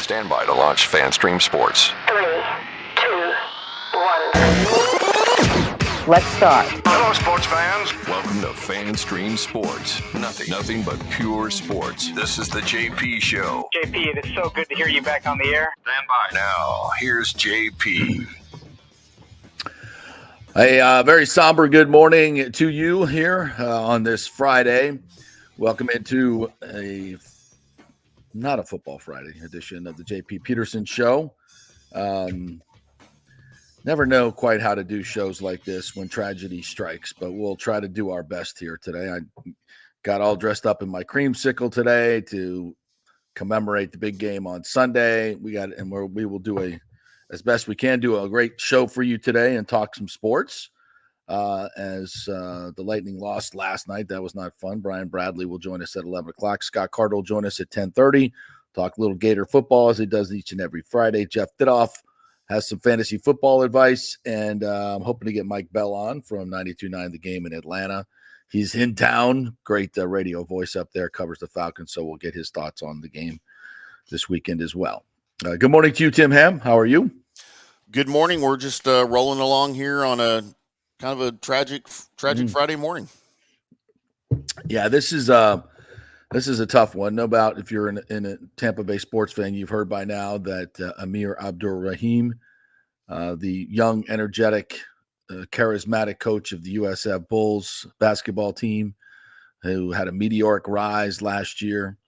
Stand by to launch FanStream Sports. 3, 2, 1. Let's start. Hello, sports fans. Welcome to FanStream Sports. Nothing but pure sports. This is the JP Show. JP, it is so good to hear you back on the air. Stand by. Now, here's JP. A very somber good morning to you here on this Friday. Welcome into not a Football Friday edition of the JP Peterson Show. Never know quite how to do shows like this when tragedy strikes, but we'll try to do our best here today. I got all dressed up in my creamsicle today to commemorate the big game on Sunday. We will do as best we can, do a great show for you today and talk some sports. As the Lightning lost last night, that was not fun. Brian Bradley will join us at 11 o'clock. Scott Carter will join us at 10:30. Talk a little Gator football as he does each and every Friday. Jeff Dittoff has some fantasy football advice, and I'm hoping to get Mike Bell on from 92.9 The Game in Atlanta. He's in town. Great radio voice up there, covers the Falcons, so we'll get his thoughts on the game this weekend as well. Good morning to you, Tim Ham. How are you? Good morning. We're just rolling along here on a kind of a tragic Friday morning. Yeah, this is a tough one. No doubt if you're in a Tampa Bay sports fan, you've heard by now that Amir Abdur-Rahim, the young, energetic, charismatic coach of the USF Bulls basketball team, who had a meteoric rise last year,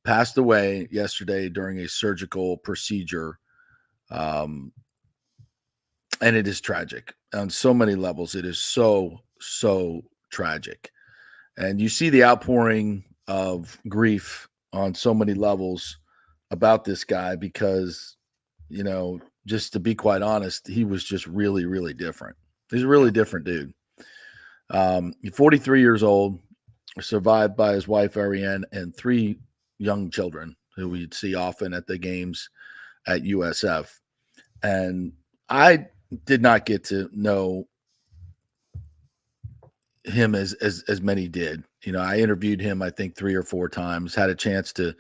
passed away yesterday during a surgical procedure. And it is tragic on so many levels. It is so tragic. And you see the outpouring of grief on so many levels about this guy because, just to be quite honest, he was just really, really different. He's a really different dude. He's 43 years old, survived by his wife, Ariane, and 3 young children who we'd see often at the games at USF. And I did not get to know him as many did. I interviewed him, I think 3 or 4 times, had a chance to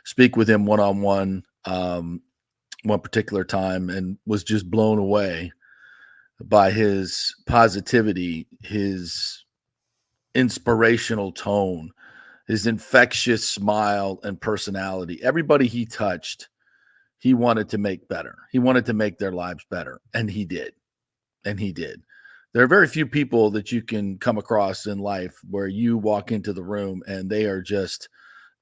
speak with him one-on-one one particular time, and was just blown away by his positivity, his inspirational tone, his infectious smile and personality. Everybody he touched, he wanted to make better. He wanted to make their lives better, and he did. There are very few people that you can come across in life where you walk into the room and they are just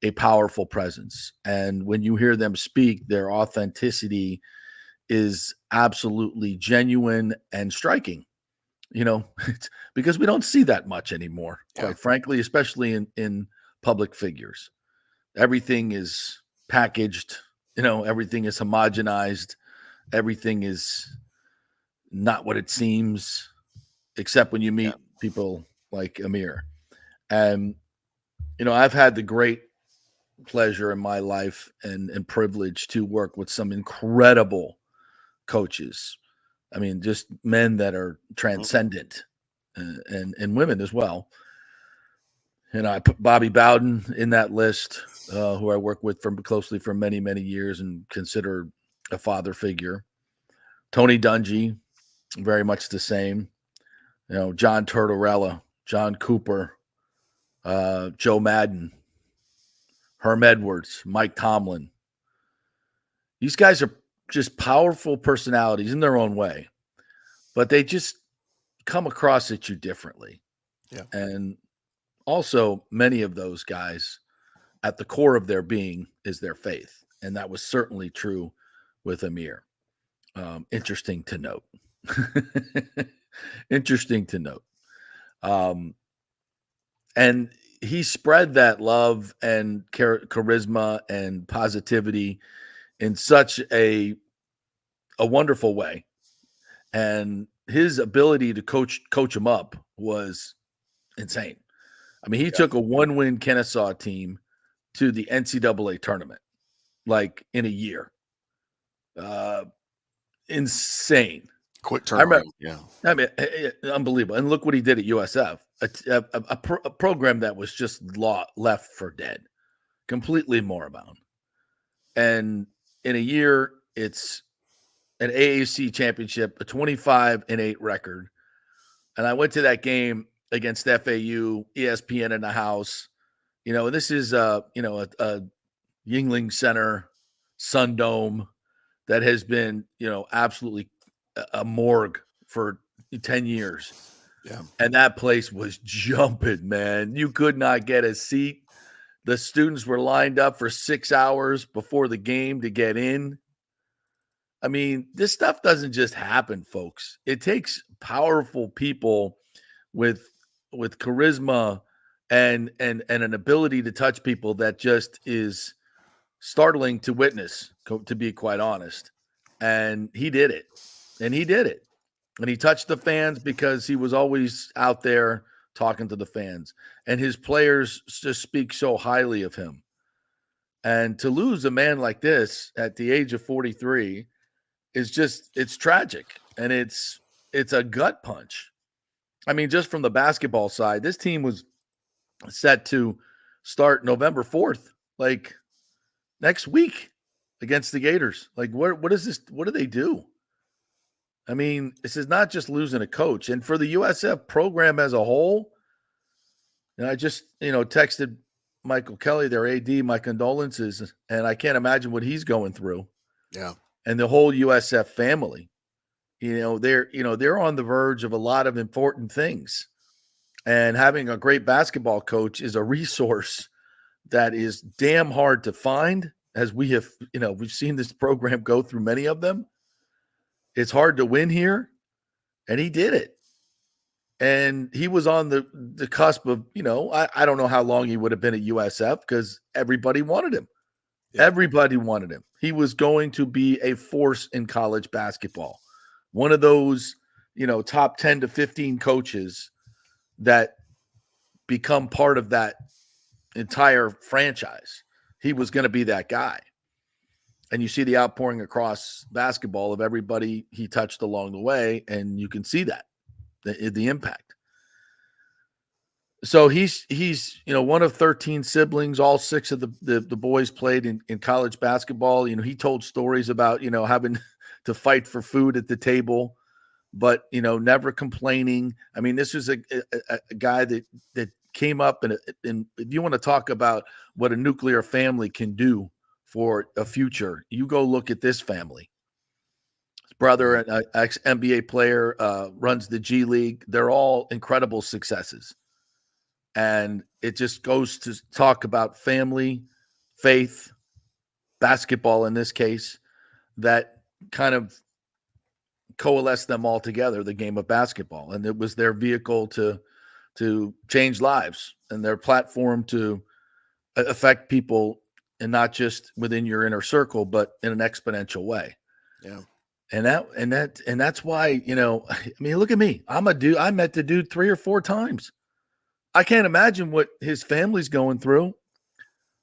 a powerful presence. And when you hear them speak, their authenticity is absolutely genuine and striking, because we don't see that much anymore, quite frankly, especially in public figures. Everything is packaged. Everything is homogenized. Everything is not what it seems, except when you meet people like Amir. And, I've had the great pleasure in my life and privilege to work with some incredible coaches. I mean, just men that are transcendent and women as well. I put Bobby Bowden in that list, who I work with closely for many, many years and consider a father figure. Tony Dungy, very much the same. John Tortorella, John Cooper, Joe Madden, Herm Edwards, Mike Tomlin. These guys are just powerful personalities in their own way, but they just come across at you differently. Yeah. And also, many of those guys, at the core of their being is their faith. And that was certainly true with Amir. Interesting to note. And he spread that love and charisma and positivity in such a wonderful way. And his ability to coach him up was insane. I mean, he took a 1-win Kennesaw team to the NCAA tournament, like in a year. Insane. Quick turnaround. I mean, unbelievable. And look what he did at USF, a program that was just left for dead, completely moribund. And in a year, it's an AAC championship, a 25-8 record. And I went to that game against FAU, ESPN in the house. This is a Yingling Center, Sun Dome that has been, absolutely a morgue for 10 years. Yeah. And that place was jumping, man. You could not get a seat. The students were lined up for 6 hours before the game to get in. I mean, this stuff doesn't just happen, folks. It takes powerful people with charisma and an ability to touch people that just is startling to witness, to be quite honest. And he did it. And he touched the fans because he was always out there talking to the fans. And his players just speak so highly of him. And to lose a man like this at the age of 43 it's tragic. And it's a gut punch. I mean, just from the basketball side, this team was set to start November 4th, like next week against the Gators. Like, what is this? What do they do? I mean, this is not just losing a coach. And for the USF program as a whole, I just, texted Michael Kelly, their AD, my condolences. And I can't imagine what he's going through. Yeah. And the whole USF family. They're on the verge of a lot of important things. And having a great basketball coach is a resource that is damn hard to find, as we have, we've seen this program go through many of them. It's hard to win here, and he did it. And he was on the cusp of, I don't know how long he would have been at USF because everybody wanted him. Yeah. Everybody wanted him. He was going to be a force in college basketball. One of those, top 10 to 15 coaches that become part of that entire franchise. He was going to be that guy. And you see the outpouring across basketball of everybody he touched along the way, and you can see that, the impact. So he's one of 13 siblings. All 6 of the boys played in college basketball. He told stories about, having to fight for food at the table, but, never complaining. I mean, this was a guy that came up, and if you want to talk about what a nuclear family can do for a future, you go look at this family. His brother, an ex-NBA player, runs the G League. They're all incredible successes. And it just goes to talk about family, faith, basketball in this case, that kind of coalesced them all together, the game of basketball. And it was their vehicle to change lives and their platform to affect people, and not just within your inner circle, but in an exponential way. Yeah. And that's why, I mean, look at me. I'm a dude. I met the dude 3 or 4 times. I can't imagine what his family's going through.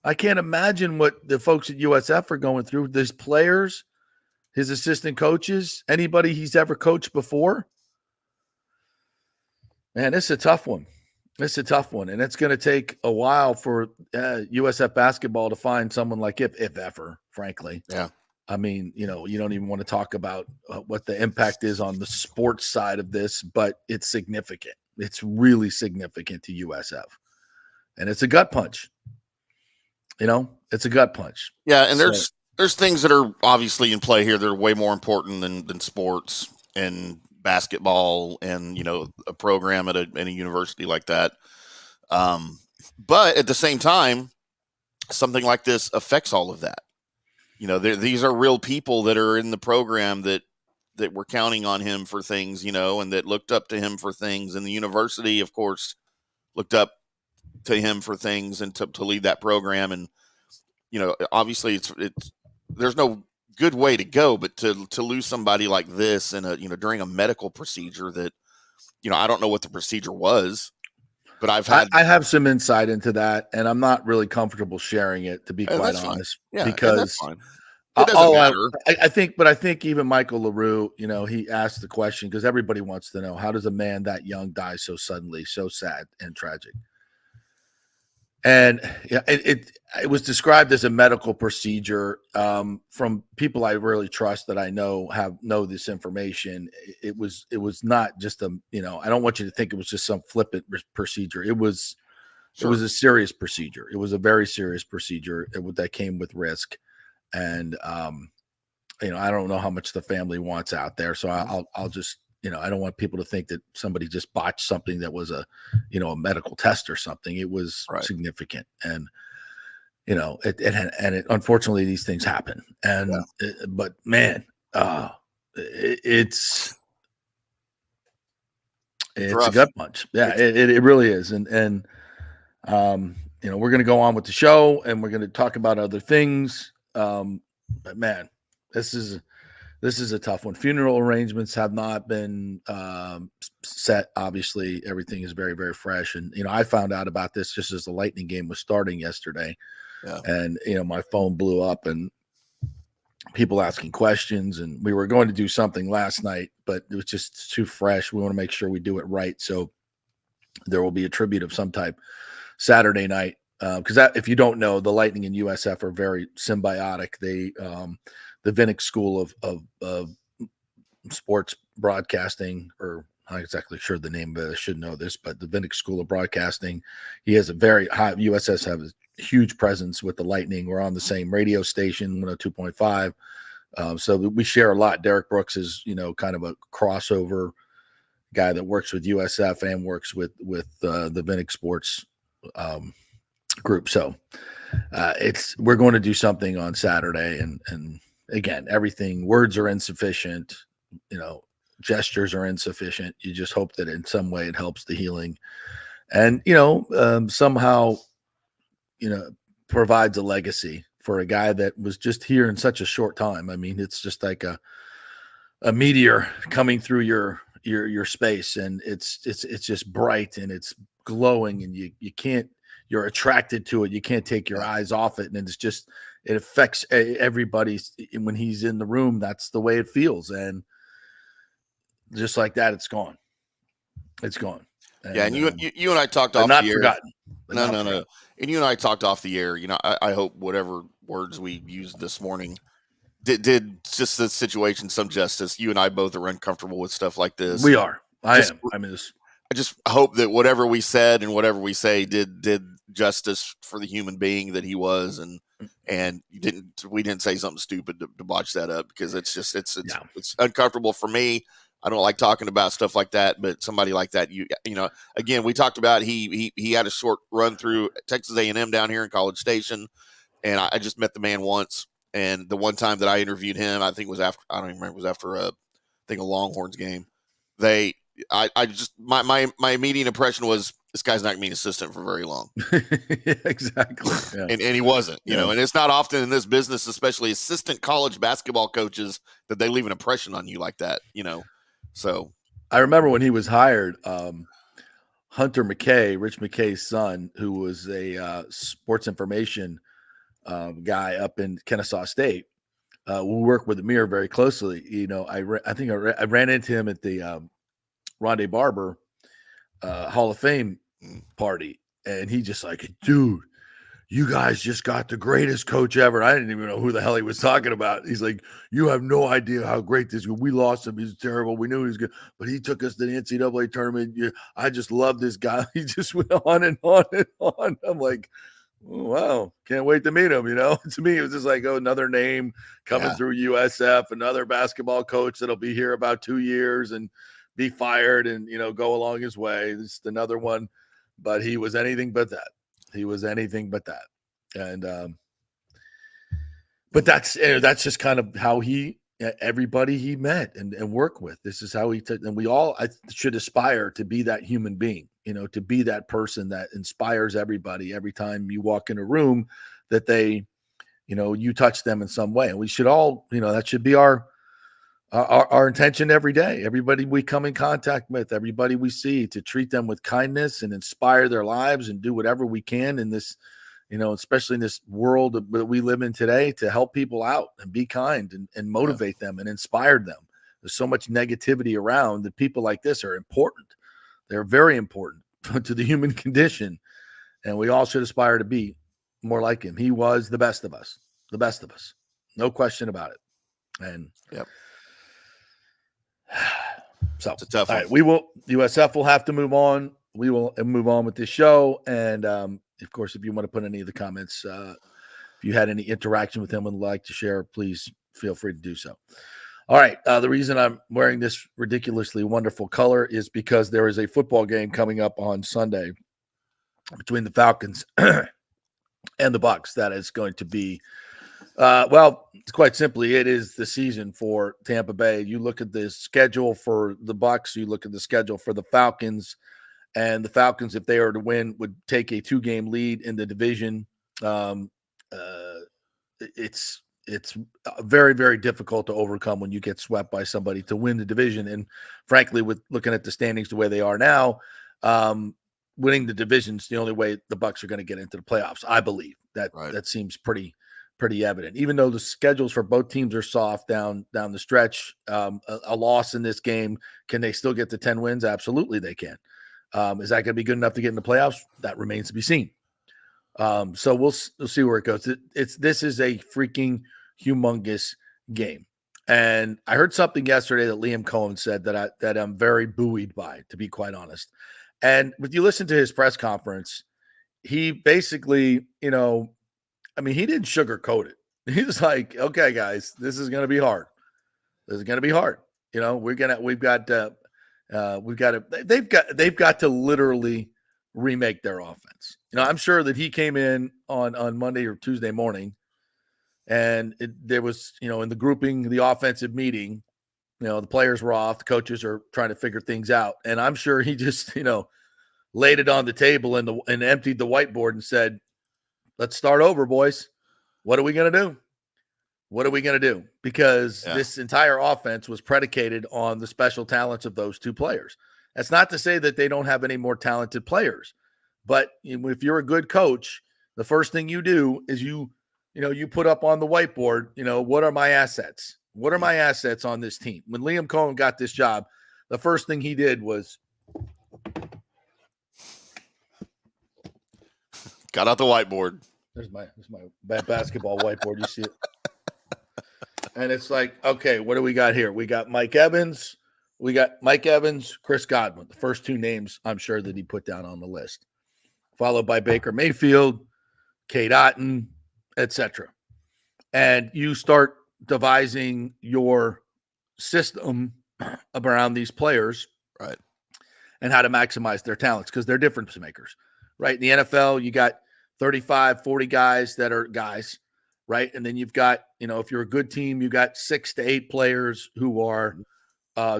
I can't imagine what the folks at USF are going through. There's players, his assistant coaches, anybody he's ever coached before. Man, it's a tough one. It's a tough one. And it's going to take a while for USF basketball to find someone like if ever, frankly. Yeah. I mean, you don't even want to talk about what the impact is on the sports side of this, but it's significant. It's really significant to USF. And it's a gut punch. It's a gut punch. Yeah, and there's things that are obviously in play here that are way more important than sports and basketball and, a program at a university like that. But at the same time, something like this affects all of that. These are real people that are in the program that were counting on him for things, and that looked up to him for things. And the university, of course, looked up to him for things and to lead that program. And, obviously it's there's no good way to go, but to lose somebody like this in during a medical procedure that, I don't know what the procedure was, but I have some insight into that, and I'm not really comfortable sharing it, to be quite honest. Yeah, because that's fine. It doesn't matter. I think even Michael LaRue, he asked the question because everybody wants to know, how does a man that young die so suddenly, so sad and tragic? And it was described as a medical procedure from people I really trust that I know this information. It was not just I don't want you to think it was just some flippant procedure. It was a serious procedure. It was a very serious procedure that came with risk. And I don't know how much the family wants out there. So I'll just, I don't want people to think that somebody just botched something that was a medical test or something. It was significant. And unfortunately these things happen. And but man, it's a gut punch. Yeah, it really is. And we're going to go on with the show and we're going to talk about other things. But man, this is a tough one. Funeral arrangements have not been set. Obviously, everything is very, very fresh. And I found out about this just as the Lightning game was starting yesterday. Yeah. And my phone blew up and people asking questions. And we were going to do something last night, but it was just too fresh. We want to make sure we do it right. So there will be a tribute of some type Saturday night. Because if you don't know, the Lightning and USF are very symbiotic. They the Vinnick School of Sports Broadcasting, or I'm not exactly sure the name of it. I should know this, but the Vinnick School of Broadcasting, he has a very high, USS have a huge presence with the Lightning. We're on the same radio station, 102.5. So we share a lot. Derek Brooks is, kind of a crossover guy that works with USF and works with the Vinnick Sports group. So we're going to do something on Saturday, and again, words are insufficient, gestures are insufficient. You just hope that in some way it helps the healing and somehow provides a legacy for a guy that was just here in such a short time. I mean, it's just like a meteor coming through your space, and it's just bright and it's glowing, and you're attracted to it. You can't take your eyes off it. And it affects everybody when he's in the room. That's the way it feels. And just like that, it's gone. It's gone. And, and you and I talked off the air. Forgotten. No. And you and I talked off the air. I hope whatever words we used this morning did just the situation some justice. You and I both are uncomfortable with stuff like this. We are. I am. I mean, I just hope that whatever we said and whatever we say did justice for the human being that he was, and we didn't say something stupid to botch that up, because it's uncomfortable for me. I don't like talking about stuff like that, but somebody like that, again, we talked about he had a short run through Texas A&M down here in College Station, and I just met the man once, and the one time that I interviewed him, I think it was after, I don't even remember, it was after a Longhorns game. My immediate impression was, this guy's not going to be an assistant for very long. Exactly. Yeah. And he wasn't, and it's not often in this business, especially assistant college basketball coaches, that they leave an impression on you like that, So I remember when he was hired, Hunter McKay, Rich McKay's son, who was a sports information guy up in Kennesaw State, we work with Amir very closely. I ran into him at the Rondé Barber Hall of Fame party, and he just like, dude, you guys just got the greatest coach ever. I didn't even know who the hell he was talking about. He's like, you have no idea how great this is. We lost him. He's terrible. We knew he was good, but he took us to the NCAA tournament. I just love this guy. He just went on and on and on. I'm like, oh, wow, can't wait to meet him. To me, it was just like, another name coming through USF, another basketball coach that'll be here about 2 years and be fired and, go along his way. This is another one, but he was anything but that. He was anything but that. And, but that's just kind of how everybody he met and worked with. This is how he took, and we all should aspire to be that human being, to be that person that inspires everybody every time you walk in a room, that they, you touch them in some way. And we should all, that should be our intention every day. Everybody we come in contact with, everybody we see, to treat them with kindness and inspire their lives and do whatever we can in this, especially in this world that we live in today, to help people out and be kind and motivate them and inspire them. There's so much negativity around that people like this are important. They're very important to the human condition, and we all should aspire to be more like him. He was the best of us. No question about it. And yep. So it's a tough all one. right, USF will have to move on. We will move on with this show. And of course, if you want to put any of the comments, if you had any interaction with him and would like to share, please feel free to do so. All right. The reason I'm wearing this ridiculously wonderful color is because there is a football game coming up on Sunday between the Falcons and the Bucs. That is going to be, quite simply, it is the season for Tampa Bay. You look at the schedule for the Bucs, you look at the schedule for the Falcons, and the Falcons, if they are to win, would take a 2-game lead in the division. It's very, very difficult to overcome when you get swept by somebody to win the division. And frankly, with looking at the standings the way they are now, winning the division is the only way the Bucs are going to get into the playoffs. I believe that that seems pretty evident. Even though the schedules for both teams are soft down the stretch, a loss in this game, can they still get to 10 wins? Absolutely, they can. Is that going to be good enough to get in the playoffs? That remains to be seen. So we'll see where it goes. This is a freaking humongous game. And I heard something yesterday that Liam Cohen said that I'm very buoyed by, to be quite honest. And if you listen to his press conference, he basically, he didn't sugarcoat it. He was like, okay, guys, this is going to be hard. They've got to literally remake their offense. I'm sure that he came in on Monday or Tuesday morning, and there was, in the grouping, the offensive meeting, the players were off, the coaches are trying to figure things out. And I'm sure he just, laid it on the table and emptied the whiteboard and said, let's start over, boys. What are we going to do? Because this entire offense was predicated on the special talents of those two players. That's not to say that they don't have any more talented players, but if you're a good coach, the first thing you do is you put up on the whiteboard, what are my assets? What are my assets on this team? When Liam Cohen got this job, the first thing he did was got out the whiteboard. There's my basketball whiteboard. You see it? And it's like, okay, what do we got here? We got Mike Evans. Chris Godwin, the first two names I'm sure that he put down on the list, followed by Baker Mayfield, Kate Otten, etc. And you start devising your system around these players, right? And how to maximize their talents, because they're difference makers, right? In the NFL, you got 35, 40 guys that are guys, right? And then you've got, if you're a good team, you got 6 to 8 players who are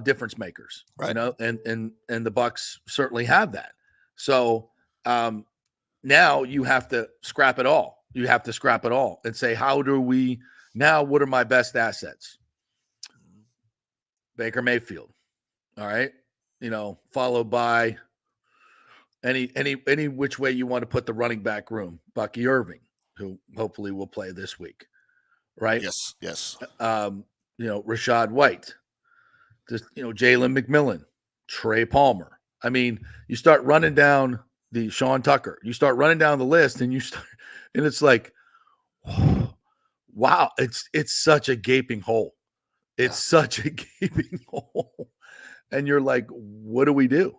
difference makers, right? And the Bucs certainly have that. So now you have to scrap it all. You have to scrap it all and say, what are my best assets? Baker Mayfield. All right. Followed by any which way you want to put the running back room, Bucky Irving, who hopefully will play this week. Right. Yes. Rashad White, just, Jalen McMillan, Trey Palmer. You start running down the Sean Tucker, you start running down the list and it's like, wow, it's such a gaping hole. It's such a gaping hole. And you're like, what do we do?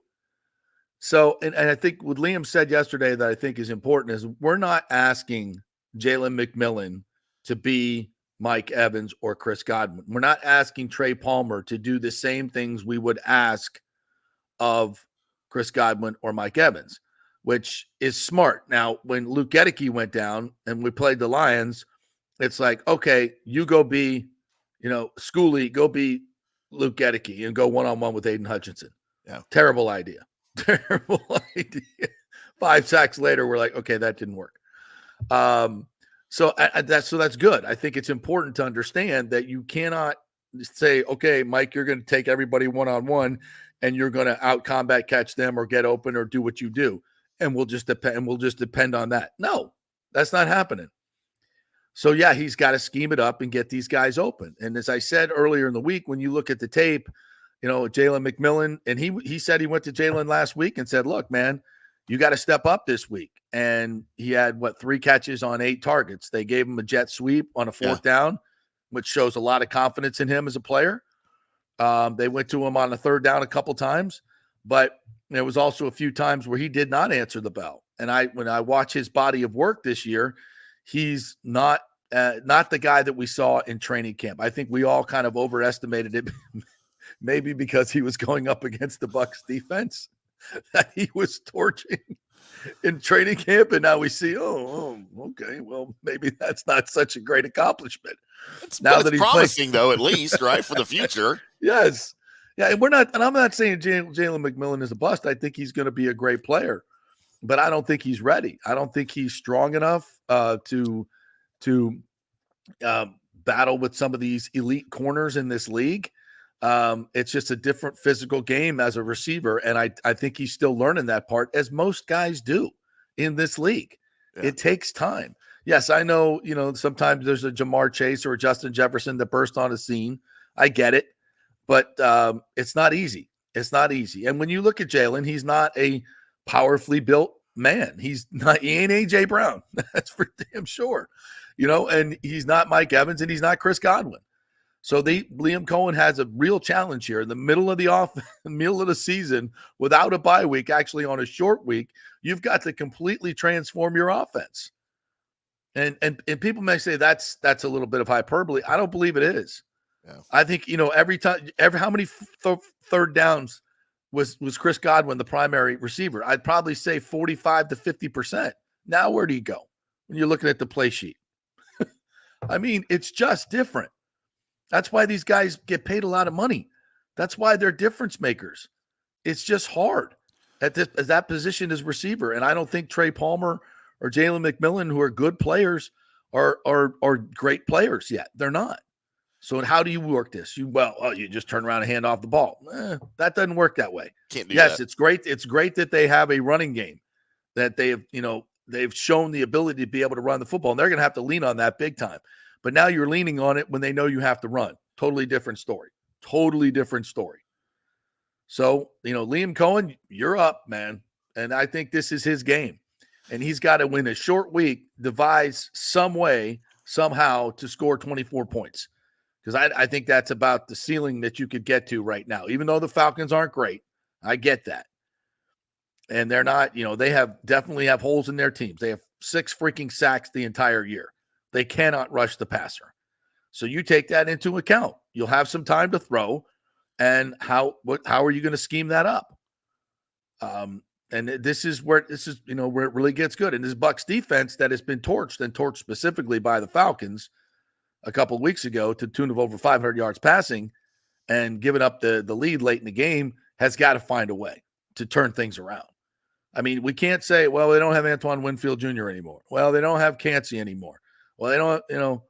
So, and I think what Liam said yesterday that I think is important is we're not asking Jalen McMillan to be Mike Evans or Chris Godwin. We're not asking Trey Palmer to do the same things we would ask of Chris Godwin or Mike Evans, which is smart. Now, when Luke Gedeke went down and we played the Lions, it's like, okay, you go be, Schooley, go be Luke Gedeke and go one-on-one with Aiden Hutchinson. Yeah. Terrible idea. 5 sacks later, we're like, okay, that didn't work. So that's good. I think it's important to understand that you cannot say, okay, Mike, you're going to take everybody one-on-one and you're going to out combat catch them or get open or do what you do. And we'll just depend on that. No, that's not happening. So yeah, he's got to scheme it up and get these guys open. And as I said earlier in the week, when you look at the tape, Jalen McMillan, and he said he went to Jalen last week and said, look, man, you got to step up this week. And he had 3 catches on 8 targets. They gave him a jet sweep on a 4th down, which shows a lot of confidence in him as a player. They went to him on a 3rd down a couple times, but there was also a few times where he did not answer the bell. And when I watch his body of work this year, he's not the guy that we saw in training camp. I think we all kind of overestimated it, maybe because he was going up against the Bucs defense that he was torching in training camp. And now we see, okay, well, maybe that's not such a great accomplishment. It's He's promising, though, at least, right, for the future. Yes. Yeah, and I'm not saying Jalen McMillan is a bust. I think he's going to be a great player, but I don't think he's ready. I don't think he's strong enough to battle with some of these elite corners in this league. It's just a different physical game as a receiver, and I think he's still learning that part, as most guys do in this league. Yeah. It takes time. Yes, I know, sometimes there's a Jamar Chase or a Justin Jefferson that burst on the scene. I get it, but it's not easy. It's not easy. And when you look at Jalen, he's not a powerfully built man. He ain't A.J. Brown. That's for damn sure. And he's not Mike Evans, and he's not Chris Godwin. So Liam Cohen has a real challenge here in the middle of the season without a bye week, actually on a short week. You've got to completely transform your offense. And people may say that's a little bit of hyperbole. I don't believe it is. Yeah. I think, how many third downs was Chris Godwin the primary receiver? I'd probably say 45 to 50%. Now where do you go when you're looking at the play sheet? I mean, it's just different. That's why these guys get paid a lot of money. That's why they're difference makers. It's just hard at that position as receiver. And I don't think Trey Palmer or Jalen McMillan, who are good players, are great players yet. They're not. So how do you work this? You just turn around and hand off the ball. That doesn't work that way. Can't do that. It's great. It's great that they have a running game, that they've shown the ability to be able to run the football, and they're going to have to lean on that big time. But now you're leaning on it when they know you have to run. Totally different story. Totally different story. So, Liam Cohen, you're up, man. And I think this is his game. And he's got to win a short week, devise some way, somehow, to score 24 points. Because I think that's about the ceiling that you could get to right now. Even though the Falcons aren't great, I get that. And they're not, they definitely have holes in their teams. They have 6 freaking sacks the entire year. They cannot rush the passer. So you take that into account. You'll have some time to throw. And how are you going to scheme that up? And this is where it really gets good. And this Bucs defense that has been torched specifically by the Falcons a couple of weeks ago to the tune of over 500 yards passing and giving up the lead late in the game has got to find a way to turn things around. I mean, we can't say, well, they don't have Antoine Winfield Jr. anymore. Well, they don't have Cansey anymore. Well, they don't,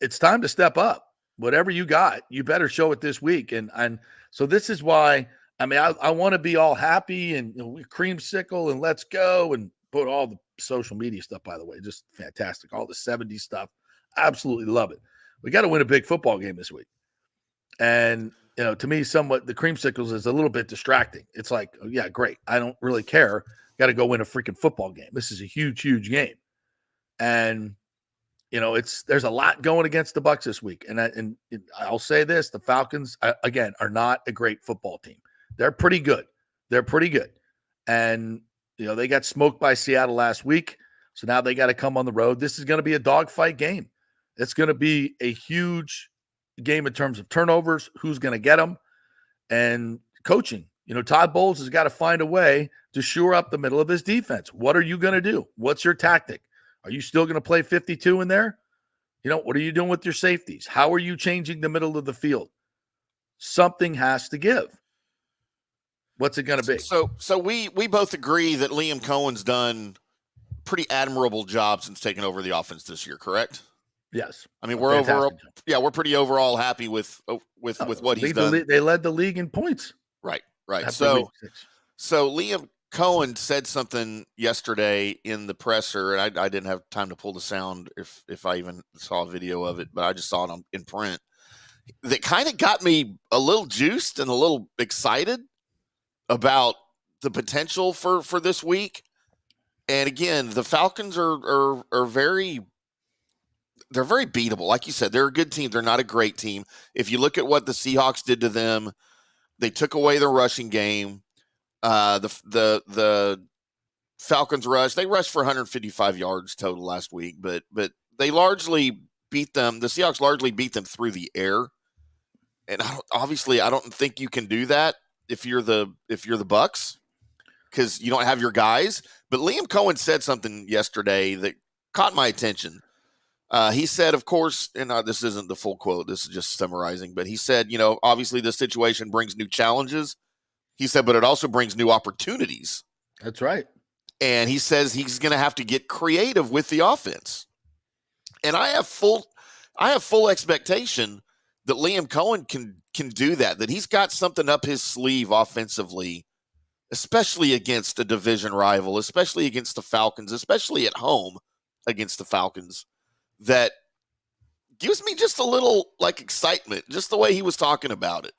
it's time to step up. Whatever you got, you better show it this week. And so this is why, I want to be all happy and creamsicle and let's go and put all the social media stuff, by the way, just fantastic. All the 70s stuff. Absolutely love it. We got to win a big football game this week. And, to me, somewhat the creamsicles is a little bit distracting. It's like, oh, yeah, great. I don't really care. Got to go win a freaking football game. This is a huge, huge game. And, there's a lot going against the Bucs this week. And I'll say this, the Falcons, again, are not a great football team. They're pretty good. And, they got smoked by Seattle last week. So now they got to come on the road. This is going to be a dogfight game. It's going to be a huge game in terms of turnovers, who's going to get them, and coaching. Todd Bowles has got to find a way to shore up the middle of his defense. What are you going to do? What's your tactic? Are you still going to play 52 in there? What are you doing with your safeties? How are you changing the middle of the field? Something has to give. What's it going to be? So we both agree that Liam Cohen's done pretty admirable job since taking over the offense this year, correct? Yes. We're pretty overall happy with what he's done. They led the league in points. Right. So Liam Cohen said something yesterday in the presser, and I didn't have time to pull the sound if I even saw a video of it, but I just saw it in print. That kind of got me a little juiced and a little excited about the potential for this week. And again, the Falcons are very beatable. Like you said, they're a good team. They're not a great team. If you look at what the Seahawks did to them, they took away their rushing game. The Falcons rushed. They rushed for 155 yards total last week, but they largely beat them. The Seahawks largely beat them through the air. And I don't think you can do that if you're the Bucs, because you don't have your guys. But Liam Cohen said something yesterday that caught my attention. He said, of course, and this isn't the full quote, this is just summarizing, but he said, obviously this situation brings new challenges. He said, but it also brings new opportunities. That's right. And he says he's going to have to get creative with the offense. And I have full expectation that Liam Cohen can do that he's got something up his sleeve offensively, especially against a division rival, especially against the Falcons, especially at home against the Falcons, that gives me just a little excitement, just the way he was talking about it.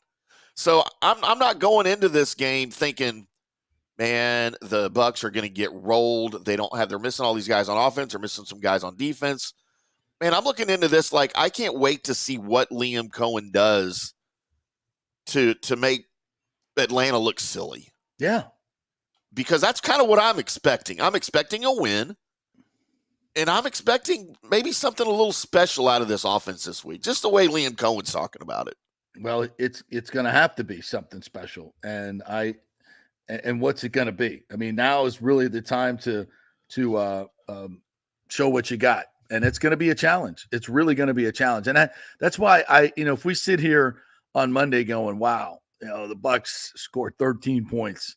So I'm not going into this game thinking, man, the Bucs are going to get rolled. They're missing all these guys on offense. They're missing some guys on defense. Man, I'm looking into this I can't wait to see what Liam Cohen does to make Atlanta look silly. Yeah. Because that's kind of what I'm expecting. I'm expecting a win, and I'm expecting maybe something a little special out of this offense this week, just the way Liam Cohen's talking about it. Well, it's going to have to be something special. And what's it going to be? I mean, now is really the time to show what you got. And it's going to be a challenge. It's really going to be a challenge. And that's why if we sit here on Monday going, wow, the Bucs scored 13 points,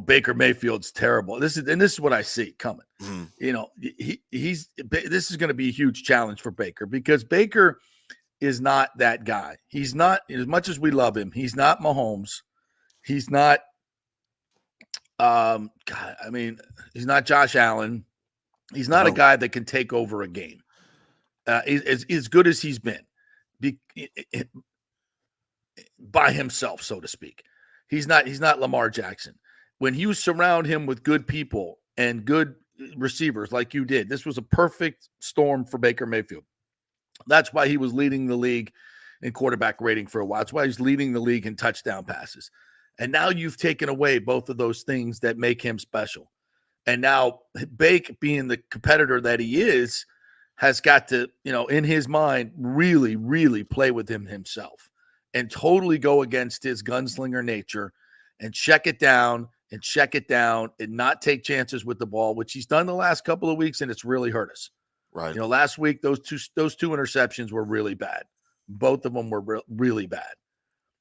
Baker Mayfield's terrible. This is what I see coming. Mm-hmm. This is going to be a huge challenge for Baker, because Baker is not that guy. He's not, as much as we love him, he's not Mahomes. He's not, he's not Josh Allen. He's not a guy that can take over a game. As good as he's been by himself, so to speak. He's not Lamar Jackson. When you surround him with good people and good receivers like you did, this was a perfect storm for Baker Mayfield. That's why he was leading the league in quarterback rating for a while. That's why he's leading the league in touchdown passes. And now you've taken away both of those things that make him special. And now Bake, being the competitor that he is, has got to, in his mind, really, really play with him himself and totally go against his gunslinger nature and check it down and not take chances with the ball, which he's done the last couple of weeks, and it's really hurt us. Right. Last week, those two interceptions were really bad. Both of them were really bad.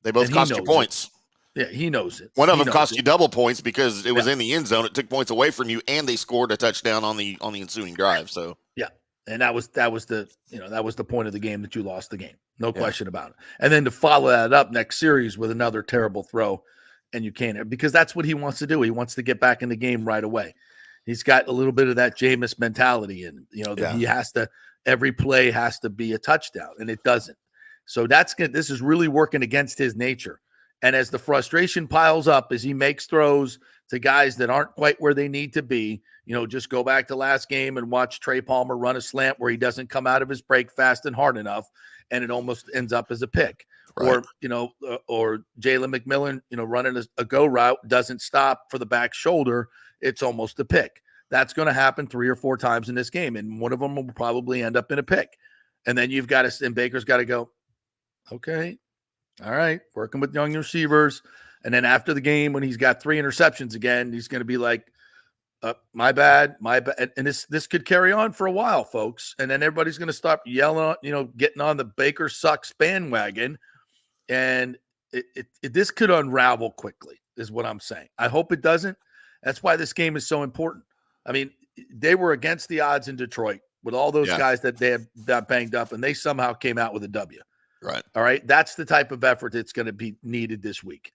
They both cost you points. Yeah, he knows it. One of them cost you double points because it was in the end zone. It took points away from you, and they scored a touchdown on the ensuing drive. So yeah, and that was the point of the game that you lost the game. No question about it. And then to follow that up next series with another terrible throw, and you can't, because that's what he wants to do. He wants to get back in the game right away. He's got a little bit of that Jameis mentality, and that he has to, every play has to be a touchdown, and it doesn't. So this is really working against his nature. And as the frustration piles up, as he makes throws to guys that aren't quite where they need to be, just go back to last game and watch Trey Palmer run a slant where he doesn't come out of his break fast and hard enough, and it almost ends up as a pick. Right. Or Jalen McMillan, running a go route, doesn't stop for the back shoulder. It's almost a pick. That's going to happen 3 or 4 times in this game, and one of them will probably end up in a pick. And then and Baker's got to go, okay, all right, working with young receivers. And then after the game, when he's got 3 interceptions again, he's going to be like, my bad. And this could carry on for a while, folks. And then everybody's going to stop yelling, getting on the Baker sucks bandwagon. And this could unravel quickly, is what I'm saying. I hope it doesn't. That's why this game is so important. I mean, they were against the odds in Detroit with all those guys that they had got banged up, and they somehow came out with a W. Right. All right. That's the type of effort that's going to be needed this week.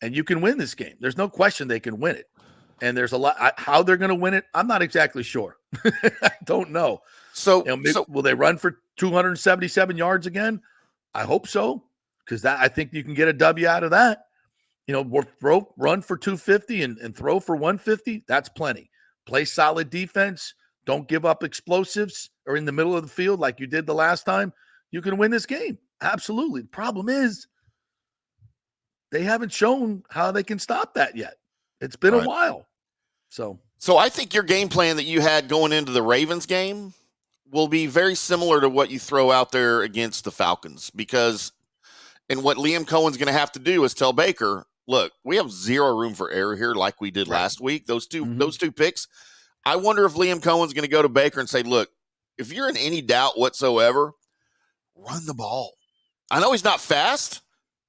And you can win this game. There's no question they can win it. And there's a lot. How they're going to win it, I'm not exactly sure. I don't know. So will they run for 277 yards again? I hope so, because I think you can get a W out of that. run for 250 and throw for 150. That's plenty. Play solid defense. Don't give up explosives or in the middle of the field like you did the last time. You can win this game. Absolutely. The problem is they haven't shown how they can stop that yet. It's been a while. So I think your game plan that you had going into the Ravens game will be very similar to what you throw out there against the Falcons, because and what Liam Cohen's going to have to do is tell Baker, look, we have zero room for error here like we did last week. Those two picks. I wonder if Liam Cohen's going to go to Baker and say, look, if you're in any doubt whatsoever, run the ball. I know he's not fast,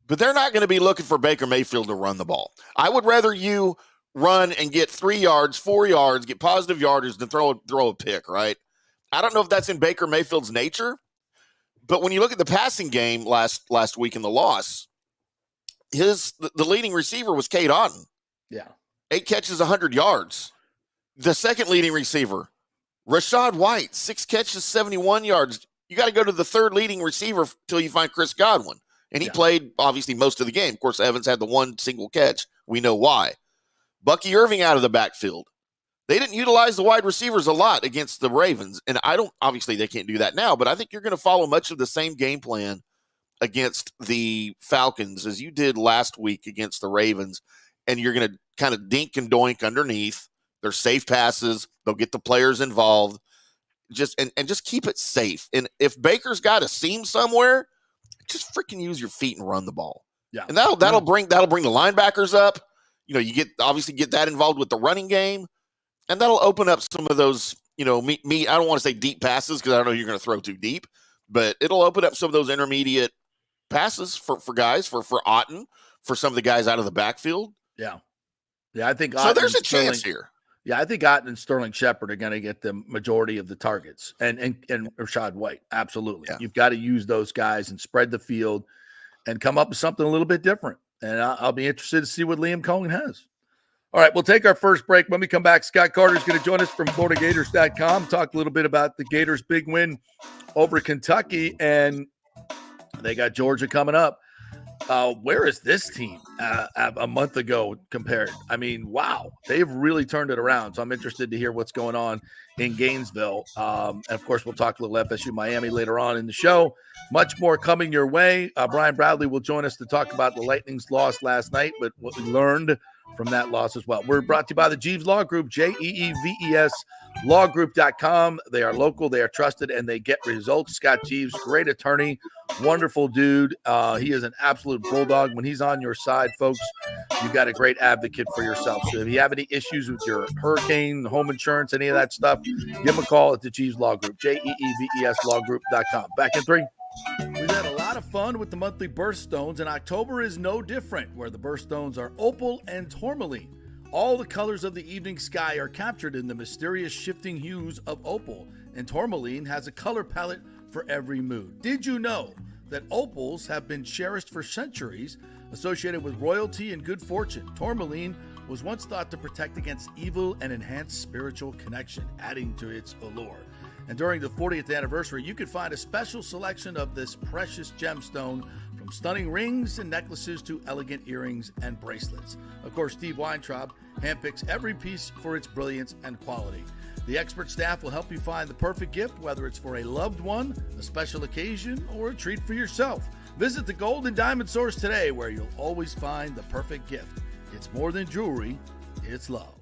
but they're not going to be looking for Baker Mayfield to run the ball. I would rather you run and get 3 yards, 4 yards, get positive yardage than throw a pick, right? I don't know if that's in Baker Mayfield's nature, but when you look at the passing game last week in the loss, the leading receiver was Cade Otton. Yeah. 8 catches, 100 yards. The second leading receiver, Rachaad White, 6 catches, 71 yards. You got to go to the third leading receiver until you find Chris Godwin. And he played, obviously, most of the game. Of course, Evans had the one single catch. We know why. Bucky Irving out of the backfield. They didn't utilize the wide receivers a lot against the Ravens. And obviously they can't do that now, but I think you're going to follow much of the same game plan against the Falcons as you did last week against the Ravens. And you're going to kind of dink and doink underneath. They're safe passes. They'll get the players involved. Just keep it safe. And if Baker's got a seam somewhere, just freaking use your feet and run the ball. Yeah. And that'll bring the linebackers up. You get that involved with the running game, and that'll open up some of those, I don't want to say deep passes because I don't know you're going to throw too deep, but it'll open up some of those intermediate passes for guys, for Otton, for some of the guys out of the backfield. Yeah. Yeah, I think so. There's a chance here. Yeah, I think Otton and Sterling Shepard are going to get the majority of the targets, and Rachaad White. Absolutely. Yeah. You've got to use those guys and spread the field and come up with something a little bit different. And I'll be interested to see what Liam Cohen has. All right, we'll take our first break. When we come back, Scott Carter is going to join us from BorderGators.com, talk a little bit about the Gators' big win over Kentucky, and they got Georgia coming up. Where is this team a month ago compared? I mean, wow, they've really turned it around. So I'm interested to hear what's going on in Gainesville. And of course, we'll talk a little FSU Miami later on in the show. Much more coming your way. Brian Bradley will join us to talk about the Lightning's loss last night, but what we learned from that loss as well. We're brought to you by the Jeeves Law Group, JEEVES lawgroup.com. They are local, they are trusted, and they get results. Scott Jeeves, great attorney, wonderful dude. He is an absolute bulldog. When he's on your side, folks, you've got a great advocate for yourself. So if you have any issues with your hurricane, home insurance, any of that stuff, give him a call at the Jeeves Law Group, JEEVES lawgroup.com. Back in 3. We've had a lot of fun with the monthly birthstones, and October is no different, where the birthstones are opal and tourmaline. All the colors of the evening sky are captured in the mysterious shifting hues of opal, and tourmaline has a color palette for every mood. Did you know that opals have been cherished for centuries, associated with royalty and good fortune? Tourmaline was once thought to protect against evil and enhance spiritual connection, adding to its allure. And during the 40th anniversary, you can find a special selection of this precious gemstone, from stunning rings and necklaces to elegant earrings and bracelets. Of course, Steve Weintraub handpicks every piece for its brilliance and quality. The expert staff will help you find the perfect gift, whether it's for a loved one, a special occasion, or a treat for yourself. Visit the Gold and Diamond Source today, where you'll always find the perfect gift. It's more than jewelry, it's love.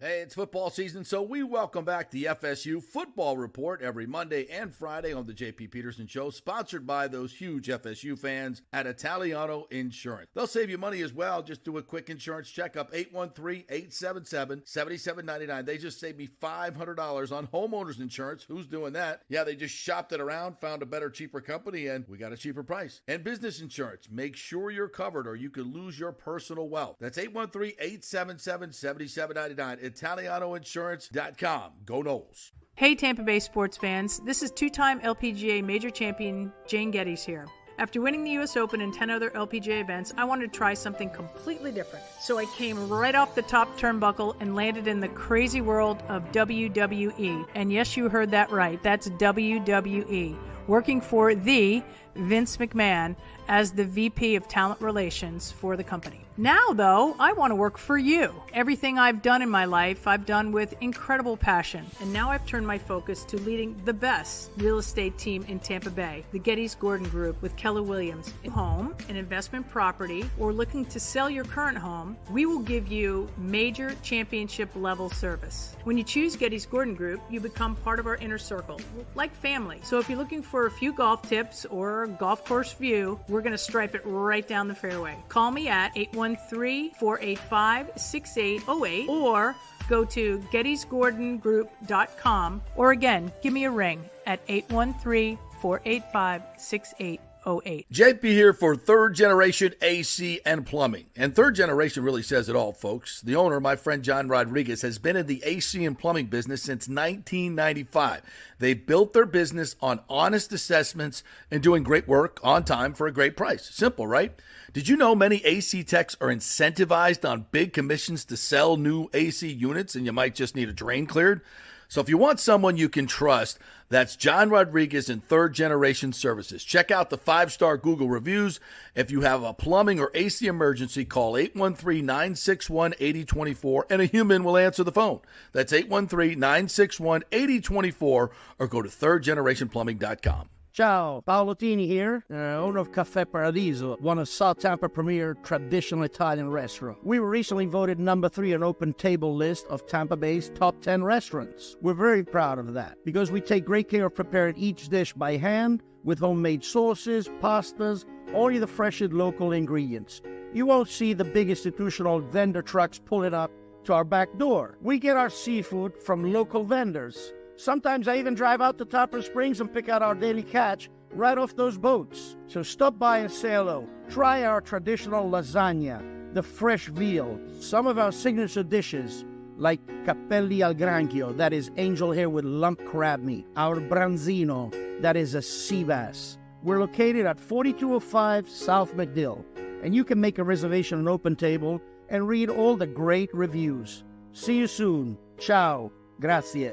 Hey, it's football season, so we welcome back the FSU Football Report every Monday and Friday on the J.P. Peterson Show, sponsored by those huge FSU fans at Italiano Insurance. They'll save you money as well. Just do a quick insurance checkup, 813-877-7799. They just saved me $500 on homeowners insurance. Who's doing that? Yeah, they just shopped it around, found a better, cheaper company, and we got a cheaper price. And business insurance. Make sure you're covered or you could lose your personal wealth. That's 813-877-7799. ItalianoInsurance.com. Go Noles. Hey Tampa Bay sports fans, this is two-time LPGA major champion Jane Geddes here. After winning the US Open and 10 other LPGA events, I wanted to try something completely different. So I came right off the top turnbuckle and landed in the crazy world of WWE. And yes, you heard that right, that's WWE. Working for the Vince McMahon as the VP of Talent Relations for the company. Now, though, I want to work for you. Everything I've done in my life, I've done with incredible passion. And now I've turned my focus to leading the best real estate team in Tampa Bay, the Gettys Gordon Group with Keller Williams. Home, an investment property, or looking to sell your current home, we will give you major championship level service. When you choose Gettys Gordon Group, you become part of our inner circle, like family. So if you're looking for a few golf tips or a golf course view, we're going to stripe it right down the fairway. Call me at 813-485-6808 or go to gettysgordongroup.com, or again, give me a ring at 813-485-6808. JP here for Third Generation AC and Plumbing. And Third Generation really says it all, folks. The owner, my friend John Rodriguez, has been in the AC and plumbing business since 1995. They built their business on honest assessments and doing great work on time for a great price. Simple, right? Did you know many AC techs are incentivized on big commissions to sell new AC units, and you might just need a drain cleared? So if you want someone you can trust, that's John Rodriguez in Third Generation Services. Check out the 5-star Google reviews. If you have a plumbing or AC emergency, call 813-961-8024 and a human will answer the phone. That's 813-961-8024 or go to thirdgenerationplumbing.com. Ciao, Paolo Tini here, owner of Caffè Paradiso, one of South Tampa premier traditional Italian restaurant. We were recently voted number 3 on Open Table list of Tampa Bay's top 10 restaurants. We're very proud of that because we take great care of preparing each dish by hand with homemade sauces, pastas, only the freshest local ingredients. You won't see the big institutional vendor trucks pulling up to our back door. We get our seafood from local vendors. Sometimes I even drive out to Topper Springs and pick out our daily catch right off those boats. So stop by and say hello. Try our traditional lasagna, the fresh veal, some of our signature dishes like capelli al granchio, that is angel hair with lump crab meat, our branzino, that is a sea bass. We're located at 4205 South McDill, and you can make a reservation on Open Table and read all the great reviews. See you soon. Ciao. Grazie.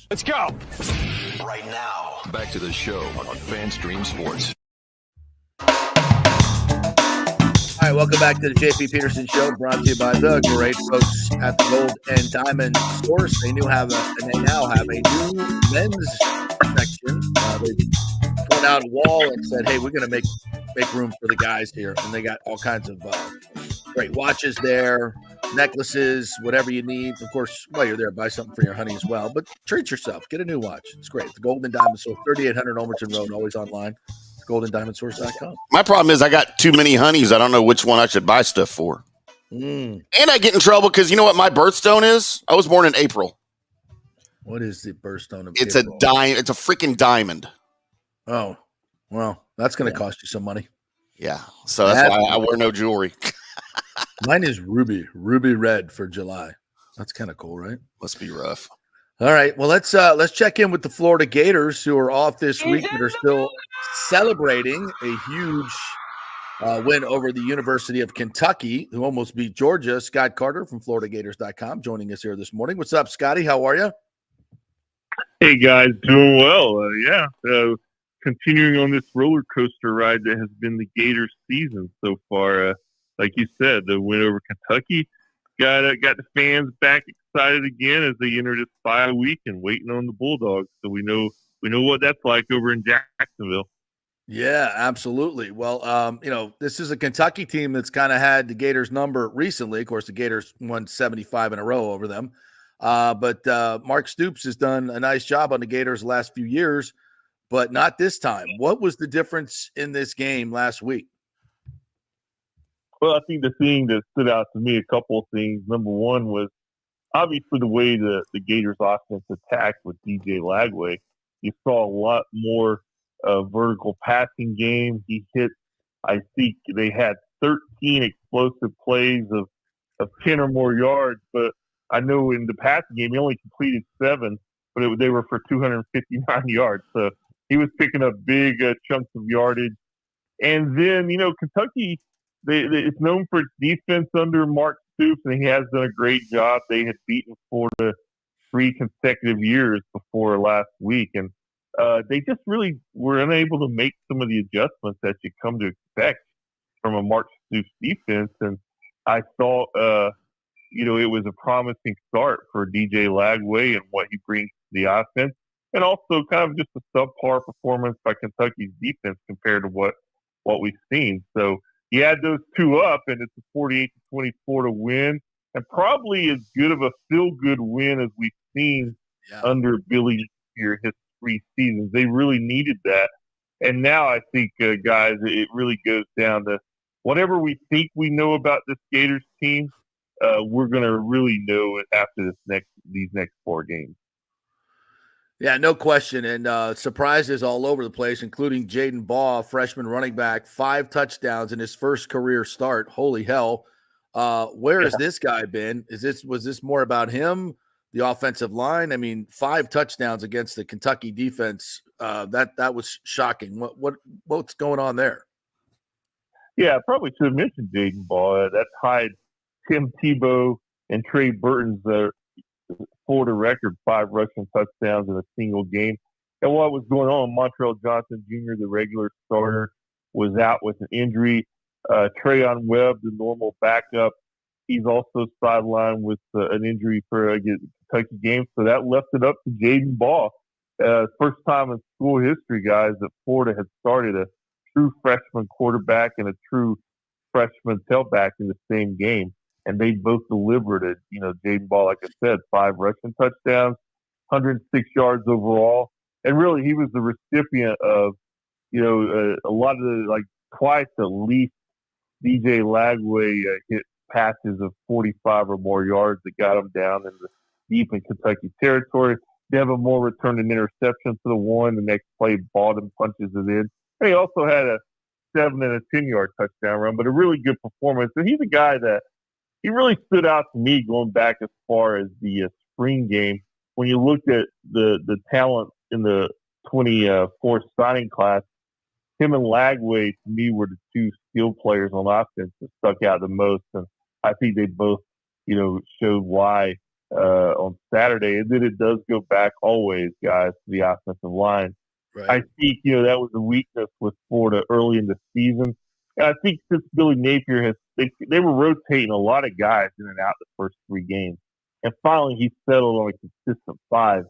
Let's go. Right now. Back to the show on FanStream Sports. All right, welcome back to the JP Peterson Show, brought to you by the great folks at the Gold and Diamond Source. They now have a new men's section. They put out a wall and said, "Hey, we're going to make room for the guys here," and they got all kinds of great watches there, necklaces, whatever you need. Of course, while you're there, buy something for your honey as well. But treat yourself. Get a new watch. It's great. The Gold and Diamond Source, 3800 Olmerton Road, always online. GoldenDiamondSource.com. My problem is I got too many honeys. I don't know which one I should buy stuff for. And I get in trouble because you know what my birthstone is? I was born in April. What is the birthstone of It's April? It's a freaking diamond. Oh, well, that's going to cost you some money. Yeah. So that's why I wear no jewelry. Mine is ruby red for July. That's kind of cool, right? Must be rough. All right. Well, let's check in with the Florida Gators, who are off this week, but are still celebrating a huge win over the University of Kentucky, who almost beat Georgia. Scott Carter from FloridaGators.com joining us here this morning. What's up, Scotty? How are you? Hey, guys. Doing well. Continuing on this roller coaster ride that has been the Gators season so far. Like you said, the win over Kentucky got the fans back excited again as they enter this bye week and waiting on the Bulldogs. So we know what that's like over in Jacksonville. Yeah, absolutely. Well, this is a Kentucky team that's kind of had the Gators number recently. Of course, the Gators won 75 in a row over them. But Mark Stoops has done a nice job on the Gators the last few years, but not this time. What was the difference in this game last week? Well, I think the thing that stood out to me, a couple of things. Number one was obviously the way the Gators offense attacked with DJ Lagway. You saw a lot more vertical passing game. He hit, I think they had 13 explosive plays of 10 or more yards, but I know in the passing game he only completed 7, but they were for 259 yards. So he was picking up big chunks of yardage. And then, Kentucky, it's known for its defense under Mark Stoops, and he has done a great job. They had beaten Florida 3 consecutive years before last week. And they just really were unable to make some of the adjustments that you come to expect from a Mark Stoops defense. And I thought, it was a promising start for DJ Lagway and what he brings to the offense, and also kind of just a subpar performance by Kentucky's defense compared to what we've seen. So you add those two up, and it's a 48-24 to win, and probably as good of a feel-good win as we've seen under Billy here his 3 seasons. They really needed that. And now I think, guys, it really goes down to whatever we think we know about this Gators team, we're going to really know it after these next 4 games. Yeah, no question. And surprises all over the place, including Jaden Baugh, freshman running back, 5 touchdowns in his first career start. Holy hell. Where has this guy been? Was this more about him, the offensive line? I mean, 5 touchdowns against the Kentucky defense. That was shocking. What's going on there? Yeah, I probably should have mentioned Jaden Baugh. That tied Tim Tebow and Trey Burton's Florida record, 5 rushing touchdowns in a single game. And what was going on, Montrell Johnson Jr., the regular starter, was out with an injury. Trayon Webb, the normal backup, he's also sidelined with an injury for a Kentucky game. So that left it up to Jaden Baugh. First time in school history, guys, that Florida had started a true freshman quarterback and a true freshman tailback in the same game. And they both delivered it. Jaden Baugh, like I said, 5 rushing touchdowns, 106 yards overall. And really, he was the recipient of, a lot of the, twice at least, DJ Lagway hit passes of 45 or more yards that got him down in the deep in Kentucky territory. Devin Moore returned an interception for the one. The next play, Baldwin punches it in. And he also had a 7 and a 10-yard touchdown run, but a really good performance. And he's a guy that he really stood out to me going back as far as the spring game. When you looked at the talent in the 24 signing class, him and Lagway, to me, were the 2 skilled players on offense that stuck out the most. And I think they both, showed why on Saturday. And then it does go back always, guys, to the offensive line. Right. I think, that was a weakness with Florida early in the season. And I think since Billy Napier they were rotating a lot of guys in and out the first 3 games. And finally he settled on a consistent 5.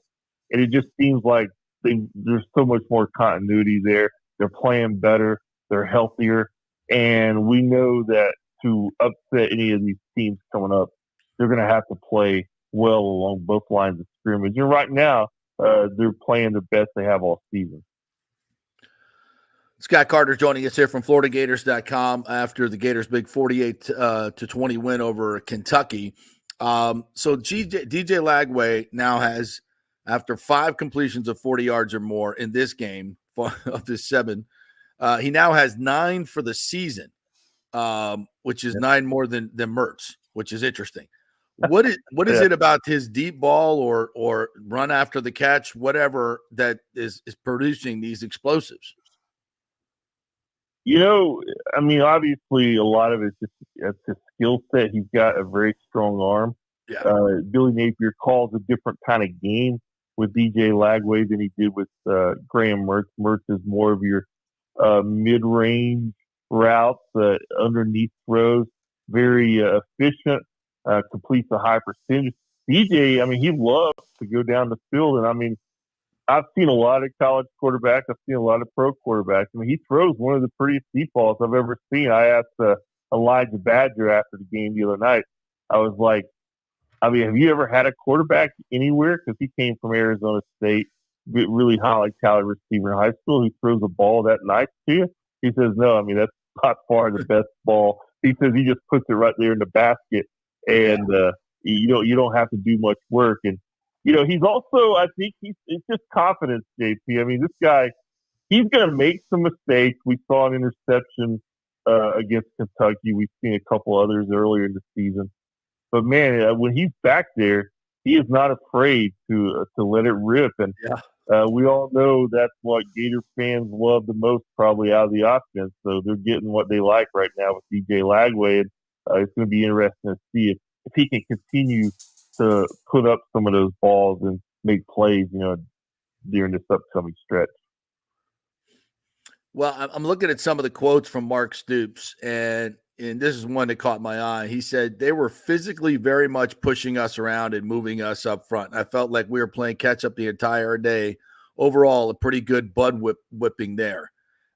And it just seems like there's so much more continuity there. They're playing better. They're healthier. And we know that to upset any of these teams coming up, they're going to have to play well along both lines of scrimmage. And right now, they're playing the best they have all season. Scott Carter joining us here from FloridaGators.com after the Gators' big 48-20 win over Kentucky. So DJ Lagway now has, after 5 completions of 40 yards or more in this game of the 7, he now has 9 for the season, which is 9 more than Mertz, which is interesting. What is it about his deep ball or run after the catch, whatever, that is producing these explosives? Obviously a lot of it's his skill set. He's got a very strong arm. Yeah. Billy Napier calls a different kind of game with DJ Lagway than he did with Graham Mertz. Mertz is more of your mid-range routes, underneath throws, very efficient, completes a high percentage. DJ, he loves to go down the field, and I've seen a lot of college quarterbacks. I've seen a lot of pro quarterbacks. He throws one of the prettiest deep balls I've ever seen. I asked Elijah Badger after the game the other night. I was like, have you ever had a quarterback anywhere? Because he came from Arizona State, really high caliber receiver in high school, who throws a ball that nice to you. He says, no, that's by far the best ball. He says he just puts it right there in the basket, and you don't have to do much work. And he's also, I think it's just confidence, JP. This guy, he's going to make some mistakes. We saw an interception against Kentucky. We've seen a couple others earlier in the season. But, man, when he's back there, he is not afraid to let it rip. And we all know that's what Gator fans love the most probably out of the offense. So they're getting what they like right now with DJ Lagway. And it's going to be interesting to see if he can continue to put up some of those balls and make plays, during this upcoming stretch. Well, I'm looking at some of the quotes from Mark Stoops, and this is one that caught my eye. He said they were physically very much pushing us around and moving us up front. I felt like we were playing catch up the entire day. Overall, a pretty good whipping there.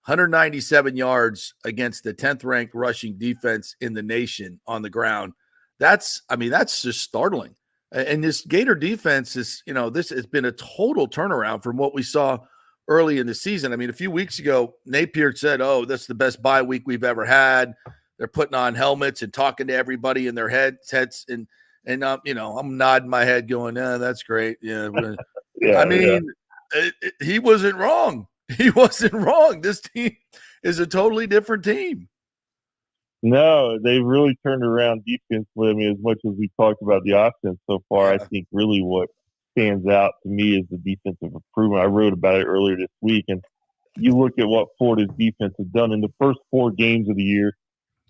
197 yards against the 10th ranked rushing defense in the nation on the ground. That's just startling. And this Gator defense is, this has been a total turnaround from what we saw early in the season. I mean, a few weeks ago, Napier said, "Oh, that's the best bye week we've ever had." They're putting on helmets and talking to everybody in their heads, and I'm nodding my head, going, that's great." Yeah, he wasn't wrong. He wasn't wrong. This team is a totally different team. No, they've really turned around defensively. I mean, as much as we talked about the offense so far, I think really what stands out to me is the defensive improvement. I wrote about it earlier this week, and you look at what Florida's defense has done in the first 4 games of the year.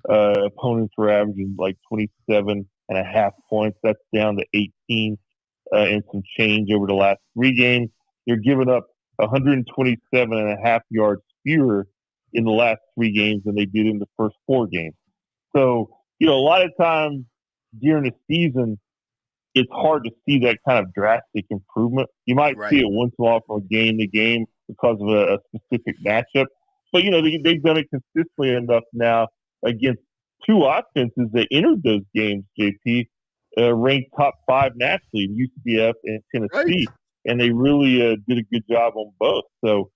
Opponents were averaging like 27.5 points. That's down to 18 and some change over the last 3 games. They're giving up 127.5 yards fewer in the last 3 games than they did in the first 4 games. So, a lot of times during the season, it's hard to see that kind of drastic improvement. You might see it once in a while from game to game because of a specific matchup. But, they've done it consistently enough now against 2 offenses that entered those games, JP, ranked top 5 nationally, UCF and Tennessee. Right. And they really did a good job on both. So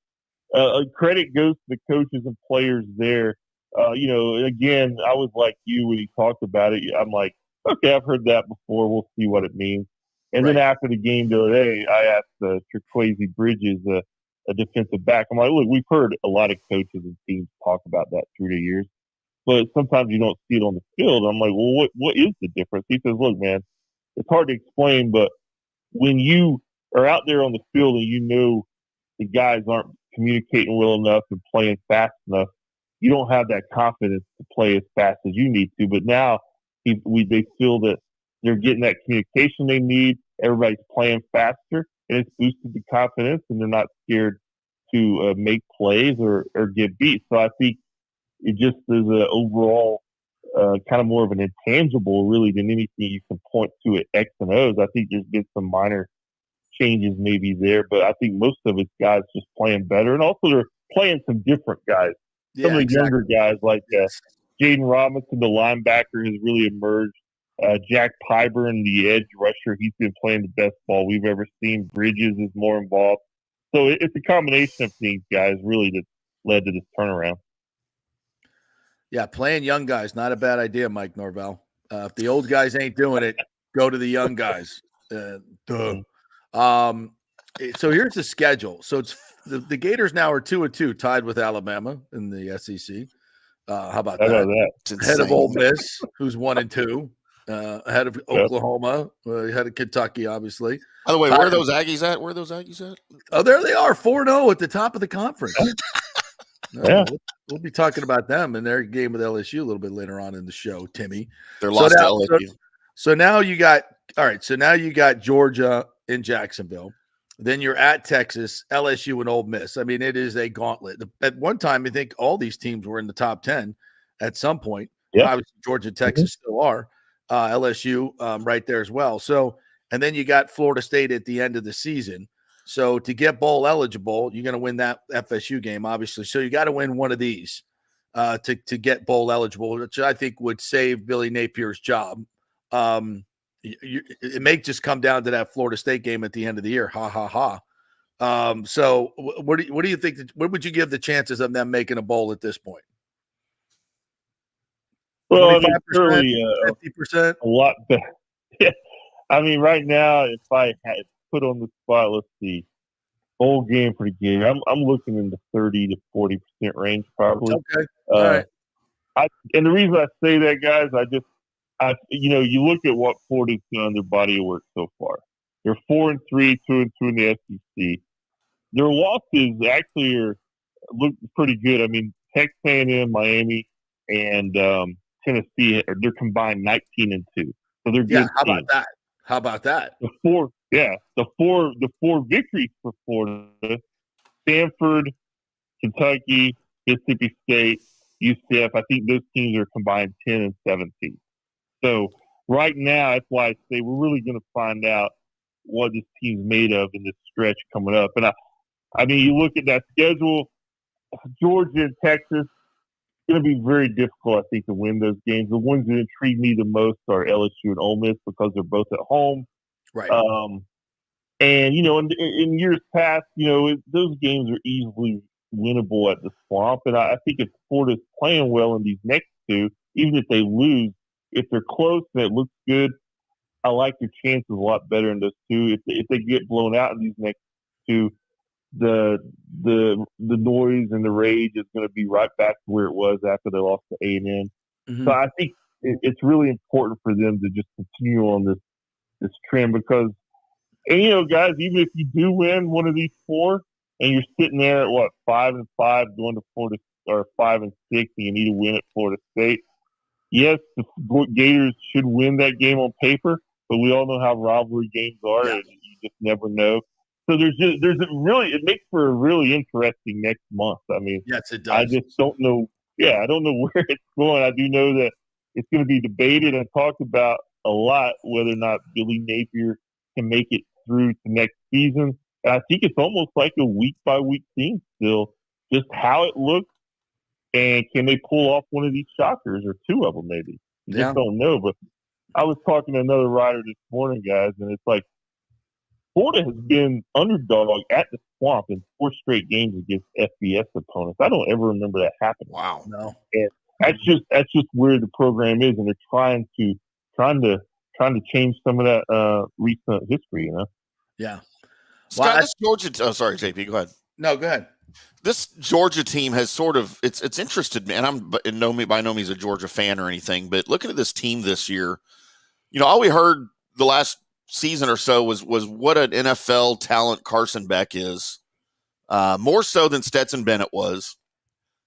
credit goes to the coaches and players there. Again, I was like you when he talked about it. I'm like, okay, I've heard that before. We'll see what it means. And then after the game the other day, I asked Trequazy Bridges, a defensive back. I'm like, look, we've heard a lot of coaches and teams talk about that through the years, but sometimes you don't see it on the field. I'm like, well, what is the difference? He says, look, man, it's hard to explain, but when you are out there on the field and the guys aren't communicating well enough and playing fast enough, you don't have that confidence to play as fast as you need to. But now they feel that they're getting that communication they need. Everybody's playing faster, and it's boosted the confidence, and they're not scared to make plays or get beat. So I think it just is an overall kind of more of an intangible, really, than anything you can point to at X and O's. I think there's been some minor changes maybe there, but I think most of it's guys just playing better, and also they're playing some different guys. Some of the younger guys like Jaden Robinson, the linebacker, has really emerged. Jack Pyburn, the edge rusher, he's been playing the best ball we've ever seen. Bridges is more involved. So it's a combination of things, guys, really, that led to this turnaround. Yeah, playing young guys, not a bad idea, Mike Norvell. If the old guys ain't doing it, go to the young guys. So here's the schedule. So it's the Gators now are 2-2, tied with Alabama in the SEC. How about that? Ahead of Ole Miss, who's 1-2. Ahead of Oklahoma, ahead of Kentucky, obviously. By the way, where are those Aggies at? Oh, there they are, 4-0 at the top of the conference. We'll be talking about them in their game with LSU a little bit later on in the show, Timmy. They're lost to LSU. So now you got Georgia in Jacksonville. Then you're at Texas, LSU, and Ole Miss. I mean, it is a gauntlet. At one time, I think all these teams were in the top 10 at some point. Yep. Obviously, Georgia and Texas still are. LSU right there as well. So, and then you got Florida State at the end of the season. So to get bowl eligible, you're going to win that FSU game, obviously. So you got to win one of these to get bowl eligible, which I think would save Billy Napier's job. It may just come down to that Florida State game at the end of the year. Ha, ha, ha. So what do you think? What would you give the chances of them making a bowl at this point? Well, I mean, surely 50%, a lot better. Yeah. I mean, right now, if I had put on the spot, let's see, bowl game for the game, I'm looking in the 30 to 40% range, probably. Okay. All right. And the reason I say that, guys, you look at what Florida's done, their body of work so far. They're 4-3, 2-2 in the SEC. Their losses actually look pretty good. I mean, Texas A&M, Miami, and Tennessee, they're combined 19-2. So they're good. How about that? The Yeah, the four victories for Florida: Stanford, Kentucky, Mississippi State, UCF. I think those teams are combined 10 and 17. So right now, that's why I say we're really going to find out what this team's made of in this stretch coming up. And I mean, you look at that schedule, Georgia and Texas. Going to be very difficult, I think, to win those games. The ones that intrigue me the most are LSU and Ole Miss because they're both at home. Right. And, you know, in years past, you know, those games are easily winnable at the Swamp. And I think if Florida's playing well in these next two, even if they lose, if they're close and it looks good, I like their chances a lot better in those two. If they get blown out in these next two, the noise and the rage is going to be right back to where it was after they lost to A&M. Mm-hmm. So I think it's really important for them to just continue on this trend because, and you know, guys, even if you do win one of these four and you're sitting there at 5-5 going to Florida, or 5-6, and you need to win at Florida State. Yes, the Gators should win that game on paper, but we all know how rivalry games are, and you just never know. So it makes for a really interesting next month. I mean, yes, it does. I just don't know. Yeah, I don't know where it's going. I do know that it's going to be debated and talked about a lot whether or not Billy Napier can make it through to next season. And I think it's almost like a week by week thing still, just how it looks, and can they pull off one of these shockers or two of them maybe? You just don't know. But I was talking to another writer this morning, guys, and it's like, Florida has been underdog at the Swamp in 4 straight games against FBS opponents. I don't ever remember that happening. Wow. No. And that's just where the program is, and they're trying to change some of that recent history, you know? Yeah. Scott, this Georgia sorry, JP, go ahead. No, go ahead. This Georgia team has sort of it's interested me, and I'm by no means a Georgia fan or anything, but looking at this team this year, you know, all we heard the last season or so was what an NFL talent Carson Beck is, more so than Stetson Bennett was.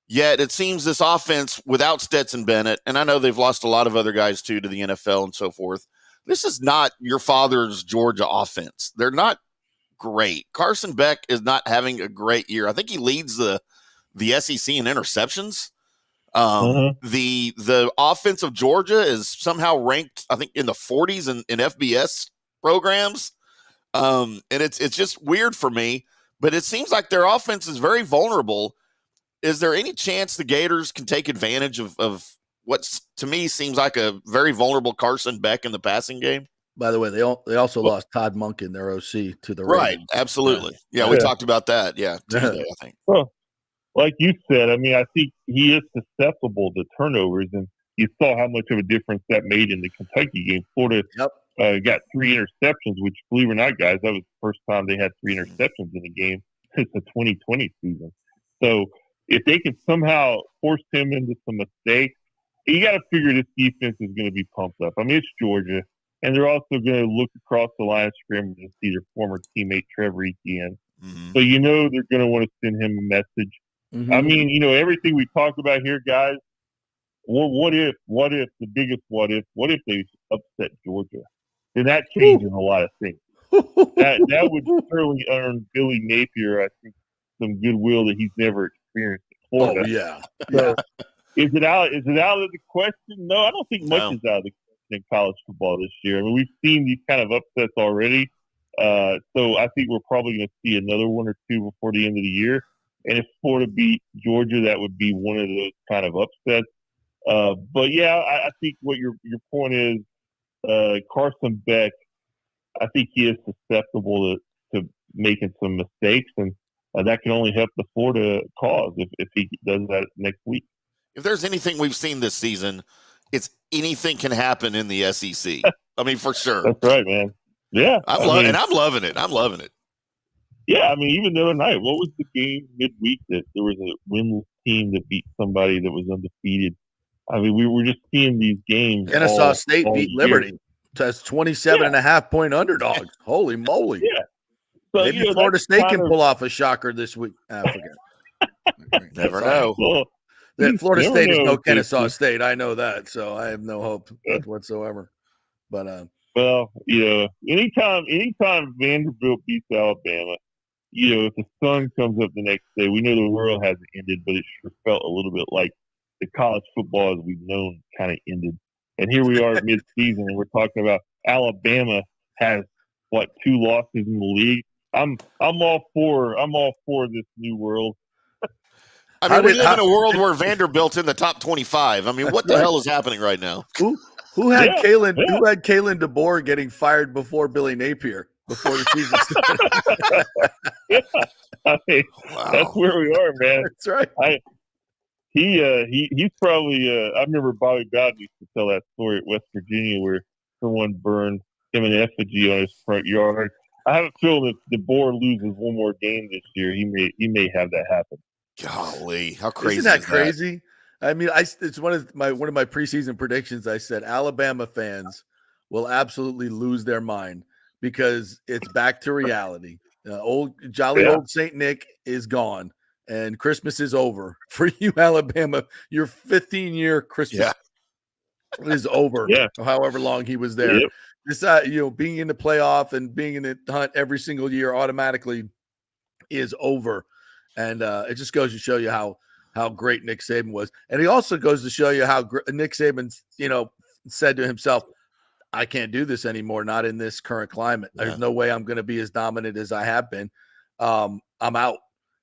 Yet it seems this offense without Stetson Bennett, and I know they've lost a lot of other guys too to the NFL and so forth. This is not your father's Georgia offense. They're not great. Carson Beck is not having a great year. I think he leads the SEC in interceptions. The offense of Georgia is somehow ranked, I think, in the 40s in FBS programs. And it's just weird for me, but it seems like their offense is very vulnerable. Is there any chance the Gators can take advantage of what to me seems like a very vulnerable Carson Beck in the passing game? By the way, they also lost Todd Monken, their OC, to the right. Ravens. Absolutely. Yeah, we talked about that. Yeah, Tuesday, I think. Well, like you said, I mean, I think he is susceptible to turnovers, and you saw how much of a difference that made in the Kentucky game. Florida got 3 interceptions, which, believe it or not, guys, that was the first time they had 3 interceptions in a game since the 2020 season. So if they can somehow force him into some mistakes, you got to figure this defense is going to be pumped up. I mean, it's Georgia, and they're also going to look across the line of scrimmage and see their former teammate Trevor Etienne. So you know they're going to want to send him a message. I mean, you know, everything we talked about here, guys, what if, the biggest what if they upset Georgia? Then that changes a lot of things. that would certainly earn Billy Napier, I think, some goodwill that he's never experienced in Florida. Oh, yeah. So, is it out of the question? No, I don't think much is out of the question in college football this year. I mean, we've seen these kind of upsets already. So I think we're probably going to see another one or two before the end of the year. And if Florida beat Georgia, that would be one of those kind of upsets. But yeah, I think what your point is, Carson Beck, I think he is susceptible to making some mistakes, and that can only help the Florida cause if he does that next week. If there's anything we've seen this season, it's anything can happen in the SEC. I mean, for sure. That's right, man. Yeah. I'm loving it. I'm loving it. Yeah, I mean, even the other night, what was the game midweek that there was a winless team that beat somebody that was undefeated? I mean, we were just seeing these games. Kennesaw State beat Liberty. That's 27.5-point underdogs. Holy moly. Yeah. So, maybe Florida State can pull off a shocker this week. Never know. Well, Florida State is no Kennesaw State. I know that, so I have no hope whatsoever. But Well, anytime Vanderbilt beats Alabama, if the sun comes up the next day, we know the world hasn't ended, but it sure felt a little bit like the college football as we've known kind of ended. And here we are mid-season, and we're talking about Alabama has 2 losses in the league. I'm all for this new world. I mean, we live in a world where Vanderbilt's in the top 25. I mean, what the hell is happening right now? Who had Kalen? Yeah. Who had Kalen DeBoer getting fired before Billy Napier before the season started? I mean, wow. That's where we are, man. That's right. He's probably. I remember Bobby Bowden used to tell that story at West Virginia where someone burned him an effigy on his front yard. I have a feeling if DeBoer loses one more game this year, he may have that happen. Golly, how crazy! Isn't that crazy? I mean, it's one of my preseason predictions. I said Alabama fans will absolutely lose their mind because it's back to reality. Old Saint Nick is gone, and Christmas is over for you, Alabama. Your 15-year Christmas is over. Yeah. However long he was there. Yep. This, being in the playoff and being in the hunt every single year automatically is over, and it just goes to show you how great Nick Saban was. And he also goes to show you how Nick Saban, said to himself, I can't do this anymore, not in this current climate. There's no way I'm going to be as dominant as I have been. I'm out.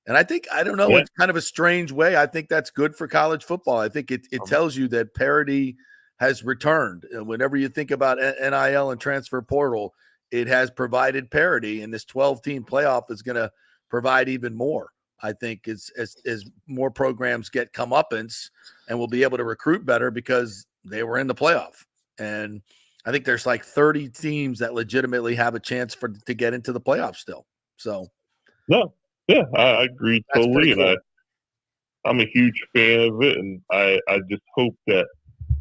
And I don't know, it's kind of a strange way. I think that's good for college football. I think it tells you that parity has returned. And whenever you think about NIL and transfer portal, it has provided parity, and this 12-team playoff is going to provide even more. I think as more programs get comeuppance and will be able to recruit better because they were in the playoff. And I think there's like 30 teams that legitimately have a chance to get into the playoffs still. So, no, yeah, I agree totally. Cool. And I'm a huge fan of it. And I just hope that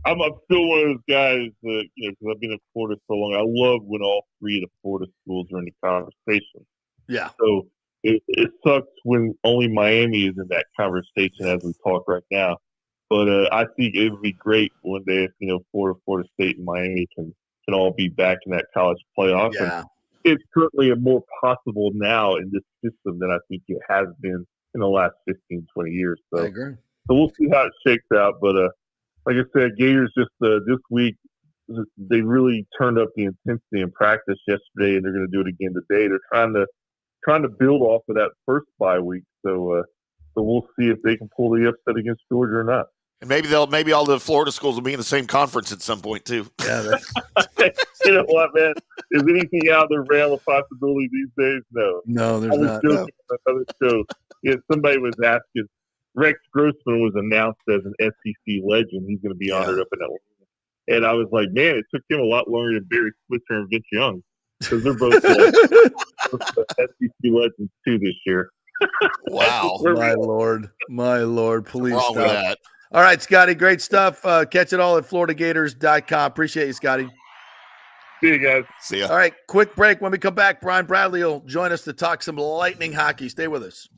I'm still one of those guys that, because I've been in Florida so long. I love when all 3 of the Florida schools are in the conversation. Yeah. So, it sucks when only Miami is in that conversation as we talk right now. But I think it would be great one day if, Florida State and Miami can all be back in that college playoff. Yeah. And it's certainly more possible now in this system than I think it has been in the last 15, 20 years. So, I agree. So we'll see how it shakes out. But like I said, Gators just this week, they really turned up the intensity in practice yesterday, and they're going to do it again today. They're trying to build off of that first bye week. So we'll see if they can pull the upset against Georgia or not. And maybe all the Florida schools will be in the same conference at some point too. Yeah. You know what, man? Is anything out of the realm of possibility these days? No, there's not. On another show. Yeah, somebody was asking. Rex Grossman was announced as an SEC legend. He's going to be honored up in Atlanta. And I was like, man, it took him a lot longer than Barry Switzer and Vince Young because they're both SEC legends too this year. Wow. My Lord. Please What's wrong stop. with that? All right, Scotty, great stuff. Catch it all at FloridaGators.com. Appreciate you, Scotty. See you guys. See ya. All right, quick break. When we come back, Brian Bradley will join us to talk some Lightning hockey. Stay with us.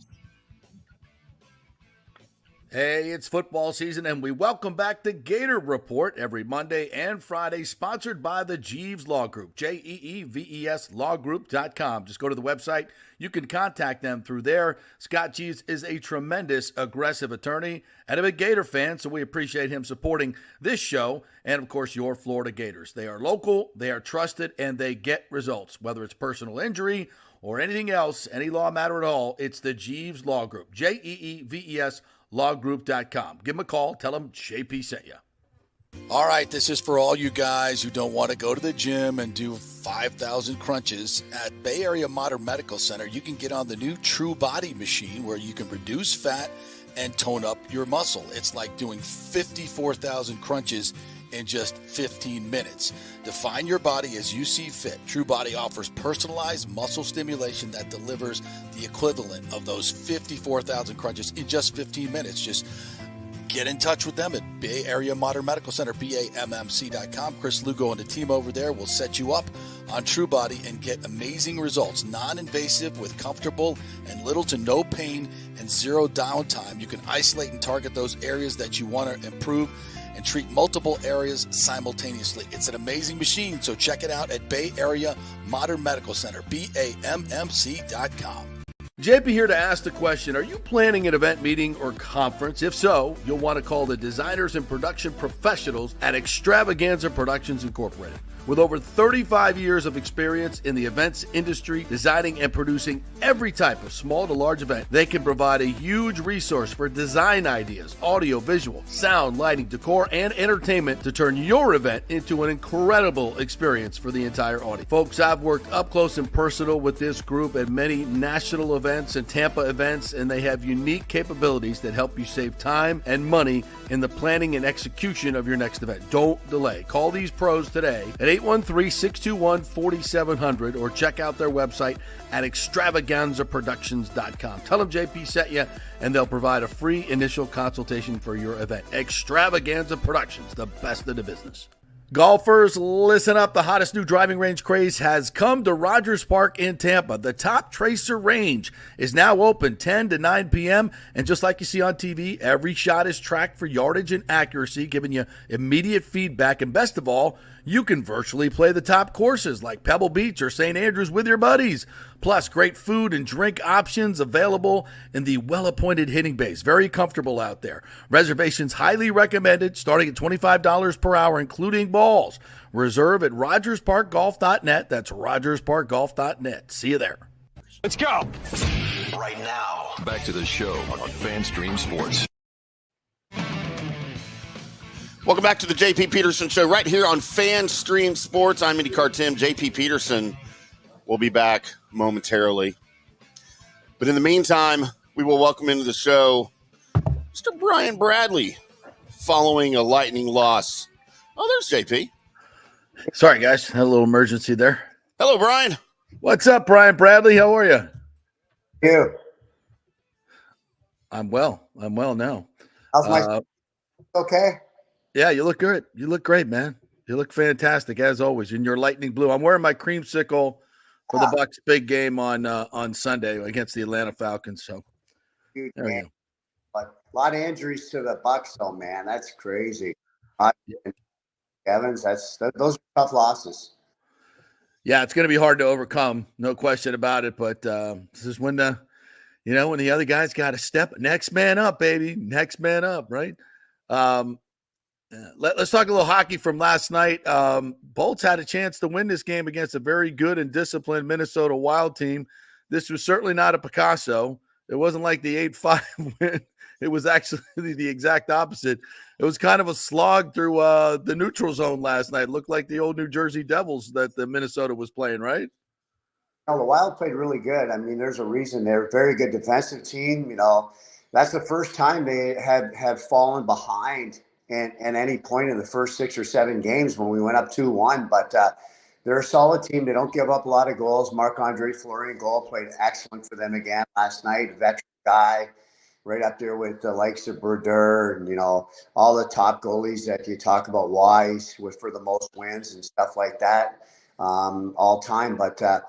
Hey, it's football season, and we welcome back the Gator Report every Monday and Friday, sponsored by the Jeeves Law Group, Jeeves lawgroup.com. Just go to the website. You can contact them through there. Scott Jeeves is a tremendous, aggressive attorney and a big Gator fan, so we appreciate him supporting this show and, of course, your Florida Gators. They are local, they are trusted, and they get results. Whether it's personal injury or anything else, any law matter at all, it's the Jeeves Law Group, Jeeves lawgroup.com. Give them a call. Tell them JP sent you. All right, this is for all you guys who don't want to go to the gym and do 5,000 crunches. At Bay Area Modern Medical Center, you can get on the new True Body machine where you can reduce fat and tone up your muscle. It's like doing 54,000 crunches in just 15 minutes. Define your body as you see fit. True Body offers personalized muscle stimulation that delivers the equivalent of those 54,000 crunches in just 15 minutes. Just get in touch with them at Bay Area Modern Medical Center, BAMMC.com. Chris Lugo and the team over there will set you up on True Body and get amazing results. Non-invasive with comfortable and little to no pain and zero downtime. You can isolate and target those areas that you want to improve and treat multiple areas simultaneously. It's an amazing machine, so check it out at Bay Area Modern Medical Center, BAMMC.com. JP here to ask the question, are you planning an event, meeting, or conference? If so, you'll want to call the designers and production professionals at Extravaganza Productions Incorporated. With over 35 years of experience in the events industry, designing and producing every type of small to large event, they can provide a huge resource for design ideas, audio, visual, sound, lighting, decor, and entertainment to turn your event into an incredible experience for the entire audience. Folks, I've worked up close and personal with this group at many national events and Tampa events, and they have unique capabilities that help you save time and money in the planning and execution of your next event. Don't delay. Call these pros today at 813-621-4700 or check out their website at extravaganzaproductions.com. Tell them JP sent you, and they'll provide a free initial consultation for your event. Extravaganza Productions, the best in the business. Golfers, listen up. The hottest new driving range craze has come to Rogers Park in Tampa. The Top Tracer range is now open 10 to 9 p.m. And just like you see on TV, every shot is tracked for yardage and accuracy, giving you immediate feedback. And best of all, you can virtually play the top courses like Pebble Beach or St. Andrews with your buddies. Plus, great food and drink options available in the well-appointed hitting bays. Very comfortable out there. Reservations highly recommended, starting at $25 per hour, including balls. Reserve at RogersParkGolf.net. That's RogersParkGolf.net. See you there. Let's go. Right now, back to the show on FanStream Sports. Welcome back to the JP Peterson Show right here on FanStream Sports. I'm IndyCar Tim. JP Peterson will be back momentarily. But in the meantime, we will welcome into the show Mr. Brian Bradley following a lightning loss. Oh, there's JP. Sorry, guys. Had a little emergency there. Hello, Brian. What's up, Brian Bradley? How are you? You. I'm well. I'm well now. How's my okay? Yeah, you look good. You look great, man. You look fantastic as always in your lightning blue. I'm wearing my creamsicle for the Bucks big game on Sunday against the Atlanta Falcons. So Huge there we game. go. But a lot of injuries to the Bucks, though, man. That's crazy. Evans, those are tough losses. Yeah, it's going to be hard to overcome, no question about it. But this is when when the other guys got to step next man up, baby, next man up, right? Let's talk a little hockey from last night. Bolts had a chance to win this game against a very good and disciplined Minnesota Wild team. This was certainly not a Picasso. It wasn't like the 8-5 win. It was actually the exact opposite. It was kind of a slog through the neutral zone last night. It looked like the old New Jersey Devils that the Minnesota was playing, right? No, the Wild played really good. I mean, there's a reason they're a very good defensive team. That's the first time they have fallen behind at any point in the first 6 or 7 games when we went up 2-1. But they're a solid team. They don't give up a lot of goals. Marc-Andre Fleury goal played excellent for them again last night. Veteran guy, right up there with the likes of Brodeur and, all the top goalies that you talk about, Wise for the most wins and stuff like that all time. But, I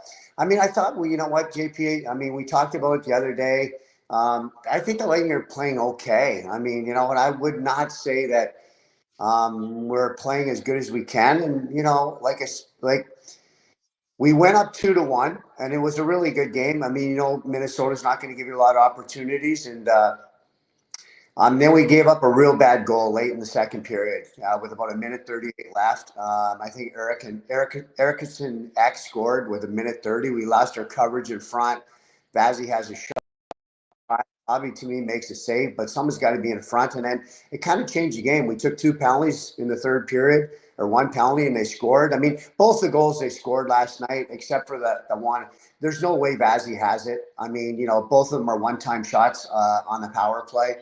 thought, well, you know what, JP, we talked about it the other day. I think the Lightning are playing okay. And I would not say that we're playing as good as we can. And, we went up 2-1, and it was a really good game. Minnesota's not going to give you a lot of opportunities. And then we gave up a real bad goal late in the second period with about 1:38 left. I think Eriksson X scored with 1:30. We lost our coverage in front. Vazzy has a shot. Bobby, to me, makes a save, but someone's got to be in front. And then it kind of changed the game. We took 2 penalties in the third period, or 1 penalty, and they scored. Both the goals they scored last night, except for the one, there's no way Vazzy has it. Both of them are one-time shots on the power play.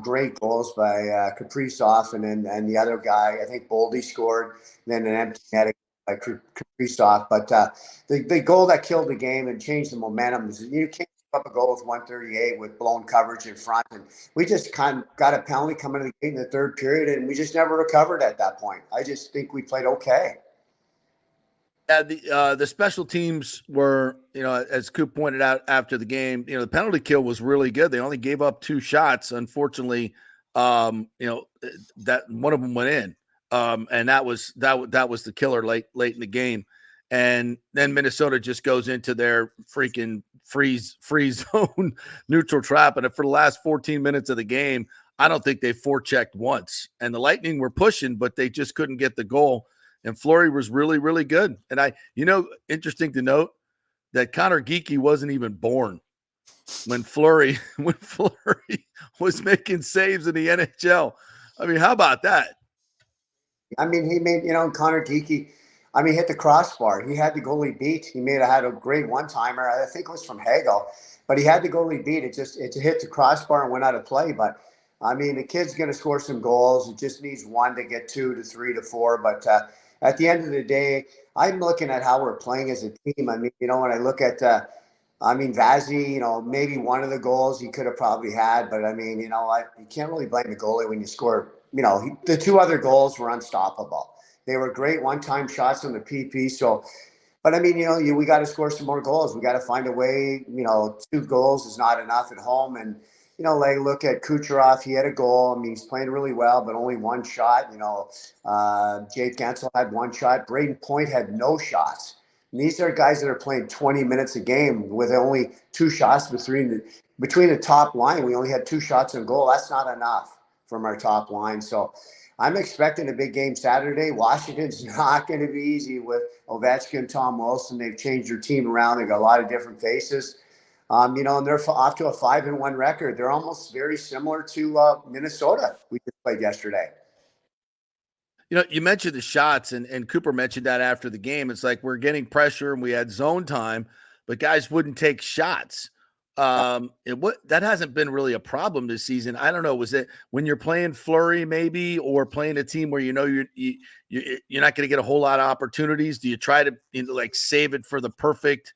Great goals by Kaprizov, and then the other guy, I think Boldy scored, and then an empty net by Kaprizov. But the goal that killed the game and changed the momentum is you can't up a goal with 1:38 with blown coverage in front, and we just kind of got a penalty coming to the gate in the third period, and we just never recovered at that point. I just think we played okay. Yeah, the special teams were, as Coop pointed out after the game, the penalty kill was really good. They only gave up 2 shots. Unfortunately, that one of them went in. And that was the killer late in the game. And then Minnesota just goes into their freaking freeze zone neutral trap. And for the last 14 minutes of the game, I don't think they forechecked once. And the Lightning were pushing, but they just couldn't get the goal. And Fleury was really, really good. And interesting to note that Connor Geekie wasn't even born when Fleury was making saves in the NHL. I mean, how about that? I mean, he made, Connor Geekie, hit the crossbar. He had the goalie beat. He had a great one-timer. I think it was from Hagel, but he had the goalie beat. It hit the crossbar and went out of play. But, the kid's going to score some goals. It just needs one to get 2 to 3 to 4. But at the end of the day, I'm looking at how we're playing as a team. When I look at Vazzy, maybe one of the goals he could have probably had. But, you can't really blame the goalie when you score. The 2 other goals were unstoppable. They were great one-time shots on the PP. So, but we got to score some more goals. We got to find a way. 2 goals is not enough at home. And look at Kucherov. He had a goal. He's playing really well, but only 1 shot. Jake Gensel had 1 shot. Braden Point had no shots. And these are guys that are playing 20 minutes a game with only 2 shots between the top line. We only had 2 shots on goal. That's not enough from our top line. So I'm expecting a big game Saturday. Washington's not going to be easy with Ovechkin, Tom Wilson. They've changed their team around. They've got a lot of different faces. And they're off to a 5-1 record. They're almost very similar to Minnesota we just played yesterday. You mentioned the shots, and Cooper mentioned that after the game. It's like we're getting pressure and we had zone time, but guys wouldn't take shots. That hasn't been really a problem this season. I don't know. Was it when you're playing Fleury maybe, or playing a team where you're not going to get a whole lot of opportunities? Do you try to save it for the perfect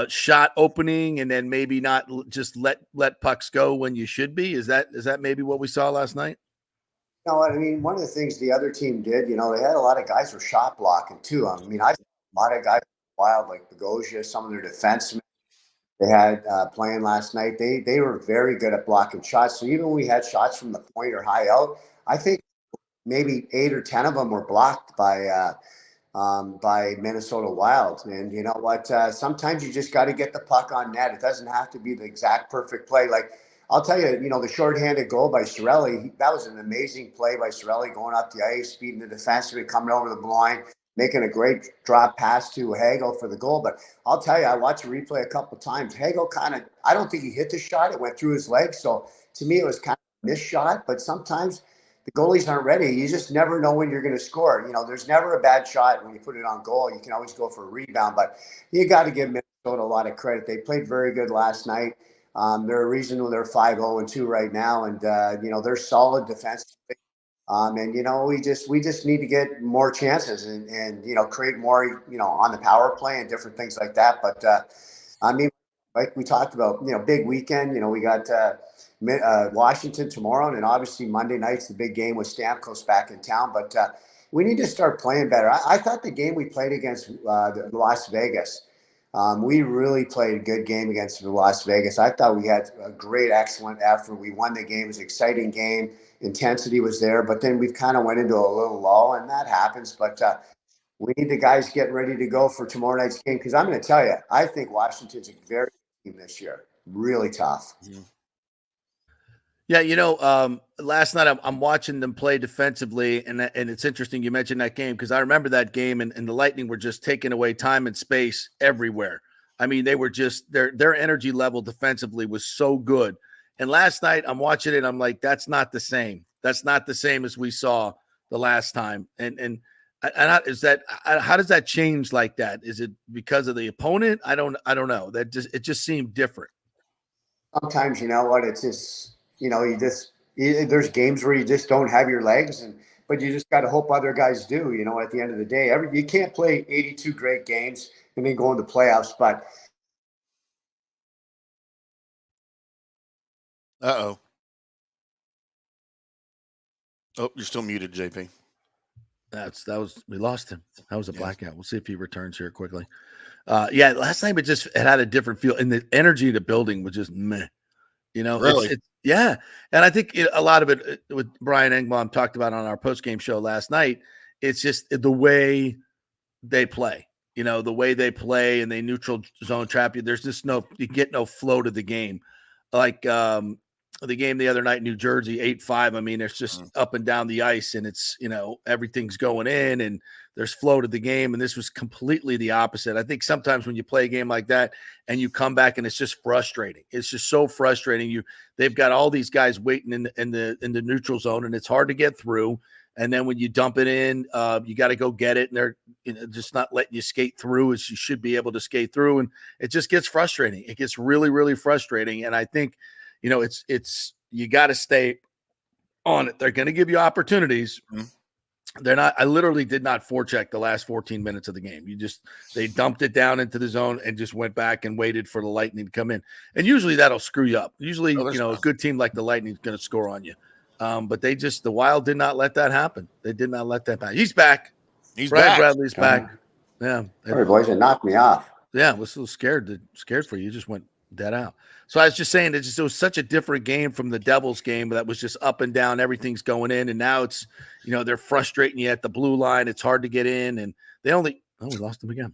shot opening and then maybe not just let pucks go when you should be? Is that maybe what we saw last night? One of the things the other team did, they had a lot of guys who were shot blocking too. I saw a lot of guys wild, like Bogosian, some of their defensemen they had playing last night. They were very good at blocking shots. So even when we had shots from the point or high out, I think maybe 8 or 10 of them were blocked by Minnesota Wild. And you know what? Sometimes you just got to get the puck on net. It doesn't have to be the exact perfect play. Like I'll tell you, the shorthanded goal by Cirelli, that was an amazing play by Cirelli going up the ice, beating the defenseman, coming over the blue line, making a great drop pass to Hagel for the goal. But I'll tell you, I watched the replay a couple of times. Hagel I don't think he hit the shot. It went through his legs. So to me, it was kind of a missed shot. But sometimes the goalies aren't ready. You just never know when you're going to score. There's never a bad shot when you put it on goal. You can always go for a rebound. But you got to give Minnesota a lot of credit. They played very good last night. They're a reason they're 5-0-2 right now. And, they're solid defensively. And we just need to get more chances and create more on the power play and different things like that. But like we talked about, big weekend. We got Washington tomorrow, and then obviously Monday night's the big game with Stamkos back in town. But we need to start playing better. I thought the game we played against Las Vegas, we really played a good game against Las Vegas. I thought we had a great, excellent effort. We won the game. It was an exciting game. Intensity was there, but then we've kind of went into a little lull, and that happens. But we need the guys getting ready to go for tomorrow night's game, because I'm going to tell you, I think Washington's a very good team this year. Really tough. Mm-hmm. Yeah, last night I'm watching them play defensively, and it's interesting you mentioned that game, because I remember that game, and the Lightning were just taking away time and space everywhere. They were just their energy level defensively was so good. And last night I'm watching it, I'm like, that's not the same. That's not the same as we saw the last time. And is that how does that change like that? Is it because of the opponent? I don't know. It just seemed different. Sometimes it's just there's games where you just don't have your legs, but you just got to hope other guys do. At the end of the day, you can't play 82 great games and then go into playoffs. But oh, you're still muted, JP. We lost him. That was a blackout. We'll see if he returns here quickly. Last night it had a different feel, and the energy of the building was just meh. You know, Really? it's yeah. And I think a lot of it what Brian Engblom talked about on our post-game show last night, it's just the way they play. You know, the way they play and they neutral zone trap you. There's just you get no flow to the game. Like the game the other night in New Jersey, 8-5. I mean, it's just up and down the ice and it's, you know, everything's going in and there's flow to the game. And this was completely the opposite. I think sometimes when you play a game like that and you come back and it's just frustrating. It's just so frustrating. They've got all these guys waiting in the neutral zone and it's hard to get through. And then when you dump it in, you got to go get it. And they're just not letting you skate through as you should be able to skate through. And it just gets frustrating. It gets really, really frustrating. And I think, you know, it's you got to stay on it. They're going to give you opportunities. They're not. I literally did not forecheck the last 14 minutes of the game. They dumped it down into the zone and just went back and waited for the Lightning to come in. And usually that'll screw you up. Usually, a good team like the Lightning is going to score on you. But the Wild did not let that happen. They did not let that happen. He's back. Brian Bradley's back. Yeah. All right, boys, it knocked me off. Yeah, I was so scared for you. You just went dead out. So I was just saying it was such a different game from the Devils game that was just up and down. Everything's going in. And now it's, they're frustrating you at the blue line. It's hard to get in. And we lost them again.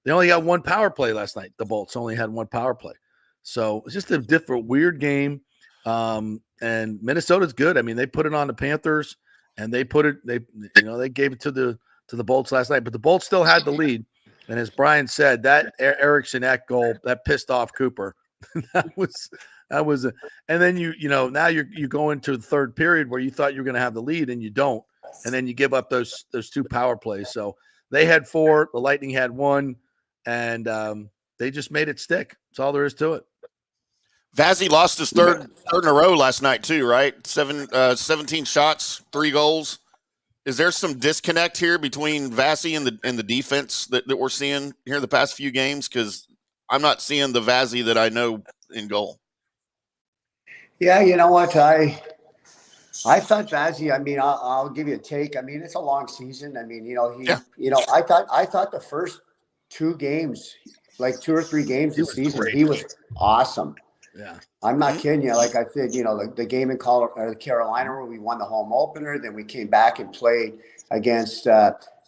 They only got one power play last night. The Bolts only had one power play. So it's just a different, weird game. And Minnesota's good. I mean, they put it on the Panthers and they gave it to the Bolts last night, but the Bolts still had the lead. And as Brian said, that Eriksson Ek goal that pissed off Cooper. that was and then now you go into the third period where you thought you were going to have the lead and you don't, and then you give up those two power plays. So they had 4, the Lightning had 1, and they just made it stick. That's all there is to it. Vazzy lost his third in a row last night too, right? 17 shots, 3 goals. Is there some disconnect here between Vazzy and the defense that we're seeing here in the past few games? Because I'm not seeing the Vazzy that I know in goal. Yeah, you know what? I thought Vazzy, I mean, I'll give you a take. I mean, it's a long season. I mean, I thought the first 2 games, like 2 or 3 games this season, he was awesome. Yeah. I'm not kidding you. Like I said, the game in Carolina where we won the home opener, then we came back and played against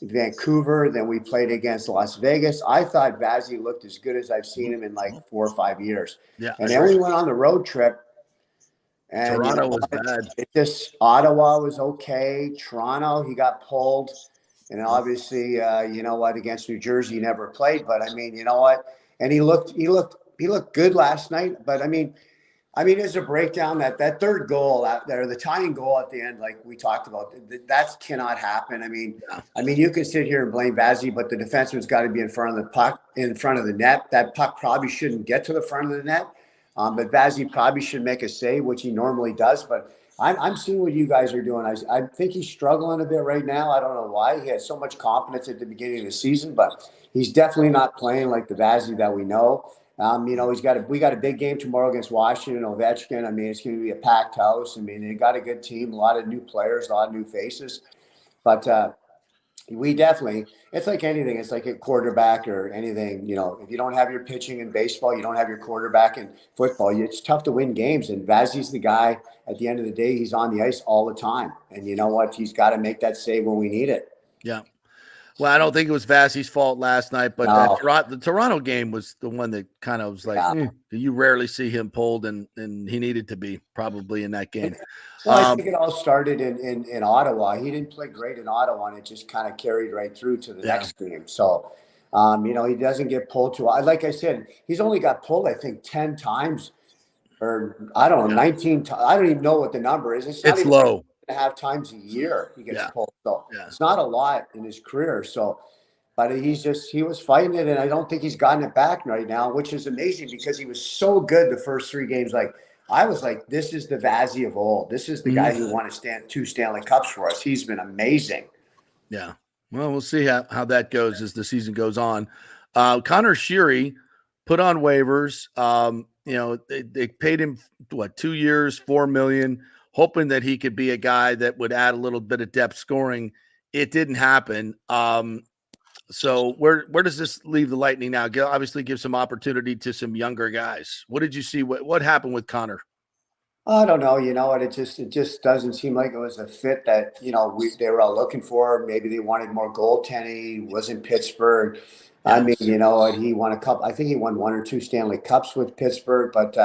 Vancouver, then we played against Las Vegas. I thought Vazzy looked as good as I've seen him in like 4 or 5 years. Yeah. And then we went on the road trip. And Toronto was bad. Ottawa was okay. Toronto, he got pulled. And obviously, against New Jersey, he never played. But I mean, you know what? And he looked good last night. But I mean, there's a breakdown that third goal out there, the tying goal at the end, like we talked about, that cannot happen. I mean, you can sit here and blame Vazzy, but the defenseman's got to be in front of the puck, in front of the net. That puck probably shouldn't get to the front of the net. But Vazzy probably should make a save, which he normally does. But I'm seeing what you guys are doing. I think he's struggling a bit right now. I don't know why. He had so much confidence at the beginning of the season, but he's definitely not playing like the Vazzy that we know. We got a big game tomorrow against Washington, Ovechkin. I mean, it's going to be a packed house. I mean, they got a good team, a lot of new players, a lot of new faces. But we definitely, it's like anything. It's like a quarterback or anything. If you don't have your pitching in baseball, you don't have your quarterback in football. It's tough to win games. And Vazzy's the guy. At the end of the day, he's on the ice all the time. And you know what? He's got to make that save when we need it. Yeah. Well, I don't think it was Vazzy's fault last night, but the Toronto game was the one that kind of was like, you rarely see him pulled, and he needed to be probably in that game. Well, I think it all started in Ottawa. He didn't play great in Ottawa, and it just kind of carried right through to the next game. So, he doesn't get pulled too. Like I said, he's only got pulled, I think, 10 times, or I don't know, 19 times. I don't even know what the number is. It's low. 2.5 times a year he gets pulled. So it's not a lot in his career. So, but he was fighting it, and I don't think he's gotten it back right now, which is amazing because he was so good the first 3 games. Like I was like, this is the Vazzy of old. This is the guy who won 2 Stanley Cups for us. He's been amazing. Yeah. Well, we'll see how that goes as the season goes on. Connor Sheary put on waivers. They paid him 2 years, $4 million. Hoping that he could be a guy that would add a little bit of depth scoring. It didn't happen. So where does this leave the Lightning now? Obviously give some opportunity to some younger guys. What did you see? What happened with Connor? I don't know. You know what? It just doesn't seem like it was a fit that they were all looking for. Maybe they wanted more goaltending. He was in Pittsburgh. I Yeah. mean, what? He won a cup. I think he won one or two Stanley Cups with Pittsburgh. But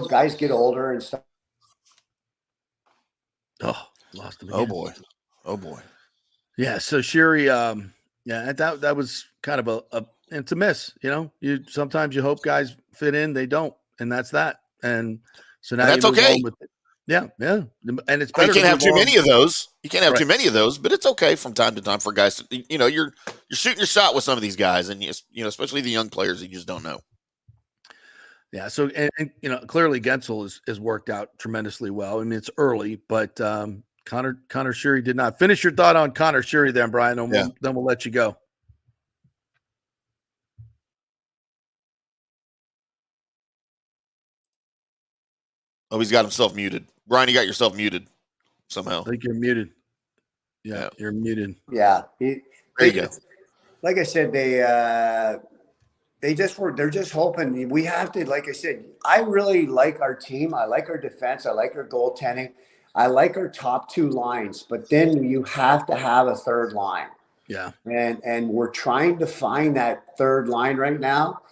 guys get older and stuff. Oh, lost him again. Oh boy. Oh boy. Yeah. So Sherry, yeah, that was kind of it's a miss. You sometimes you hope guys fit in, they don't, and that's that. And so now And that's you move okay. on with it. Yeah, and it's I mean, better. you can't have too many of those. You can't have Right. too many of those, but it's okay from time to time for guys to, you're shooting your shot with some of these guys, and especially the young players that you just don't know. Yeah. So and clearly Gensel has worked out tremendously well. I mean, it's early, but Connor Sherry did not. Finish your thought on Connor Sherry, then Brian, and then we'll let you go. Oh, he's got himself muted. Brian, you got yourself muted somehow. I think you're muted. Yeah. You're muted. Yeah. There you go. Like I said, they're just hoping. We have to, like I said, I really like our team. I like our defense. I like our goaltending. I like our top two lines, but then you have to have a third line. Yeah. And we're trying to find that third line right now.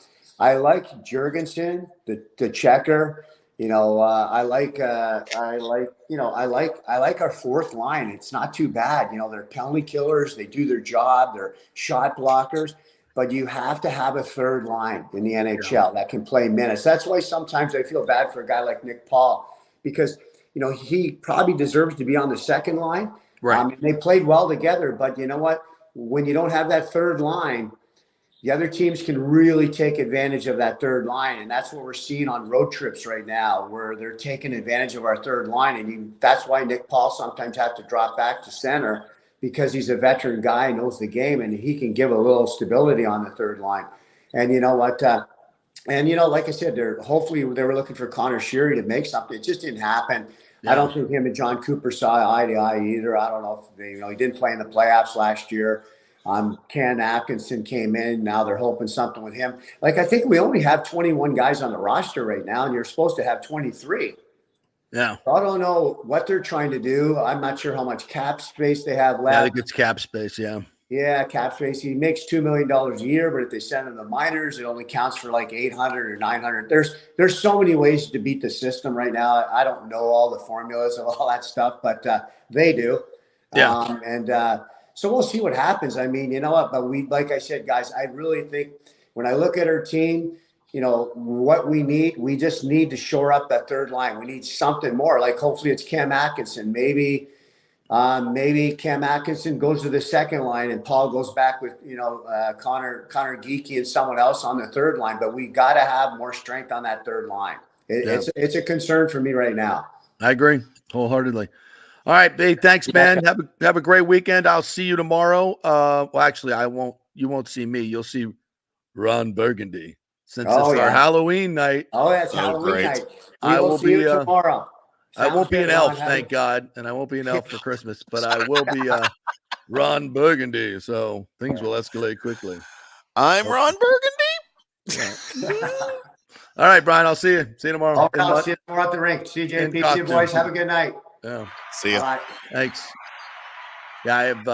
I like Jurgensen, the checker. I like our fourth line. It's not too bad. They're penalty killers. They do their job. They're shot blockers. But you have to have a third line in the NHL that can play minutes. That's why sometimes I feel bad for a guy like Nick Paul, because he probably deserves to be on the second line. Right. They played well together, but you know what? When you don't have that third line, the other teams can really take advantage of that third line. And that's what we're seeing on road trips right now, where they're taking advantage of our third line. And that's why Nick Paul sometimes has to drop back to center, because he's a veteran guy, knows the game, and he can give a little stability on the third line. And you know what? Like I said, hopefully they were looking for Connor Sherry to make something. It just didn't happen. Yeah. I don't think him and John Cooper saw eye to eye either. I don't know if he didn't play in the playoffs last year. Ken Atkinson came in. Now they're hoping something with him. Like, I think we only have 21 guys on the roster right now, and you're supposed to have 23. Yeah. I don't know what they're trying to do. I'm not sure how much cap space they have left. Yeah, I think it's cap space. Yeah. Yeah, cap space. He makes $2 million a year, but if they send him the minors, it only counts for like 800 or 900. There's so many ways to beat the system right now. I don't know all the formulas of all that stuff, but they do. Yeah. So we'll see what happens. I mean, you know what? But like I said, guys, I really think when I look at our team, what we need, we just need to shore up that third line. We need something more. Like, hopefully it's Cam Atkinson. Maybe Cam Atkinson goes to the second line and Paul goes back with, Connor Geeky and someone else on the third line. But we got to have more strength on that third line. It's a concern for me right now. I agree wholeheartedly. All right, babe. Thanks, man. Have a great weekend. I'll see you tomorrow. Well, actually, I won't. You won't see me. You'll see Ron Burgundy, since it's our Halloween night. Oh, that's Halloween night. I will see you tomorrow. I won't be an elf, thank God, and I won't be an elf for Christmas, but I will be Ron Burgundy. So things will escalate quickly. I'm Ron Burgundy. Yeah. All right, Brian. I'll see you. See you tomorrow. I'll see you tomorrow at the rink. CJP, see you boys. Have a good night. Yeah. See you. Thanks. Yeah, I have.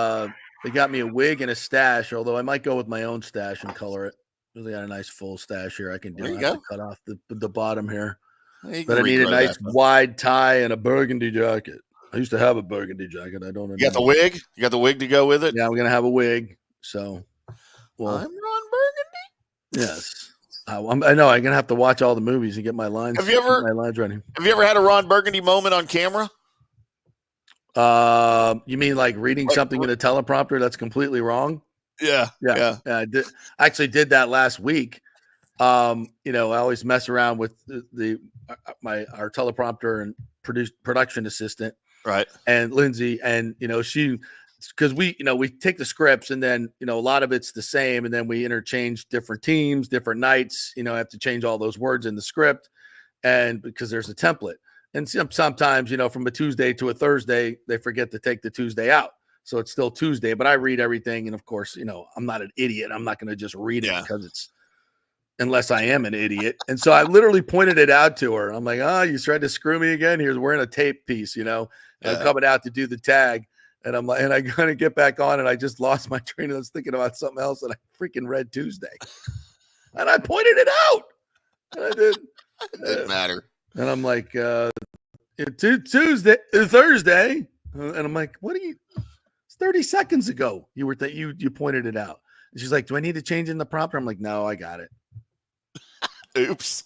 They got me a wig and a stash. Although I might go with my own stash and color it. They got a nice full stash here. I can do. I have to cut off the bottom here. But I need a nice wide tie and a burgundy jacket. I used to have a burgundy jacket. I don't know. You got the wig? You got the wig to go with it? Yeah, I'm gonna have a wig. So, I'm Ron Burgundy. Yes. I know. I'm gonna have to watch all the movies and get my lines. Have you ever had a Ron Burgundy moment on camera? You mean like reading something in a teleprompter that's completely wrong? Yeah. I did. I actually did that last week. I always mess around with our teleprompter and production assistant, right? And Lindsay, and because we take the scripts and then a lot of it's the same, and then we interchange different teams, different nights. I have to change all those words in the script, and because there's a template. And sometimes, from a Tuesday to a Thursday, they forget to take the Tuesday out. So it's still Tuesday, but I read everything. And of course, I'm not an idiot. I'm not going to just read it because it's unless I am an idiot. And so I literally pointed it out to her. I'm like, oh, you tried to screw me again? Here's wearing a tape piece, and I'm coming out to do the tag. And I'm like, and I gotta get back on, and I just lost my train. I was thinking about something else, and I freaking read Tuesday. And I pointed it out. And I did. It didn't matter. And I'm like, Thursday. And I'm like, it's 30 seconds ago. You pointed it out. And she's like, do I need to change in the prompter? I'm like, no, I got it. Oops.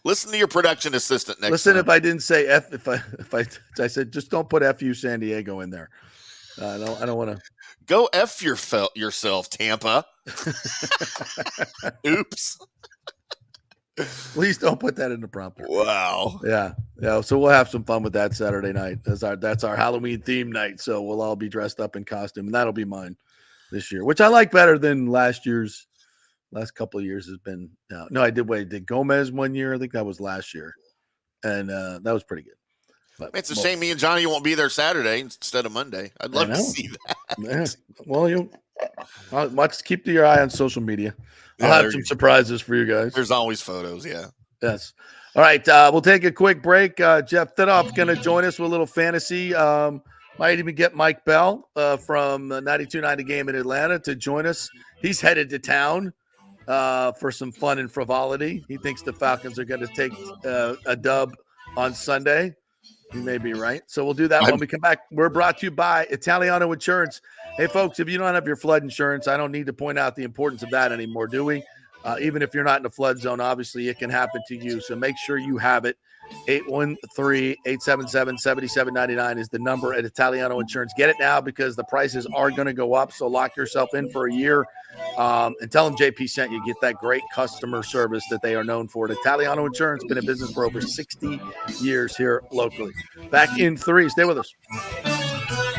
Listen to your production assistant next Listen, time. if I didn't say F, if I said, just don't put FU San Diego in there. I don't want to. Go F yourself, Tampa. Oops. Please don't put that in the prompter. Wow. Yeah. So we'll have some fun with that Saturday night. That's our Halloween theme night. So we'll all be dressed up in costume, and that'll be mine this year, which I like better than last year's. Last couple of years has been no. I did Gomez one year. I think that was last year, and that was pretty good. But, it's a shame me and Johnny won't be there Saturday instead of Monday. I'd love to see that. Yeah. Well, let's keep your eye on social media. I'll have some surprises for you guys. There's always photos. Yeah. Yes. All right. We'll take a quick break. Jeff Thidoff going to join us with a little fantasy. Might even get Mike Bell from 92.9 The Game in Atlanta to join us. He's headed to town for some fun and frivolity. He thinks the Falcons are going to take a dub on Sunday. He may be right. So we'll do that when we come back. We're brought to you by Italiano Insurance. Hey, folks, if you don't have your flood insurance, I don't need to point out the importance of that anymore, do we? Even if you're not in a flood zone, obviously it can happen to you. So make sure you have it. 813-877-7799 is the number at Italiano Insurance. Get it now because the prices are going to go up. So lock yourself in for a year and tell them JP sent you. Get that great customer service that they are known for. At Italiano Insurance, been in business for over 60 years here locally. Back in 3. Stay with us.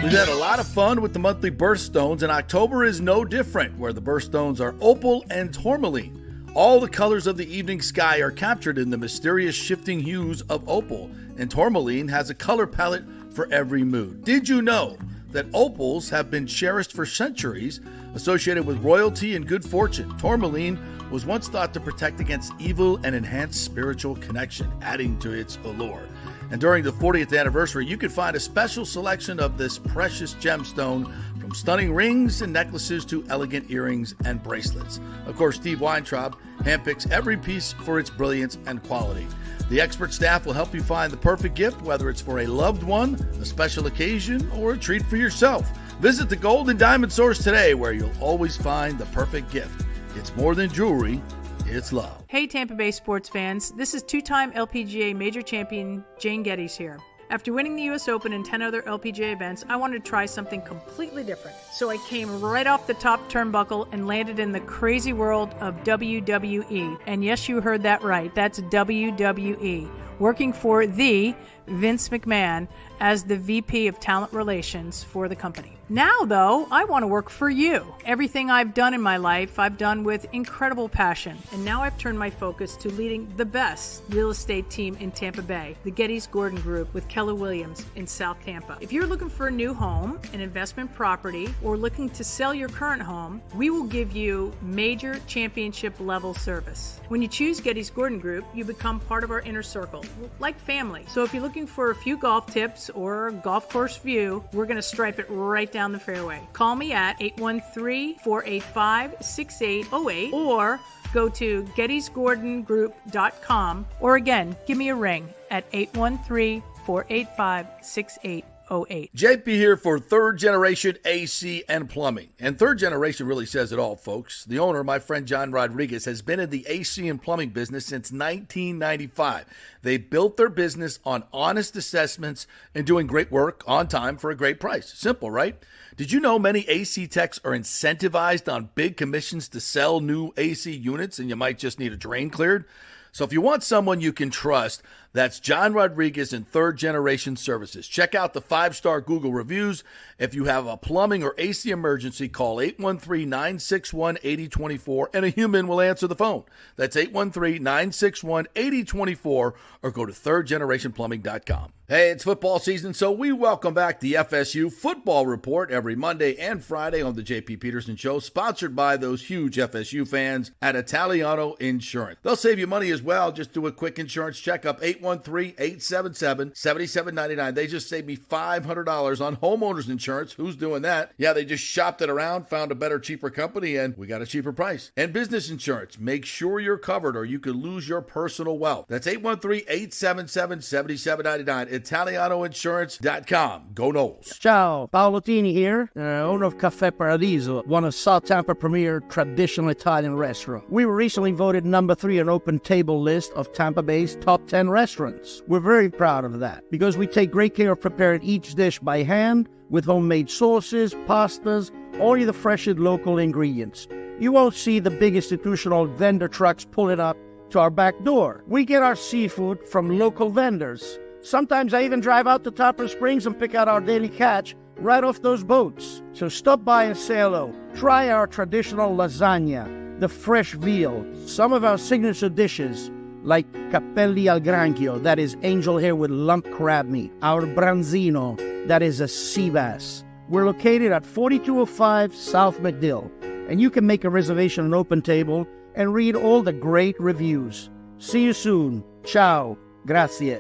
We've had a lot of fun with the monthly birthstones, and October is no different, where the birthstones are opal and tourmaline. All the colors of the evening sky are captured in the mysterious shifting hues of opal, and tourmaline has a color palette for every mood. Did you know that opals have been cherished for centuries, associated with royalty and good fortune? Tourmaline was once thought to protect against evil and enhance spiritual connection, adding to its allure. And during the 40th anniversary, you can find a special selection of this precious gemstone, from stunning rings and necklaces to elegant earrings and bracelets. Of course, Steve Weintraub handpicks every piece for its brilliance and quality. The expert staff will help you find the perfect gift, whether it's for a loved one, a special occasion, or a treat for yourself. Visit the Gold and Diamond Source today, where you'll always find the perfect gift. It's more than jewelry, it's love. Hey Tampa Bay sports fans, this is two-time LPGA major champion Jane Geddes here. After winning the US Open and 10 other LPGA events, I wanted to try something completely different. So I came right off the top turnbuckle and landed in the crazy world of WWE. And yes, you heard that right, that's WWE. Working for the Vince McMahon as the VP of Talent Relations for the company. Now, though, I want to work for you. Everything I've done in my life, I've done with incredible passion. And now I've turned my focus to leading the best real estate team in Tampa Bay, the Geddes Gordon Group with Keller Williams in South Tampa. If you're looking for a new home, an investment property, or looking to sell your current home, we will give you major championship level service. When you choose Geddes Gordon Group, you become part of our inner circle, like family. So if you're looking for a few golf tips or a golf course view, we're going to stripe it right down the fairway. Call me at 813-485-6808 or go to gettysgordongroup.com, or again, give me a ring at 813-485-6808. JP here for Third Generation AC and Plumbing. And Third Generation really says it all, folks. The owner, my friend John Rodriguez, has been in the AC and plumbing business since 1995. They built their business on honest assessments and doing great work on time for a great price. Simple, right? Did you know many AC techs are incentivized on big commissions to sell new AC units, and you might just need a drain cleared? So if you want someone you can trust, That's John Rodriguez in Third Generation Services. Check out the 5-star Google reviews. If you have a plumbing or AC emergency, call 813-961-8024 and a human will answer the phone. That's 813-961-8024 or go to thirdgenerationplumbing.com. Hey, it's football season, so we welcome back the FSU Football Report every Monday and Friday on the JP Peterson Show, sponsored by those huge FSU fans at Italiano Insurance. They'll save you money as well. Just do a quick insurance checkup, 813-877-7799. They just saved me $500 on homeowners insurance. Who's doing that? Yeah, they just shopped it around, found a better, cheaper company, and we got a cheaper price. And business insurance. Make sure you're covered or you could lose your personal wealth. That's 813-877-7799. ItalianoInsurance.com. Go Noles. Ciao, Paolo Tini here, owner of Caffè Paradiso, one of South Tampa premier traditional Italian restaurant. We were recently voted number 3 on Open Table list of Tampa Bay's top 10 restaurants. We're very proud of that because we take great care of preparing each dish by hand with homemade sauces, pastas, only the freshest local ingredients. You won't see the big institutional vendor trucks pulling up to our back door. We get our seafood from local vendors. Sometimes I even drive out to Topper Springs and pick out our daily catch right off those boats. So stop by and say hello. Try our traditional lasagna, the fresh veal, some of our signature dishes like capelli al granchio, that is angel hair with lump crab meat, our branzino, that is a sea bass. We're located at 4205 South McDill, and you can make a reservation on Open Table and read all the great reviews. See you soon. Ciao. Grazie.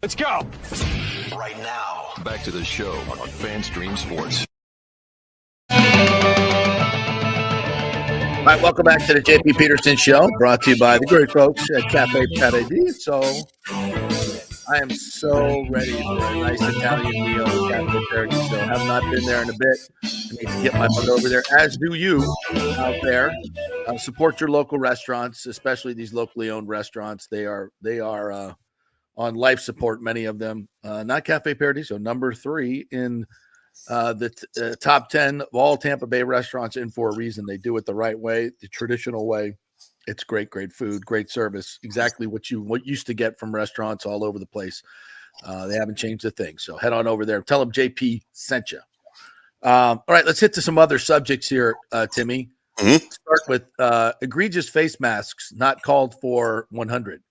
Let's go. Right now. Back to the show on FanStream Sports. All right, welcome back to the JP Peterson Show, brought to you by the great folks at Cafe Paradiso. I am so ready for a nice Italian meal at Cafe Paradiso. Have not been there in a bit. I need to get my butt over there, as do you out there. Support your local restaurants, especially these locally owned restaurants. They are on life support, many of them. Not Cafe Paradiso, number 3 in the top 10 of all Tampa Bay restaurants, in for a reason. They do it the right way, the traditional way. It's great food, great service, exactly what used to get from restaurants all over the place. They haven't changed a thing. So head on over there. Tell them JP sent you. All right, let's hit to some other subjects here, Timmy. Mm-hmm. Start with egregious face masks not called for 100.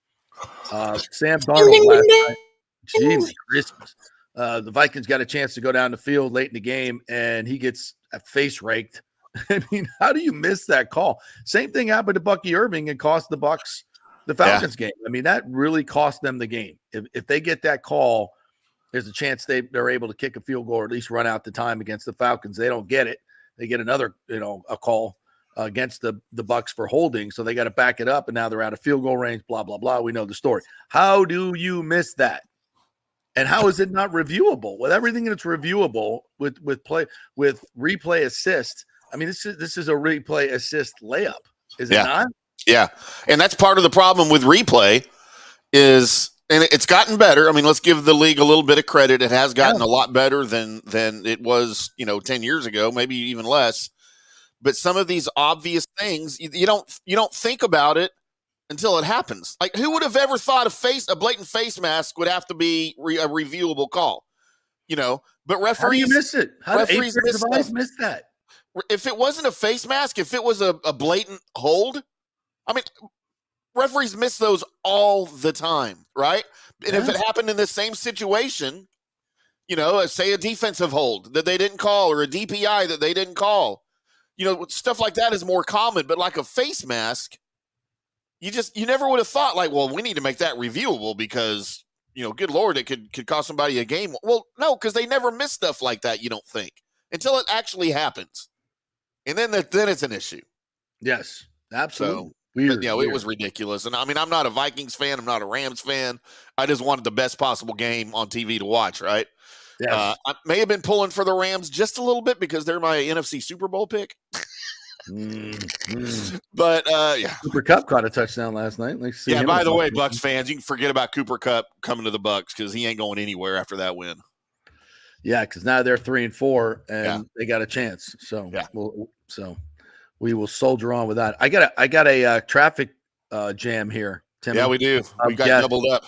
Sam Darnold last night. Gee, Christmas. The Vikings got a chance to go down the field late in the game, and he gets a face raked. I mean, how do you miss that call? Same thing happened to Bucky Irving and cost the Bucs the Falcons game. I mean, that really cost them the game. If they get that call, there's a chance they're able to kick a field goal or at least run out the time against the Falcons. They don't get it. They get another, a call against the Bucs for holding, so they got to back it up, and now they're out of field goal range, blah, blah, blah. We know the story. How do you miss that? And how is it not reviewable? With everything that's reviewable with replay assist, I mean, this is a replay assist layup, is it not? Yeah, and that's part of the problem with replay is, and it's gotten better. I mean, let's give the league a little bit of credit. It has gotten a lot better than it was, 10 years ago, maybe even less. But some of these obvious things, you don't think about it until it happens. Like, who would have ever thought a blatant face mask would have to be a reviewable call? But referees, how do you miss it? How do eight miss that? If it wasn't a face mask, if it was a blatant hold, I mean, referees miss those all the time, right? And if it happened in the same situation, say a defensive hold that they didn't call or a DPI that they didn't call, stuff like that is more common. But like a face mask, you never would have thought like, well, we need to make that reviewable because, good Lord, it could cost somebody a game. Well, no, because they never miss stuff like that, you don't think, until it actually happens. And then it's an issue. Yes, absolutely. So, weird. It was ridiculous. And I mean, I'm not a Vikings fan. I'm not a Rams fan. I just wanted the best possible game on TV to watch, right? Yes. I may have been pulling for the Rams just a little bit because they're my NFC Super Bowl pick. But Cooper Kupp caught a touchdown last night. By the way, Bucs fans, you can forget about Cooper Kupp coming to the Bucs because he ain't going anywhere after that win. Yeah, because now they're 3-4 and they got a chance. So we will soldier on with that. I got a traffic jam here Timmy. Yeah, we do. We got Yes. doubled up.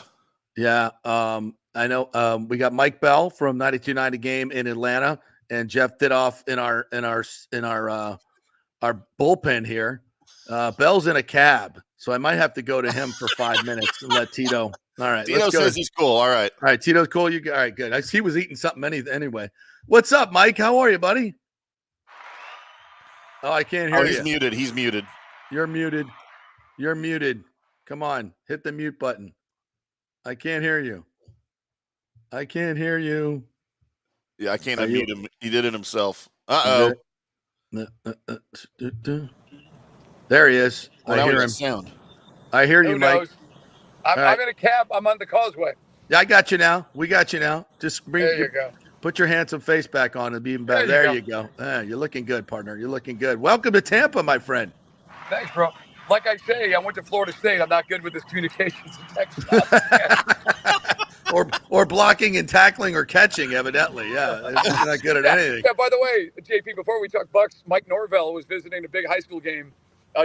Yeah. I know. We got Mike Bell from 92.9 The Game in Atlanta, and Jeff Didoff in our bullpen here. Bell's in a cab, so I might have to go to him for 5 minutes and let Tito. All right, Tito let's go. says he's cool. All right. All right, Tito's cool. All right, good. He was eating something anyway. What's up, Mike? How are you, buddy? Oh, I can't hear you. He's muted. He's muted. You're muted. You're muted. Come on, hit the mute button. I can't hear you. I can't hear you. Yeah, I can't unmute him. He did it himself. Uh-oh. There he is. Well, I hear him. Sound. I hear you, Mike. I'm in a cab. I'm on the causeway. Yeah, I got you now. We got you now. Just there you go. Put your handsome face back on and be even better. There you go. You're looking good, partner. You're looking good. Welcome to Tampa, my friend. Thanks, bro. Like I say, I went to Florida State. I'm not good with this communications and text. or blocking and tackling or catching, evidently. Yeah, you're not good at anything. Yeah, by the way, JP, before we talk Bucks, Mike Norvell was visiting a big high school game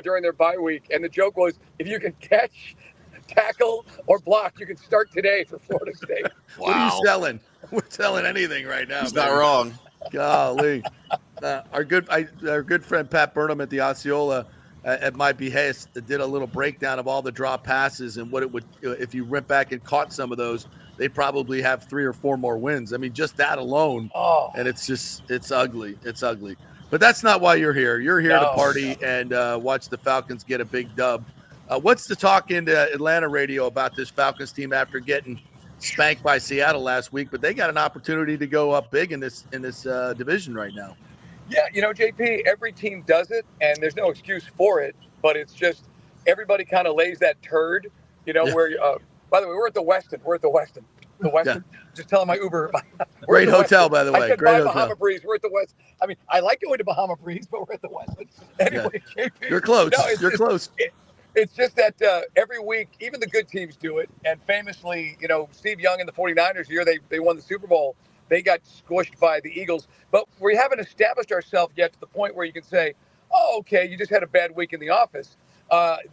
during their bye week, and the joke was, if you can catch, tackle, or block, you can start today for Florida State. Wow. What are you selling? We're selling anything right now. He's not wrong. Golly. Our good friend Pat Burnham at the Osceola at my behest did a little breakdown of all the drop passes and what it would, if you went back and caught some of those, they probably have 3 or 4 more wins. I mean, just that alone. Oh. And it's ugly. It's ugly. But that's not why you're here. You're here to party and watch the Falcons get a big dub. What's the talk into Atlanta radio about this Falcons team after getting spanked by Seattle last week? But they got an opportunity to go up big in this division right now. Yeah, JP, every team does it, and there's no excuse for it. But it's just everybody kind of lays that turd, where. By the way, we're at the Westin. The Westin. Yeah. Just telling my Uber. Great hotel, by the way. I said, Great hotel. Bahama Breeze. We're at the West. I mean, I like going to Bahama Breeze, but we're at the Westin. Anyway, yeah. JP. You're close. No, You're close. It's just that every week, even the good teams do it. And famously, Steve Young and the 49ers, the year they won the Super Bowl, they got squished by the Eagles. But we haven't established ourselves yet to the point where you can say, oh, okay, you just had a bad week in the office.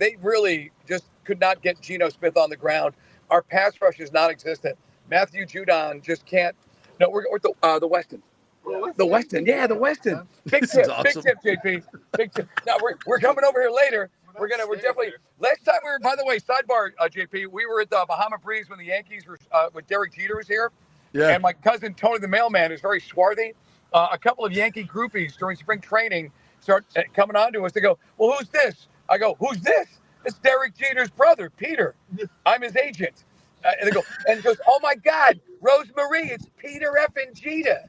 They really just could not get Geno Smith on the ground. Our pass rush is non-existent. Matthew Judon just can't. No, we're at the Westin. The Westin, yeah, the Westin. Big tip, awesome. Big tip, JP. Big tip. Now we're coming over here later. We're definitely. Last time we were, by the way, sidebar, JP, we were at the Bahama Breeze when the Yankees were with Derek Jeter was here. Yeah. And my cousin Tony the mailman is very swarthy. A couple of Yankee groupies during spring training start coming on to us. They go, well, who's this? I go, who's this? It's Derek Jeter's brother, Peter. I'm his agent. And they go, and he goes, oh my God, Rosemarie, it's Peter effing Jeter.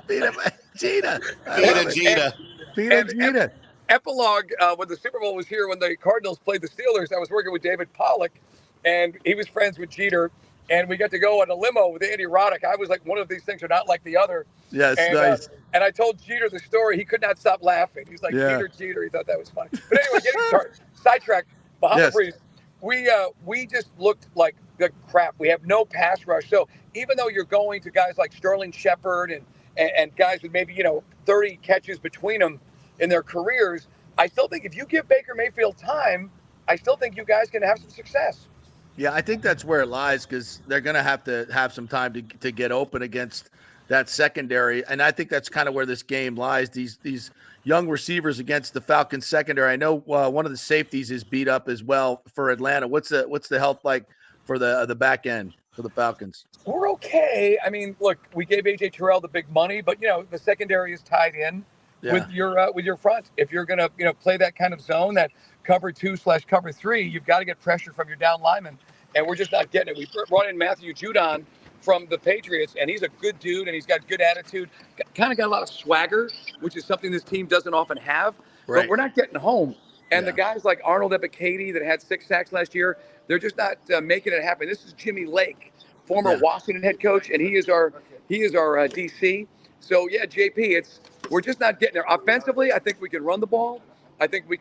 Peter Jeter. Peter Jeter. Epilogue, when the Super Bowl was here, when the Cardinals played the Steelers, I was working with David Pollack, and he was friends with Jeter, and we got to go on a limo with Andy Roddick. I was like, one of these things are not like the other. Yes, nice. And I told Jeter the story. He could not stop laughing. He's like, Peter Jeter. He thought that was funny. But anyway, getting started. Sidetrack. Bahama Breeze. We just looked like the crap. We have no pass rush. So even though you're going to guys like Sterling Shepard and guys with maybe 30 catches between them in their careers, I still think if you give Baker Mayfield time, I still think you guys can have some success. Yeah, I think that's where it lies because they're going to have some time to get open against that secondary. And I think that's kind of where this game lies. These young receivers against the Falcons secondary. I know one of the safeties is beat up as well for Atlanta. What's the health like for the back end for the Falcons? We're okay. I mean, look, we gave AJ Terrell the big money, but the secondary is tied in with your front. If you're going to play that kind of zone, that cover 2/cover 3, you've got to get pressure from your down linemen, and we're just not getting it. We brought in Matthew Judon from the Patriots, and he's a good dude, and he's got good attitude, kind of got a lot of swagger, which is something this team doesn't often have. Right. But we're not getting home. And the guys like Arnold Ebiketie that had 6 sacks last year, they're just not making it happen. This is Jimmy Lake, former Washington head coach, and he is our DC. So JP, we're just not getting there. Offensively, I think we can run the ball. I think we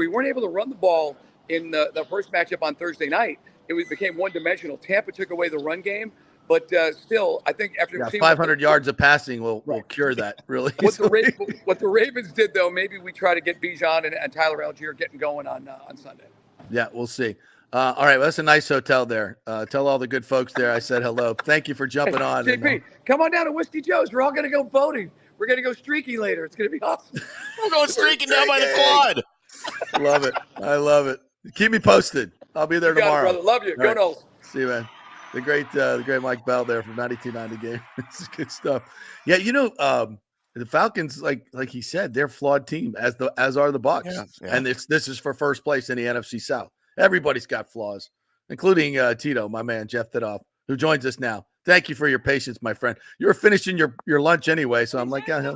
weren't able to run the ball in the first matchup on Thursday night. It became one-dimensional. Tampa took away the run game. But still, I think after 500 yards of passing will cure that, really. What the Ravens did, though, maybe we try to get Bijan and Tyler Algier getting going on Sunday. Yeah, we'll see. All right, well, that's a nice hotel there. Tell all the good folks there I said hello. Thank you for jumping on. JP, come on down to Whiskey Joe's. We're all going to go boating. We're going to go streaky later. It's going to be awesome. We're going streaking down by the quad. Love it. I love it. Keep me posted. I'll be there You got it, tomorrow. brother. Love you. All Go right. Knowles. See you, man. The great Mike Bell there from 92.9 The Game. This is good stuff. Yeah, the Falcons, like he said, they're a flawed team, as are the Bucs. Yeah. And this is for first place in the NFC South. Everybody's got flaws, including Tito, my man, Jeff Thidoff, who joins us now. Thank you for your patience, my friend. You were finishing your lunch anyway, so I'm like, yeah,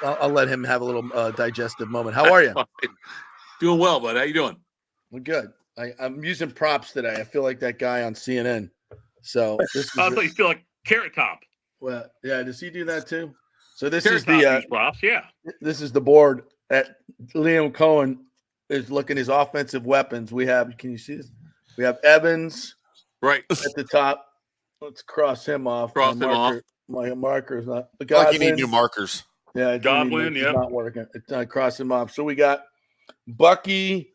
I'll let him have a little digestive moment. How are you? Doing well, bud. How you doing? We're good. I'm using props today. I feel like that guy on CNN. So this is I thought you feel like Carrot Top. Well, yeah. Does he do that too? So this Carrot is Top the use props. Yeah. This is the board that Liam Cohen is looking his offensive weapons. We have. Can you see this? We have Evans right at the top. Let's cross him off. Cross him off. My marker is not. Like you need new markers. Yeah, Godwin. It's not working. Cross him off. So we got Bucky,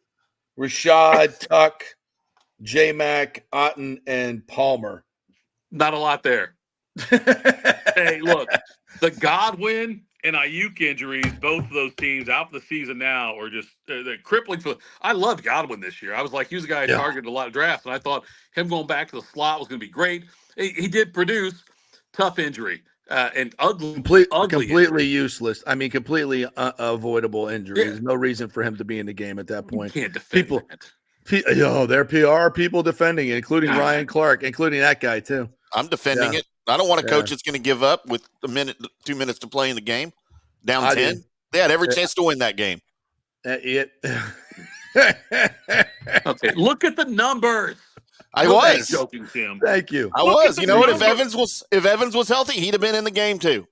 Rashad, Tuck, J-Mac, Otten, and Palmer. Not a lot there. Hey, look, the Godwin and Ayuk injuries, both of those teams out for the season now are just they're crippling. I loved Godwin this year. I was like, he was a guy I targeted a lot of drafts, and I thought him going back to the slot was going to be great. He did produce. Tough injury and ugly, completely injury. Useless. I mean, completely avoidable injury. Yeah. There's no reason for him to be in the game at that point. You can't defend that. Their PR people defending it, including Ryan Clark, including that guy too. I'm defending it. I don't want a coach that's going to give up with 2 minutes to play in the game. Down 10. They had every chance to win that game. Okay, look at the numbers. I was joking, Tim. Thank you. I was. You know what? If Evans was healthy, he'd have been in the game too.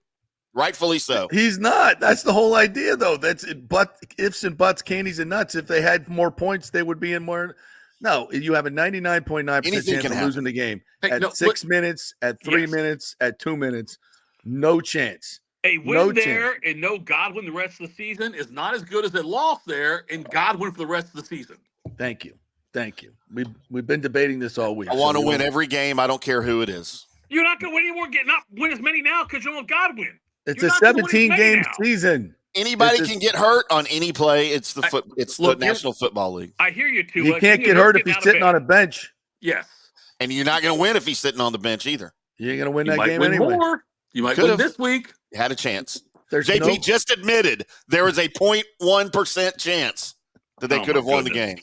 Rightfully so. He's not. That's the whole idea, though. That's but ifs and buts, candies and nuts. If they had more points, they would be in more. No, you have a 99.9% chance of losing the game at 6 minutes, at 3 minutes, at 2 minutes. No chance. A win there and no Godwin the rest of the season is not as good as a loss there and Godwin for the rest of the season. Thank you. We've been debating this all week. I want to win every game. I don't care who it is. You're not going to win anymore. Not win as many now because you don't Godwin. It's a 17-game season. Anybody can get hurt on any play. It's the National Football League. I hear you too. He can't get hurt if he's sitting on a bench. Yes. And you're not going to win if he's sitting on the bench either. You ain't going to win that game anyway. You might win this week. You had a chance. JP just admitted there is a 0.1% chance that they could have won the game.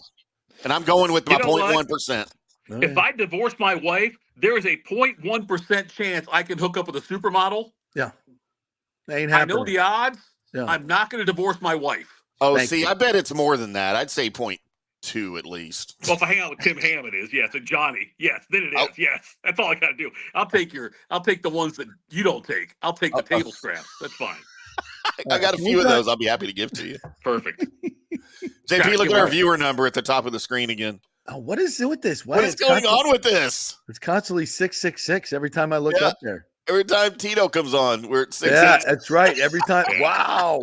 And I'm going with my 0.1%. If I divorce my wife, there is a 0.1% chance I can hook up with a supermodel. Yeah. Ain't happening. I know the odds. Yeah. I'm not going to divorce my wife. Oh, I bet it's more than that. I'd say 0.2 at least. Well, if I hang out with Tim Ham, it is. Yes. And Johnny. Yes. Then it is. Yes. That's all I got to do. I'll take the ones that you don't take. I'll take the table scraps. That's fine. I got a few of those I'll be happy to give to you. Perfect. JP, look at our viewer number at the top of the screen again. Oh, what is it with this? What is going on with this? It's constantly 666 every time I look up there. Every time Tito comes on, we're at 6. Yeah, that's right. Every time. Wow.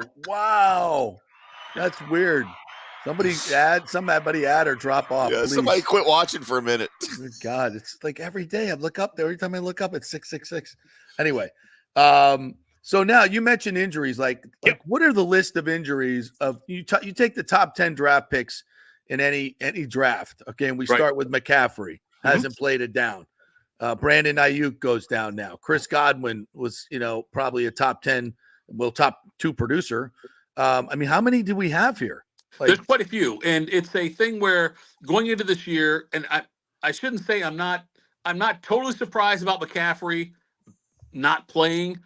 That's weird. Somebody add or drop off. Yeah, please. somebody quit watching for a minute. Good God, it's like every day I look up there. Every time I look up, it's 666. Anyway, so now you mentioned injuries. Like what are the list of injuries of you take the top 10 draft picks in any draft? Okay, and we start with McCaffrey. Hasn't played it down. Brandon Ayuk goes down now. Chris Godwin was, probably a top 10, top 2 producer. I mean, how many do we have here? There's quite a few, and it's a thing where going into this year, and I shouldn't say I'm not totally surprised about McCaffrey not playing.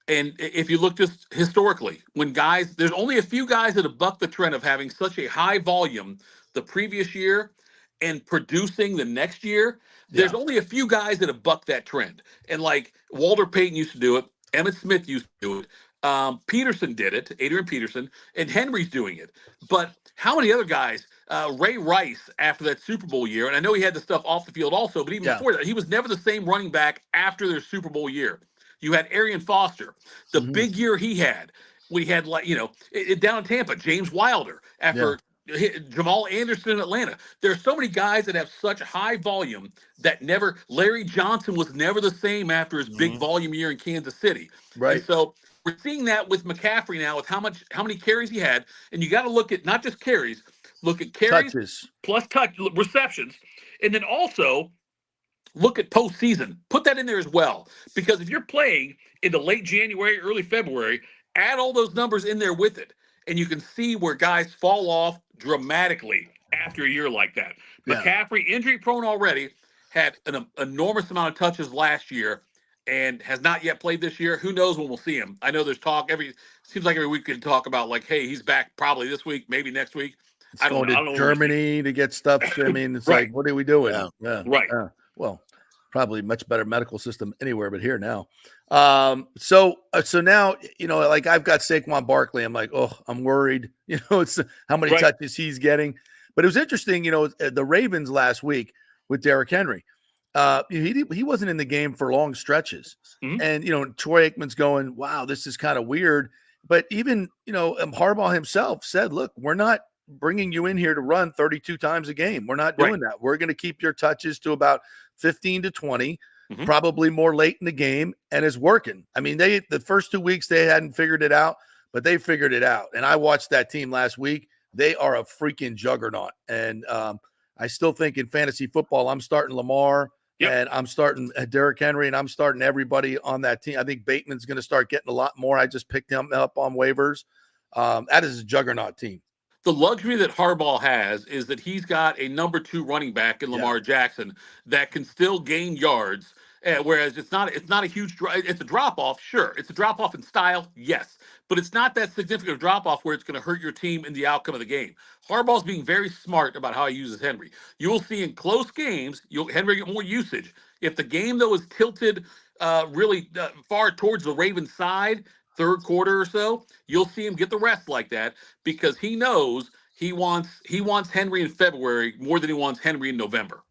And if you look just historically, when there's only a few guys that have bucked the trend of having such a high volume the previous year and producing the next year. There's only a few guys that have bucked that trend. And like Walter Payton used to do it. Emmitt Smith used to do it. Peterson did it, Adrian Peterson, and Henry's doing it. But how many other guys? Ray Rice after that Super Bowl year, and I know he had the stuff off the field also, but even before that, he was never the same running back after their Super Bowl year. You had Arian Foster, the big year he had. We had down in Tampa, James Wilder after Jamal Anderson in Atlanta. There are so many guys that have such high volume that never. Larry Johnson was never the same after his big volume year in Kansas City, and Right. so we're seeing that with McCaffrey now with how many carries he had, and you got to look at not just carries, look at carries Touches. plus receptions, and then also look at postseason. Put that in there as well. Because if you're playing in the late January, early February, add all those numbers in there with it. And you can see where guys fall off dramatically after a year like that. Yeah. McCaffrey, injury prone already, had an enormous amount of touches last year and has not yet played this year. Who knows when we'll see him? I know there's talk seems like every week we can talk about like, hey, he's back probably this week, maybe next week. It's going to Germany to get stuff. I mean, it's right. like, what are we doing? Yeah. Right. Well, probably much better medical system anywhere but here now. So now, like I've got Saquon Barkley. I'm like, oh, I'm worried. It's how many touches he's getting. But it was interesting, the Ravens last week with Derrick Henry. He wasn't in the game for long stretches. Mm-hmm. And, Troy Aikman's going, wow, this is kind of weird. But even, Harbaugh himself said, look, we're not bringing you in here to run 32 times a game. We're not doing that. We're going to keep your touches to about 15 to 20, probably more late in the game, and it's working. I mean, the first 2 weeks they hadn't figured it out, but they figured it out. And I watched that team last week. They are a freaking juggernaut. And I still think in fantasy football, I'm starting Lamar and I'm starting Derrick Henry and I'm starting everybody on that team. I think Bateman's going to start getting a lot more. I just picked him up on waivers. That is a juggernaut team. The luxury that Harbaugh has is that he's got a number 2 running back in Lamar Jackson that can still gain yards. Whereas it's not a huge it's a drop off. Sure, it's a drop off in style, yes, but it's not that significant drop off where it's going to hurt your team in the outcome of the game. Harbaugh's being very smart about how he uses Henry. You will see in close games, Henry get more usage. If the game though is tilted really far towards the Ravens side, third quarter or so, you'll see him get the rest like that because he knows he wants Henry in February more than he wants Henry in November.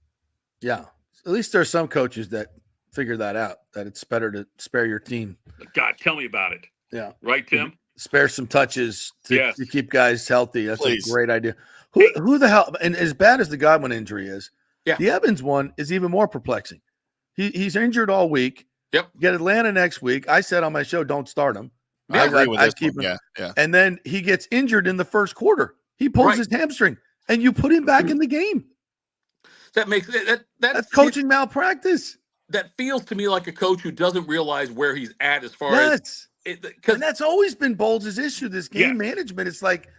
Yeah, at least there's some coaches that figure that out, that it's better to spare your team. God, tell me about it. Yeah. Right, Tim? Spare some touches to keep guys healthy. That's a great idea. Who the hell, and as bad as the Godwin injury is, the Evans one is even more perplexing. He's injured all week. Yep. Get Atlanta next week. I said on my show, don't start him. I agree with this keep one. him. Yeah. And then he gets injured in the first quarter. He pulls his hamstring, and you put him back in the game. That makes that's coaching malpractice. That feels to me like a coach who doesn't realize where he's at as far as because that's always been Bowles' issue. This game management. It's like,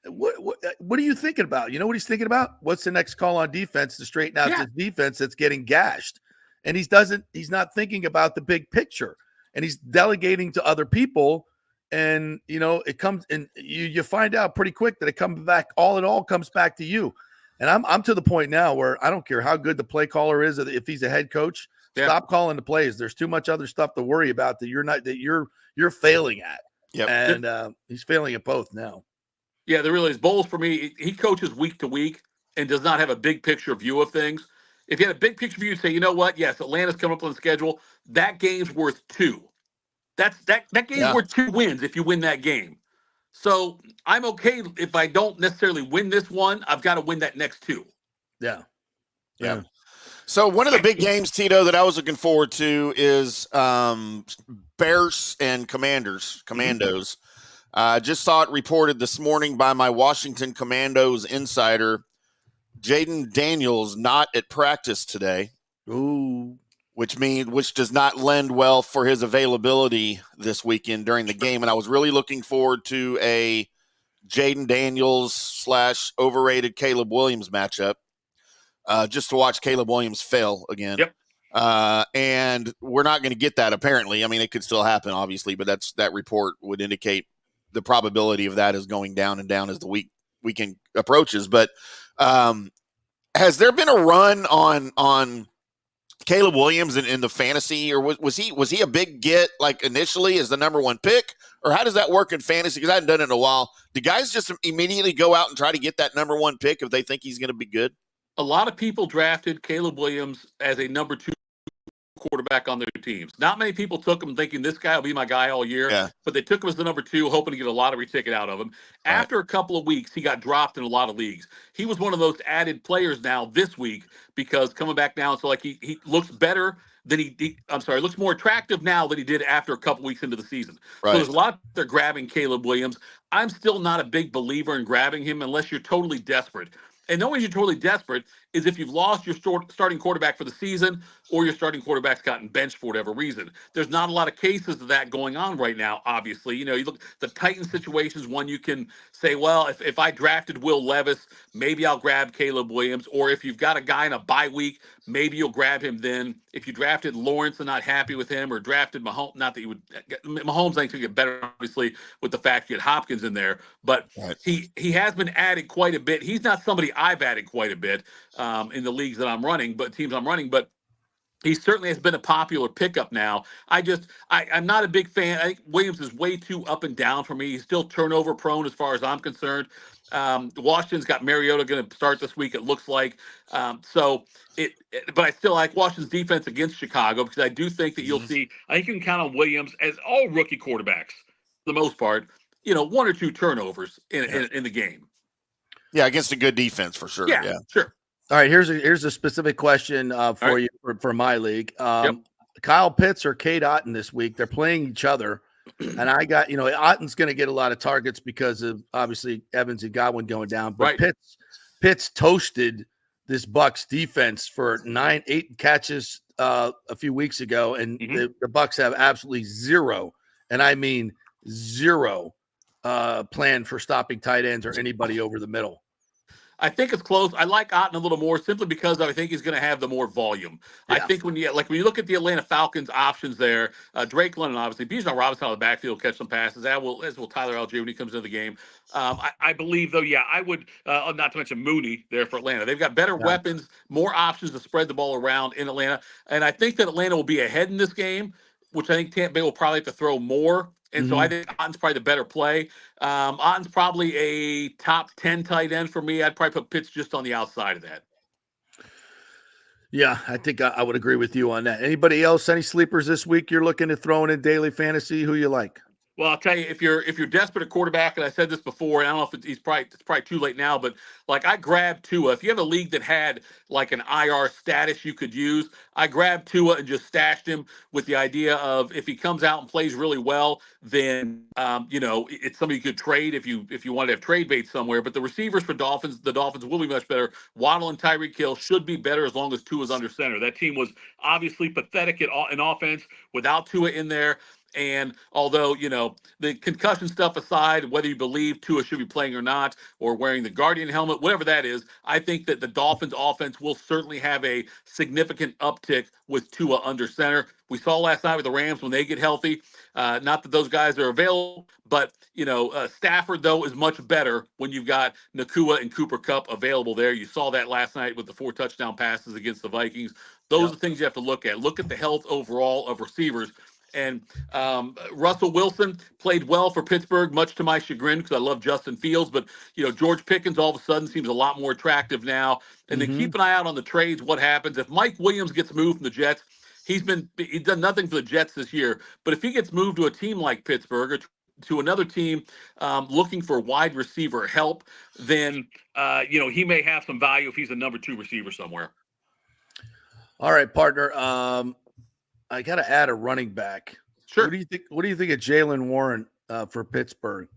what are you thinking about? You know what he's thinking about? What's the next call on defense to straighten out this defense that's getting gashed? And he's not thinking about the big picture, and he's delegating to other people. And it comes and you find out pretty quick that it all comes back to you. And I'm to the point now where I don't care how good the play caller is, if he's a head coach, stop calling the plays. There's too much other stuff to worry about that you're failing at. Yep. And he's failing at both now. Yeah, there really is. Bowles, for me, he coaches week to week and does not have a big picture view of things. If you had a big picture view, say, you know what? Yes, Atlanta's coming up on the schedule. That game's worth 2. That game's worth 2 wins if you win that game. So I'm okay if I don't necessarily win this one. I've got to win that next 2. Yeah. So one of the big games, Tito, that I was looking forward to is Bears and Commandos. Just saw it reported this morning by my Washington Commandos insider. Jaden Daniels not at practice today. Ooh. Which does not lend well for his availability this weekend during the game. And I was really looking forward to a Jaden Daniels / overrated Caleb Williams matchup, just to watch Caleb Williams fail again. Yep. And we're not going to get that apparently. I mean, it could still happen, obviously, but that report would indicate the probability of that is going down and down as the weekend approaches. But has there been a run on Caleb Williams in the fantasy, or was he a big get like initially as the number 1 pick, or how does that work in fantasy? Because I hadn't done it in a while. Do guys just immediately go out and try to get that number 1 pick if they think he's going to be good? A lot of people drafted Caleb Williams as a number 2 quarterback on their teams. Not many people took him thinking this guy will be my guy all year, Yeah. but they took him as the number 2, hoping to get a lottery ticket out of him. After a couple of weeks, he got dropped in a lot of leagues. He was one of those added players now this week because coming back now, so like he looks better than looks more attractive now than he did after a couple weeks into the season. Right. So there's a lot they're grabbing Caleb Williams. I'm still not a big believer in grabbing him unless you're totally desperate. And the only way you're totally desperate is if you've lost your starting quarterback for the season or your starting quarterback's gotten benched for whatever reason. There's not a lot of cases of that going on right now, obviously. You know, you look, the Titans situation is one you can say, well, if I drafted Will Levis, maybe I'll grab Caleb Williams. Or if you've got a guy in a bye week, maybe you'll grab him then. If you drafted Lawrence and not happy with him, or drafted Mahomes, not that you would, Mahomes I think to get better, obviously, with the fact you had Hopkins in there, but he has been added quite a bit. He's not somebody I've added quite a bit in the leagues that I'm running, but teams I'm running, but he certainly has been a popular pickup now. I'm not a big fan. I think Williams is way too up and down for me. He's still turnover prone as far as I'm concerned. Washington's got Mariota going to start this week, it looks like. But I still like Washington's defense against Chicago because I do think that you'll see, I think you can count on Williams, as all rookie quarterbacks, for the most part, 1 or 2 turnovers in the game. Yeah, against a good defense for sure. Yeah. Sure. All right, here's a specific question for you for my league. Kyle Pitts or Cade Otton this week. They're playing each other, and I got Otton's going to get a lot of targets because of obviously Evans and Godwin going down. But Pitts toasted this Bucs defense for 8 catches a few weeks ago, and the Bucs have absolutely zero, and I mean zero, plan for stopping tight ends or anybody over the middle. I think it's close. I like Otton a little more simply because I think he's going to have the more volume. Yeah. I think when you look at the Atlanta Falcons options there, Drake London, obviously, Bijan Robinson out of the backfield will catch some passes, as will Tyler Algier when he comes into the game. I believe, though, I would, not to mention Mooney there for Atlanta. They've got better weapons, more options to spread the ball around in Atlanta. And I think that Atlanta will be ahead in this game, which I think Tampa Bay will probably have to throw more. And so I think Otton's probably the better play. Otton's probably a top 10 tight end for me. I'd probably put Pitts just on the outside of that. Yeah, I think I would agree with you on that. Anybody else, any sleepers this week you're looking to throw in daily fantasy? Who you like? Well, I'll tell you, if you're desperate at quarterback, and I said this before, and I don't know if it's probably too late now, but like I grabbed Tua. If you have a league that had like an IR status you could use, I grabbed Tua and just stashed him with the idea of if he comes out and plays really well, then it's somebody you could trade if you want to have trade bait somewhere. But the receivers for the Dolphins will be much better. Waddle and Tyreek Hill should be better as long as Tua's under center. That team was obviously pathetic in offense without Tua in there. And although, the concussion stuff aside, whether you believe Tua should be playing or not, or wearing the Guardian helmet, whatever that is, I think that the Dolphins offense will certainly have a significant uptick with Tua under center. We saw last night with the Rams when they get healthy. Not that those guys are available, but, Stafford, though, is much better when you've got Nakua and Cooper Kupp available there. You saw that last night with the 4 touchdown passes against the Vikings. Those are things you have to look at. Look at the health overall of receivers. And Russell Wilson played well for Pittsburgh, much to my chagrin, because I love Justin Fields. But, George Pickens all of a sudden seems a lot more attractive now. And then keep an eye out on the trades, what happens. If Mike Williams gets moved from the Jets, he's done nothing for the Jets this year. But if he gets moved to a team like Pittsburgh or to another team looking for wide receiver help, then, he may have some value if he's a number 2 receiver somewhere. All right, partner. I got to add a running back. Sure. What do you think of Jaylen Warren for Pittsburgh?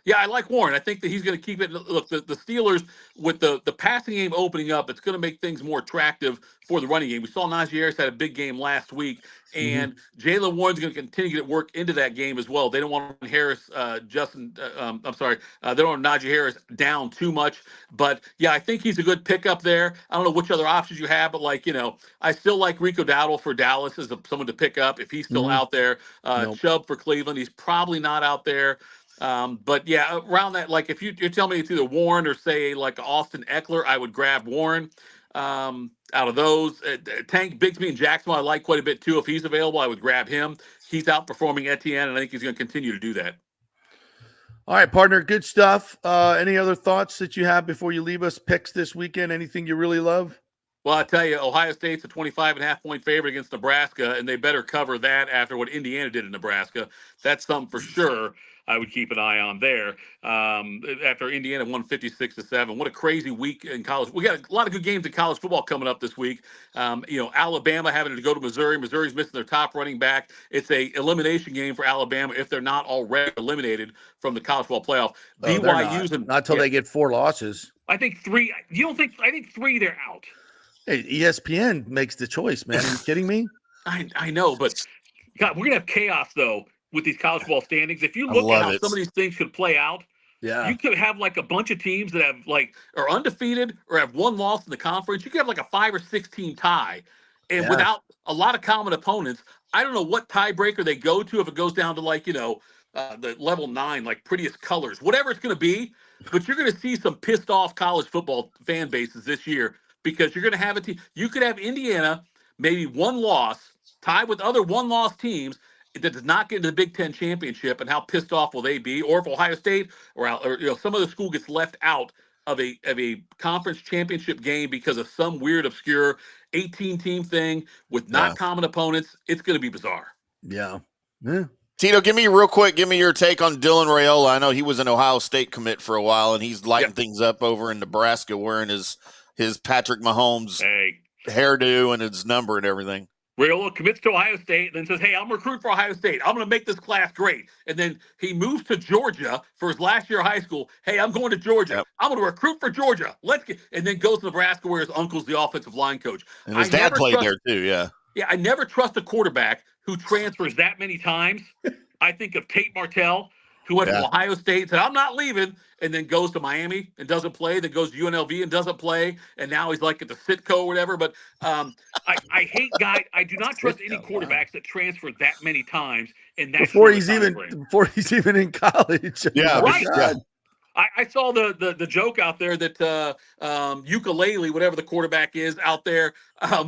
Yeah, I like Warren. I think that he's going to keep it. Look, the Steelers, with the passing game opening up, it's going to make things more attractive for the running game. We saw Najee Harris had a big game last week, and Jaylen Warren's going to continue to get work into that game as well. They don't want Harris, they don't want Najee Harris down too much. But, yeah, I think he's a good pickup there. I don't know which other options you have, but, I still like Rico Dowdle for Dallas as someone to pick up if he's still out there. Chubb for Cleveland. He's probably not out there. But yeah, around that, if you're telling me it's either Warren or say like Austin Eckler, I would grab Warren. Out of those, Tank Bigsby and Jacksonville, I like quite a bit too. If he's available, I would grab him. He's outperforming Etienne, and I think he's going to continue to do that. All right, partner, good stuff. Any other thoughts that you have before you leave us? Picks this weekend? Anything you really love? Well, I tell you, Ohio State's a 25.5-point favorite against Nebraska, and they better cover that after what Indiana did in Nebraska. That's something for sure I would keep an eye on there. After Indiana won 56-7, what a crazy week in college. We got a lot of good games in college football coming up this week. Alabama having to go to Missouri. Missouri's missing their top running back. It's a elimination game for Alabama if they're not already eliminated from the college football playoff. Oh, BYU's not until they get 4 losses. I think 3. You don't think? I think 3. They're out. Hey, ESPN makes the choice, man. Are you kidding me? I know, but God, we're gonna have chaos though with these college football standings. If you look at how some of these things could play out, you could have like a bunch of teams that have are undefeated or have one loss in the conference. You could have like a 5 or 6 team tie, and without a lot of common opponents, I don't know what tiebreaker they go to if it goes down to the level 9, like prettiest colors, whatever it's going to be. But you're going to see some pissed off college football fan bases this year because you're going to have a team. You could have Indiana maybe one loss tied with other one-loss teams that does not get into the Big Ten championship, and how pissed off will they be? Or if Ohio State or some other school gets left out of a conference championship game because of some weird, obscure 18-team thing with not common opponents, it's going to be bizarre. Yeah. Tito, give me your take on Dylan Raiola. I know he was an Ohio State commit for a while, and he's lighting things up over in Nebraska wearing his Patrick Mahomes hairdo and his number and everything. Raiola commits to Ohio State and then says, hey, I'm recruiting for Ohio State. I'm going to make this class great. And then he moves to Georgia for his last year of high school. Hey, I'm going to Georgia. Yep. I'm going to recruit for Georgia. And then goes to Nebraska where his uncle's the offensive line coach. And his dad played there too, yeah. Yeah, I never trust a quarterback who transfers that many times. I think of Tate Martell, who went from Ohio State and said, I'm not leaving, and then goes to Miami and doesn't play, then goes to UNLV and doesn't play, and now he's like at the Sitco or whatever. But I hate guys. I do not trust any quarterbacks that transfer that many times in that before he's even in college. Yeah, right. Yeah. I saw the joke out there that Ukulele, whatever the quarterback is out there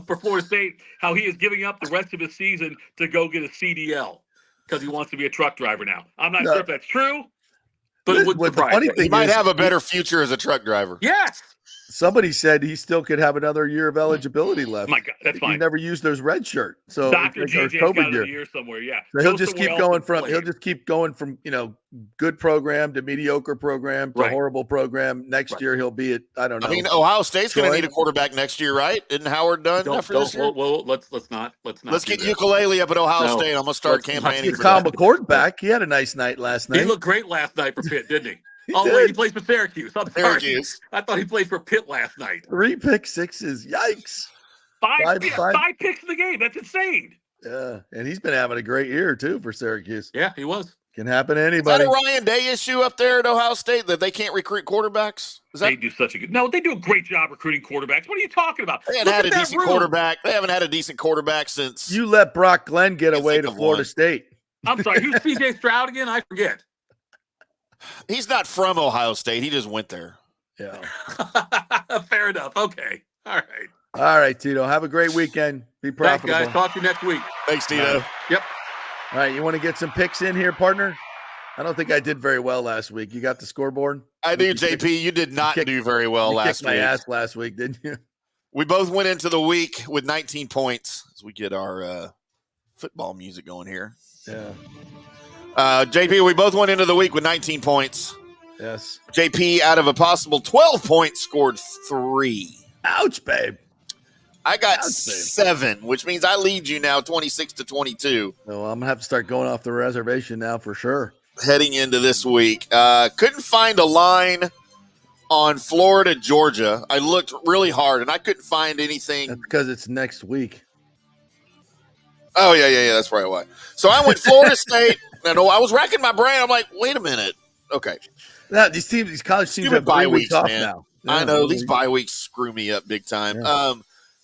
for Florida State, how he is giving up the rest of his season to go get a CDL because he wants to be a truck driver now. I'm not sure if that's true, but it would surprise me. He might have a better future as a truck driver. Yes. Somebody said he still could have another year of eligibility left. My God, that's fine. He never used his red shirt, so Dr. JJ's got a year somewhere. Yeah, so he'll just keep going from good program to mediocre program to horrible program. Next year he'll be at I don't know. I mean, Ohio State's going to need a quarterback next year, right? Isn't Howard done after this year? Well, let's not. Let's get Ukulele up at Ohio State. I'm going to start campaigning for Kyle McCord back. He had a nice night last night. He looked great last night for Pitt, didn't he? Wait, he plays for Syracuse. I'm sorry. Syracuse. I thought he played for Pitt last night. 3 pick sixes. Yikes. Five picks in the game. That's insane. Yeah, and he's been having a great year, too, for Syracuse. Yeah, he was. Can happen to anybody. Is that a Ryan Day issue up there at Ohio State that they can't recruit quarterbacks? They do such a good – no, they do a great job recruiting quarterbacks. What are you talking about? They haven't had a decent quarterback. They haven't had a decent quarterback since – You let Brock Glenn get away to Florida State. I'm sorry. Who's C.J. Stroud again? I forget. He's not from Ohio State. He just went there. Yeah. Fair enough. Okay. All right, Tito. Have a great weekend. Be profitable. Thanks, guys. Talk to you next week. Thanks, Tito. Yep. All right. You want to get some picks in here, partner? I don't think I did very well last week. You got the scoreboard? I do, JP. You did not do very well last week. You kicked my ass last week, didn't you? We both went into the week with 19 points as we get our football music going here. Yeah. JP, we both went into the week with 19 points. Yes. JP, out of a possible 12 points, scored 3. Ouch, babe. I got 7, which means I lead you now 26-22. Well, I'm going to have to start going off the reservation now for sure. Heading into this week. Couldn't find a line on Florida, Georgia. I looked really hard, and I couldn't find anything. That's because it's next week. Oh, yeah. That's probably why. So I went Florida State. And I was racking my brain. I'm like, wait a minute. Okay. Now, these college teams have bye weeks off now. Yeah, I know. These bye weeks screw me up big time. Yeah.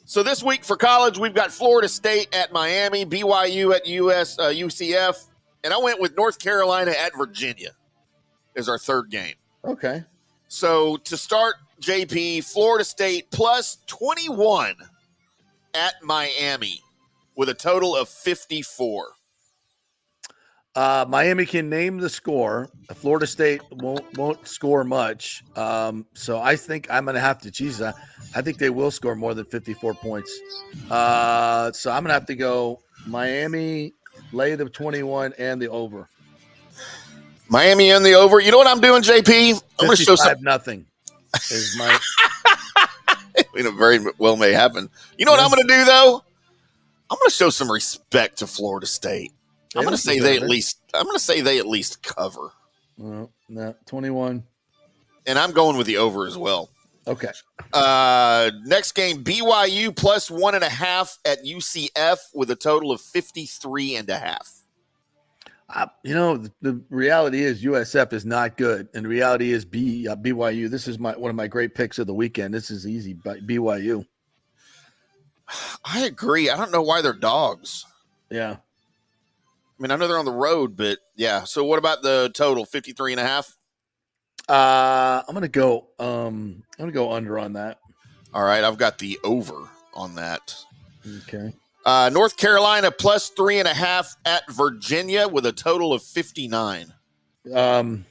So this week for college, we've got Florida State at Miami, BYU at UCF, and I went with North Carolina at Virginia as our third game. Okay. So to start, JP, Florida State plus 21 at Miami with a total of 54. Miami can name the score. Florida State won't score much. So I think I'm going to have to choose. I think they will score more than 54 points. So I'm going to have to go Miami, lay the 21 and the over. Miami and the over. You know what I'm doing, JP? I'm going to show some. 55-0 is my. It very well may happen. You know what I'm going to do though? I'm going to show some respect to Florida State. I'm going to say they at least cover. Well, no, 21. And I'm going with the over as well. Okay. Next game, BYU plus 1.5 at UCF with a total of 53.5. The reality is USF is not good, and the reality is BYU. This is one of my great picks of the weekend. This is easy, but BYU. I agree. I don't know why they're dogs. Yeah. I mean, I know they're on the road, but yeah. So what about the total? 53.5? I'm gonna go under on that. All right, I've got the over on that. Okay. North Carolina plus 3.5 at Virginia with a total of 59. I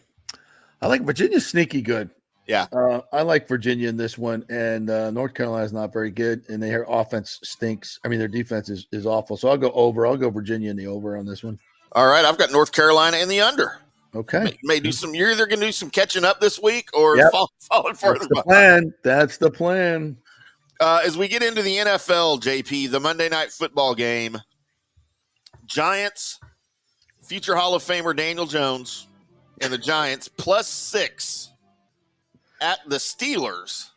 like Virginia sneaky good. Yeah. I like Virginia in this one, and North Carolina is not very good, and their offense stinks. I mean, their defense is awful. So I'll go over. I'll go Virginia in the over on this one. All right, I've got North Carolina in the under. Okay. May do some. You're either going to do some catching up this week or falling further behind. That's the plan. As we get into the NFL, JP, the Monday Night Football game, Giants, future Hall of Famer Daniel Jones, and the Giants plus 6 at the Steelers.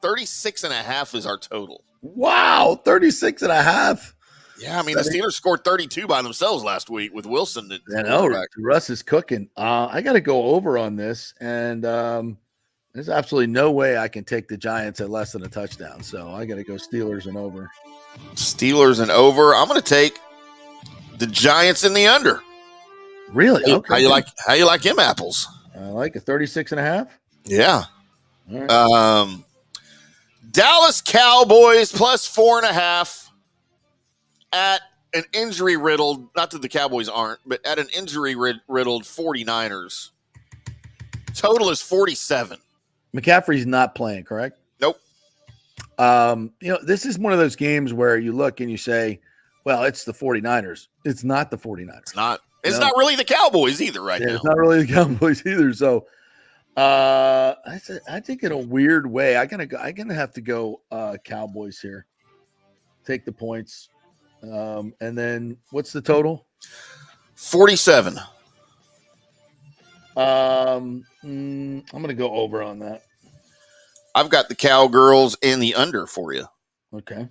36.5 is our total. Wow, 36.5. Yeah, I mean, the Steelers scored 32 by themselves last week with Wilson. I know. Russ is cooking. I got to go over on this, and there's absolutely no way I can take the Giants at less than a touchdown. So I got to go Steelers and over. Steelers and over. I'm going to take the Giants in the under. Really? Okay. How you like him apples? I like a 36.5. Yeah. All right. Dallas Cowboys plus 4.5 at an injury riddled, not that the Cowboys aren't, but at an injury riddled 49ers. Total is 47. McCaffrey's not playing, correct? Nope. This is one of those games where you look and you say, well, it's the 49ers. It's not the 49ers. It's not. It's not really the Cowboys either now. It's not really the Cowboys either. So I think in a weird way, I'm gonna have to go Cowboys here. Take the points. And then what's the total? 47. I'm gonna go over on that. I've got the Cowgirls in the under for you. Okay.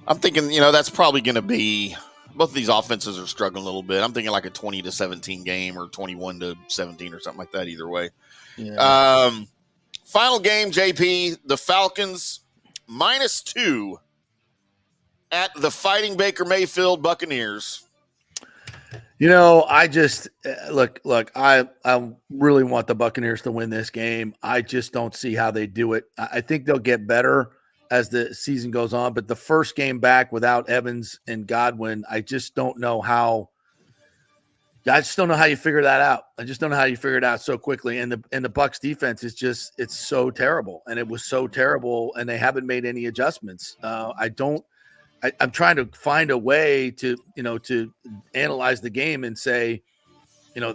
I'm thinking, that's probably going to be, both of these offenses are struggling a little bit. I'm thinking like a 20-17 game or 21-17 or something like that either way. Yeah. Final game, JP, the Falcons -2 at the Fighting Baker Mayfield Buccaneers. I just look. I really want the Buccaneers to win this game. I just don't see how they do it. I think they'll get better as the season goes on, but the first game back without Evans and Godwin, I just don't know how. I just don't know how you figure that out. I just don't know how you figure it out so quickly. And the Bucs defense is it's so terrible, and it was so terrible, and they haven't made any adjustments. I'm trying to find a way to analyze the game and say,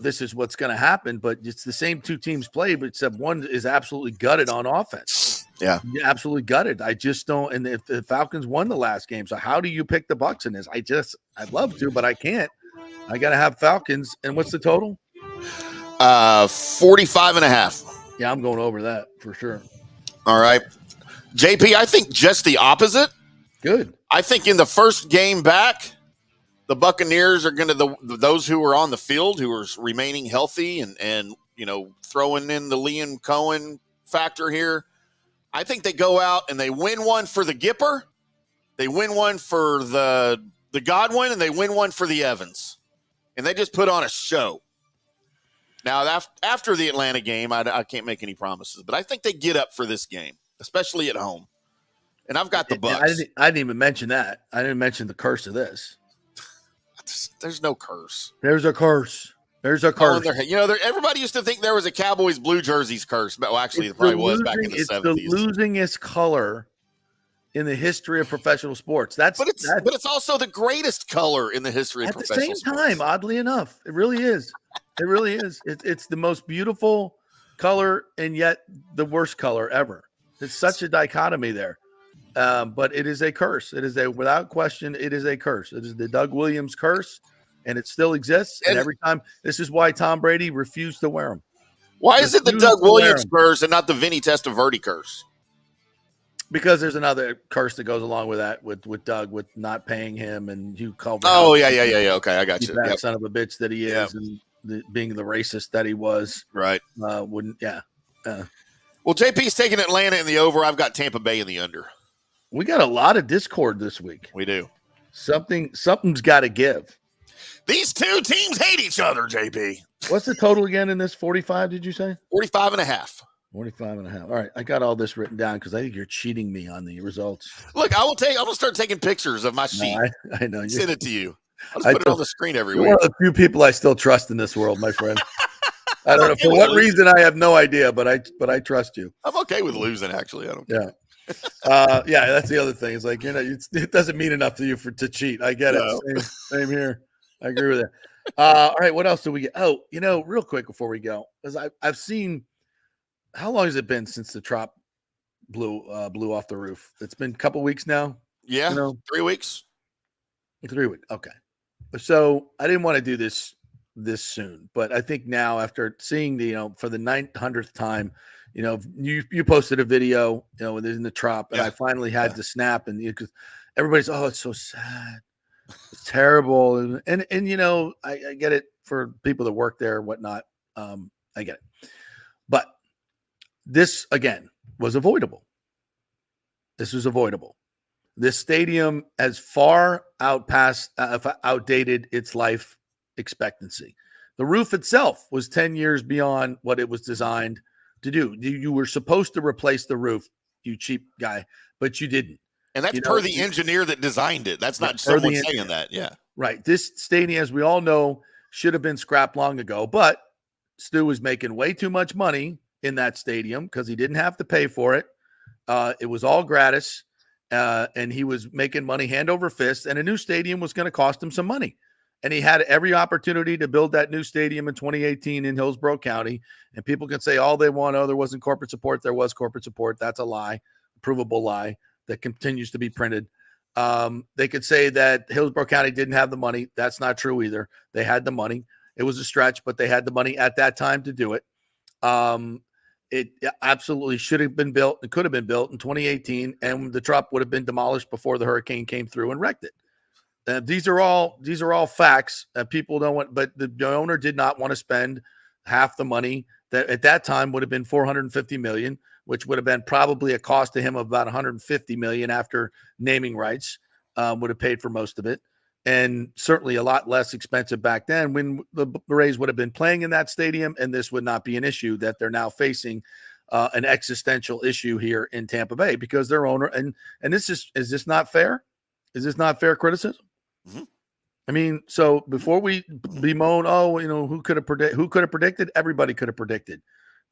this is what's going to happen. But it's the same two teams play, but except one is absolutely gutted on offense. Yeah, absolutely gutted. I just don't. And if the Falcons won the last game, so how do you pick the Bucs in this? I'd love to, but I can't. I got to have Falcons. And what's the total? 45.5. Yeah, I'm going over that for sure. All right, JP. I think just the opposite. Good. I think in the first game back, the Buccaneers are going to those who are on the field, who are remaining healthy and throwing in the Liam Cohen factor here. I think they go out and they win one for the Gipper, they win one for the Godwin, and they win one for the Evans, and they just put on a show. Now after the Atlanta game, I can't make any promises, but I think they get up for this game, especially at home. And I've got the Bucs. I didn't even mention that. I didn't mention the curse of this. There's no curse. There's a curse. There's a Oh, curse. in their head. You know, everybody used to think there was a Cowboys blue jerseys curse, but actually, it probably was back in the 70s. It's the losingest color in the history of professional sports. But it's also the greatest color in the history of professional sports. At the same time, oddly enough, it really is. It really is. It's the most beautiful color and yet the worst color ever. It's such a dichotomy there. But it is a curse. It is without question, it is a curse. It is the Doug Williams curse, and it still exists. And every time, this is why Tom Brady refused to wear them. Why is it the Doug Williams curse and not the Vinny Testaverde curse? Because there's another curse that goes along with that, with Doug, with not paying him and Hugh Culver. Oh, yeah. Okay, I got you. That son of a bitch that he is, and being the racist that he was. Right. Well, JP's taking Atlanta in the over. I've got Tampa Bay in the under. We got a lot of discord this week. We do. Something's got to give. These two teams hate each other, JP. What's the total again in this 45, did you say? 45.5. 45.5. All right. I got all this written down because I think you're cheating me on the results. Look, I'm going to start taking pictures of my sheet. No, I know. Send it to you. I'll just put it on the screen every week. You're one of the few people I still trust in this world, my friend. I don't know for what reason. I have no idea, but I trust you. I'm okay with losing, actually. I don't care. Yeah, that's the other thing. It's like, it doesn't mean enough to you to cheat. I get it. Same here. I agree with that. All right, what else do we get? Oh, real quick before we go, because I've seen. How long has it been since the Trop blew off the roof? It's been a couple weeks now. Yeah, 3 weeks. 3 weeks. Okay. So I didn't want to do this soon, but I think now after seeing for the 900th time. You posted a video, in the Trop, and I finally had to snap, and because everybody's, it's so sad, it's terrible, and I get it for people that work there and whatnot. I get it, but this again was avoidable. This was avoidable. This stadium has far outdated its life expectancy. The roof itself was 10 years beyond what it was designed to do. You were supposed to replace the roof, you cheap guy, but you didn't. And that's per the engineer that designed it. That's not someone saying that. Yeah. Right. This stadium, as we all know, should have been scrapped long ago, but Stu was making way too much money in that stadium because he didn't have to pay for it. It was all gratis, and he was making money hand over fist, and a new stadium was going to cost him some money. And he had every opportunity to build that new stadium in 2018 in Hillsborough County. And people can say all they want, there wasn't corporate support. There was corporate support. That's a lie, a provable lie that continues to be printed. They could say that Hillsborough County didn't have the money. That's not true either. They had the money. It was a stretch, but they had the money at that time to do it. It absolutely should have been built. It could have been built in 2018, and the Trop would have been demolished before the hurricane came through and wrecked it. These are all facts that people don't want, but the owner did not want to spend half the money that at that time would have been $450 million, which would have been probably a cost to him of about $150 million after naming rights, would have paid for most of it. And certainly a lot less expensive back then when the Rays would have been playing in that stadium, and this would not be an issue that they're now facing an existential issue here in Tampa Bay because their owner, and is this not fair? Is this not fair criticism? Mm-hmm. I mean, so before we bemoan, who could have predicted? Everybody could have predicted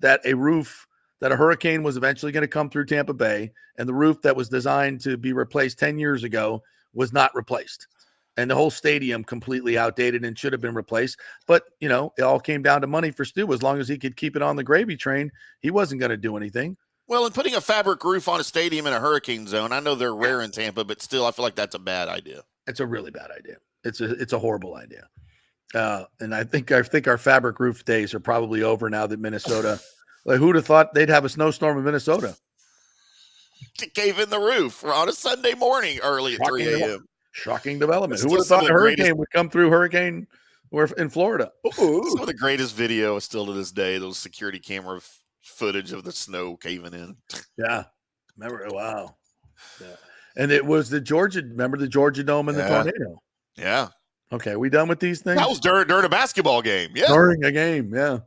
that that a hurricane was eventually going to come through Tampa Bay, and the roof that was designed to be replaced 10 years ago was not replaced. And the whole stadium completely outdated and should have been replaced. But, it all came down to money for Stu. As long as he could keep it on the gravy train, he wasn't going to do anything. Well, and putting a fabric roof on a stadium in a hurricane zone, I know they're rare in Tampa, but still, I feel like that's a bad idea. It's a really bad idea. It's a horrible idea. And I think our fabric roof days are probably over now that Minnesota, like who'd have thought they'd have a snowstorm in Minnesota? To cave in the roof on a Sunday morning early at 3 a.m. Shocking development. Who would have thought a hurricane would come through in Florida? Ooh. Some of the greatest video is still to this day, those security camera footage of the snow caving in. Yeah. Remember? Wow. Yeah. And it was remember the Georgia Dome and the tornado? Yeah. Okay, we done with these things? That was during a basketball game. Yeah. During a game, yeah.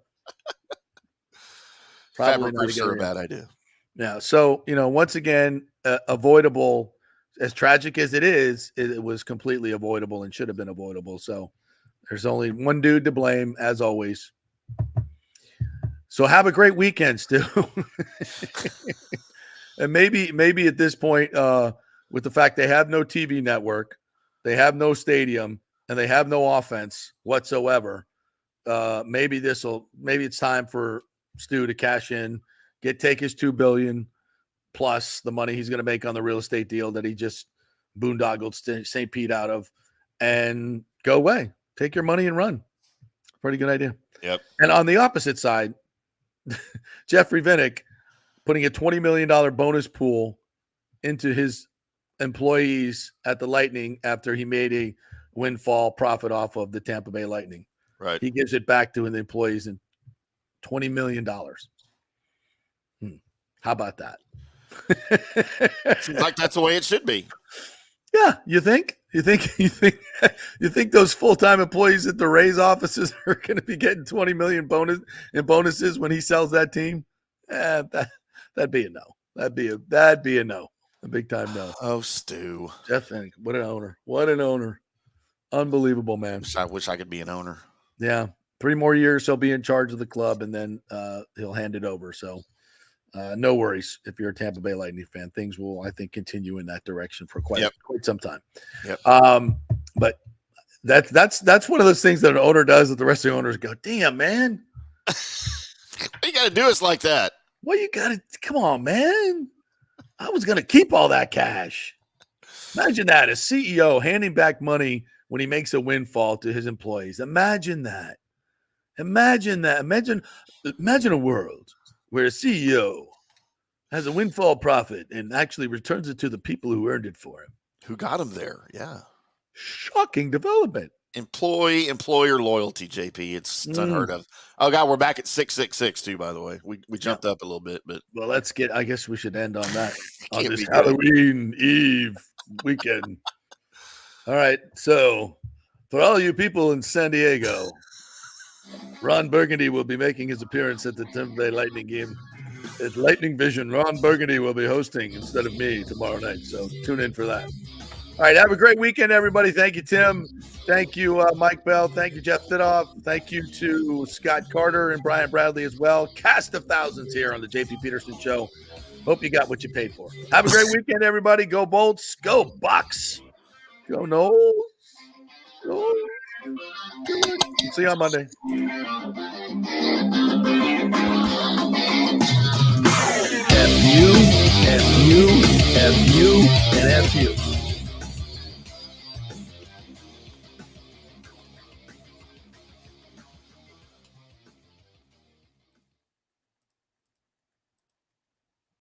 Fabric roofs are a bad idea. Yeah. So, once again, avoidable. as tragic as it is, it was completely avoidable and should have been avoidable. So there's only one dude to blame, as always. So have a great weekend, Stu. And maybe at this point, with the fact they have no TV network, they have no stadium, and they have no offense whatsoever, maybe it's time for Stu to cash in, take his $2 billion plus the money he's going to make on the real estate deal that he just boondoggled St. Pete out of, and go away. Take your money and run. Pretty good idea. Yep. And on the opposite side, Jeffrey Vinnick putting a $20 million bonus pool into his employees at the Lightning after he made a windfall profit off of the Tampa Bay Lightning. Right. He gives it back to the employees in $20 million. How about that? Seems like that's the way it should be. Yeah, you think those full-time employees at the Rays offices are going to be getting $20 million bonuses when he sells that team? That'd be a no. That'd be a no. A big time no. Oh, Stu. Jeff Vinnick, what an owner. What an owner. Unbelievable, man. I wish I could be an owner. Yeah. 3 more years he'll be in charge of the club, and then he'll hand it over. So no worries if you're a Tampa Bay Lightning fan. Things will, I think, continue in that direction for quite some time. Yep. But that's one of those things that an owner does that the rest of the owners go, damn, man. You got to do us like that. Well, you got to – come on, man. I was going to keep all that cash. Imagine that, a CEO handing back money when he makes a windfall to his employees. Imagine that. Imagine that. Imagine a world where a CEO has a windfall profit and actually returns it to the people who earned it for him. Who got him there, yeah. Shocking development. Employer loyalty, JP. It's unheard of. Oh, God, we're back at 666, too, by the way. We jumped up a little bit. But well, I guess we should end on that. On this Halloween Eve weekend. All right, so for all you people in San Diego, Ron Burgundy will be making his appearance at the Tampa Bay Lightning game. At Lightning Vision, Ron Burgundy will be hosting instead of me tomorrow night, so tune in for that. All right, have a great weekend, everybody. Thank you, Tim. Thank you, Mike Bell. Thank you, Jeff Thidoff. Thank you to Scott Carter and Brian Bradley as well. Cast of thousands here on the JP Peterson Show. Hope you got what you paid for. Have a great weekend, everybody. Go Bolts. Go Bucks. Go Knowles. Go. See you on Monday. F you, and F you.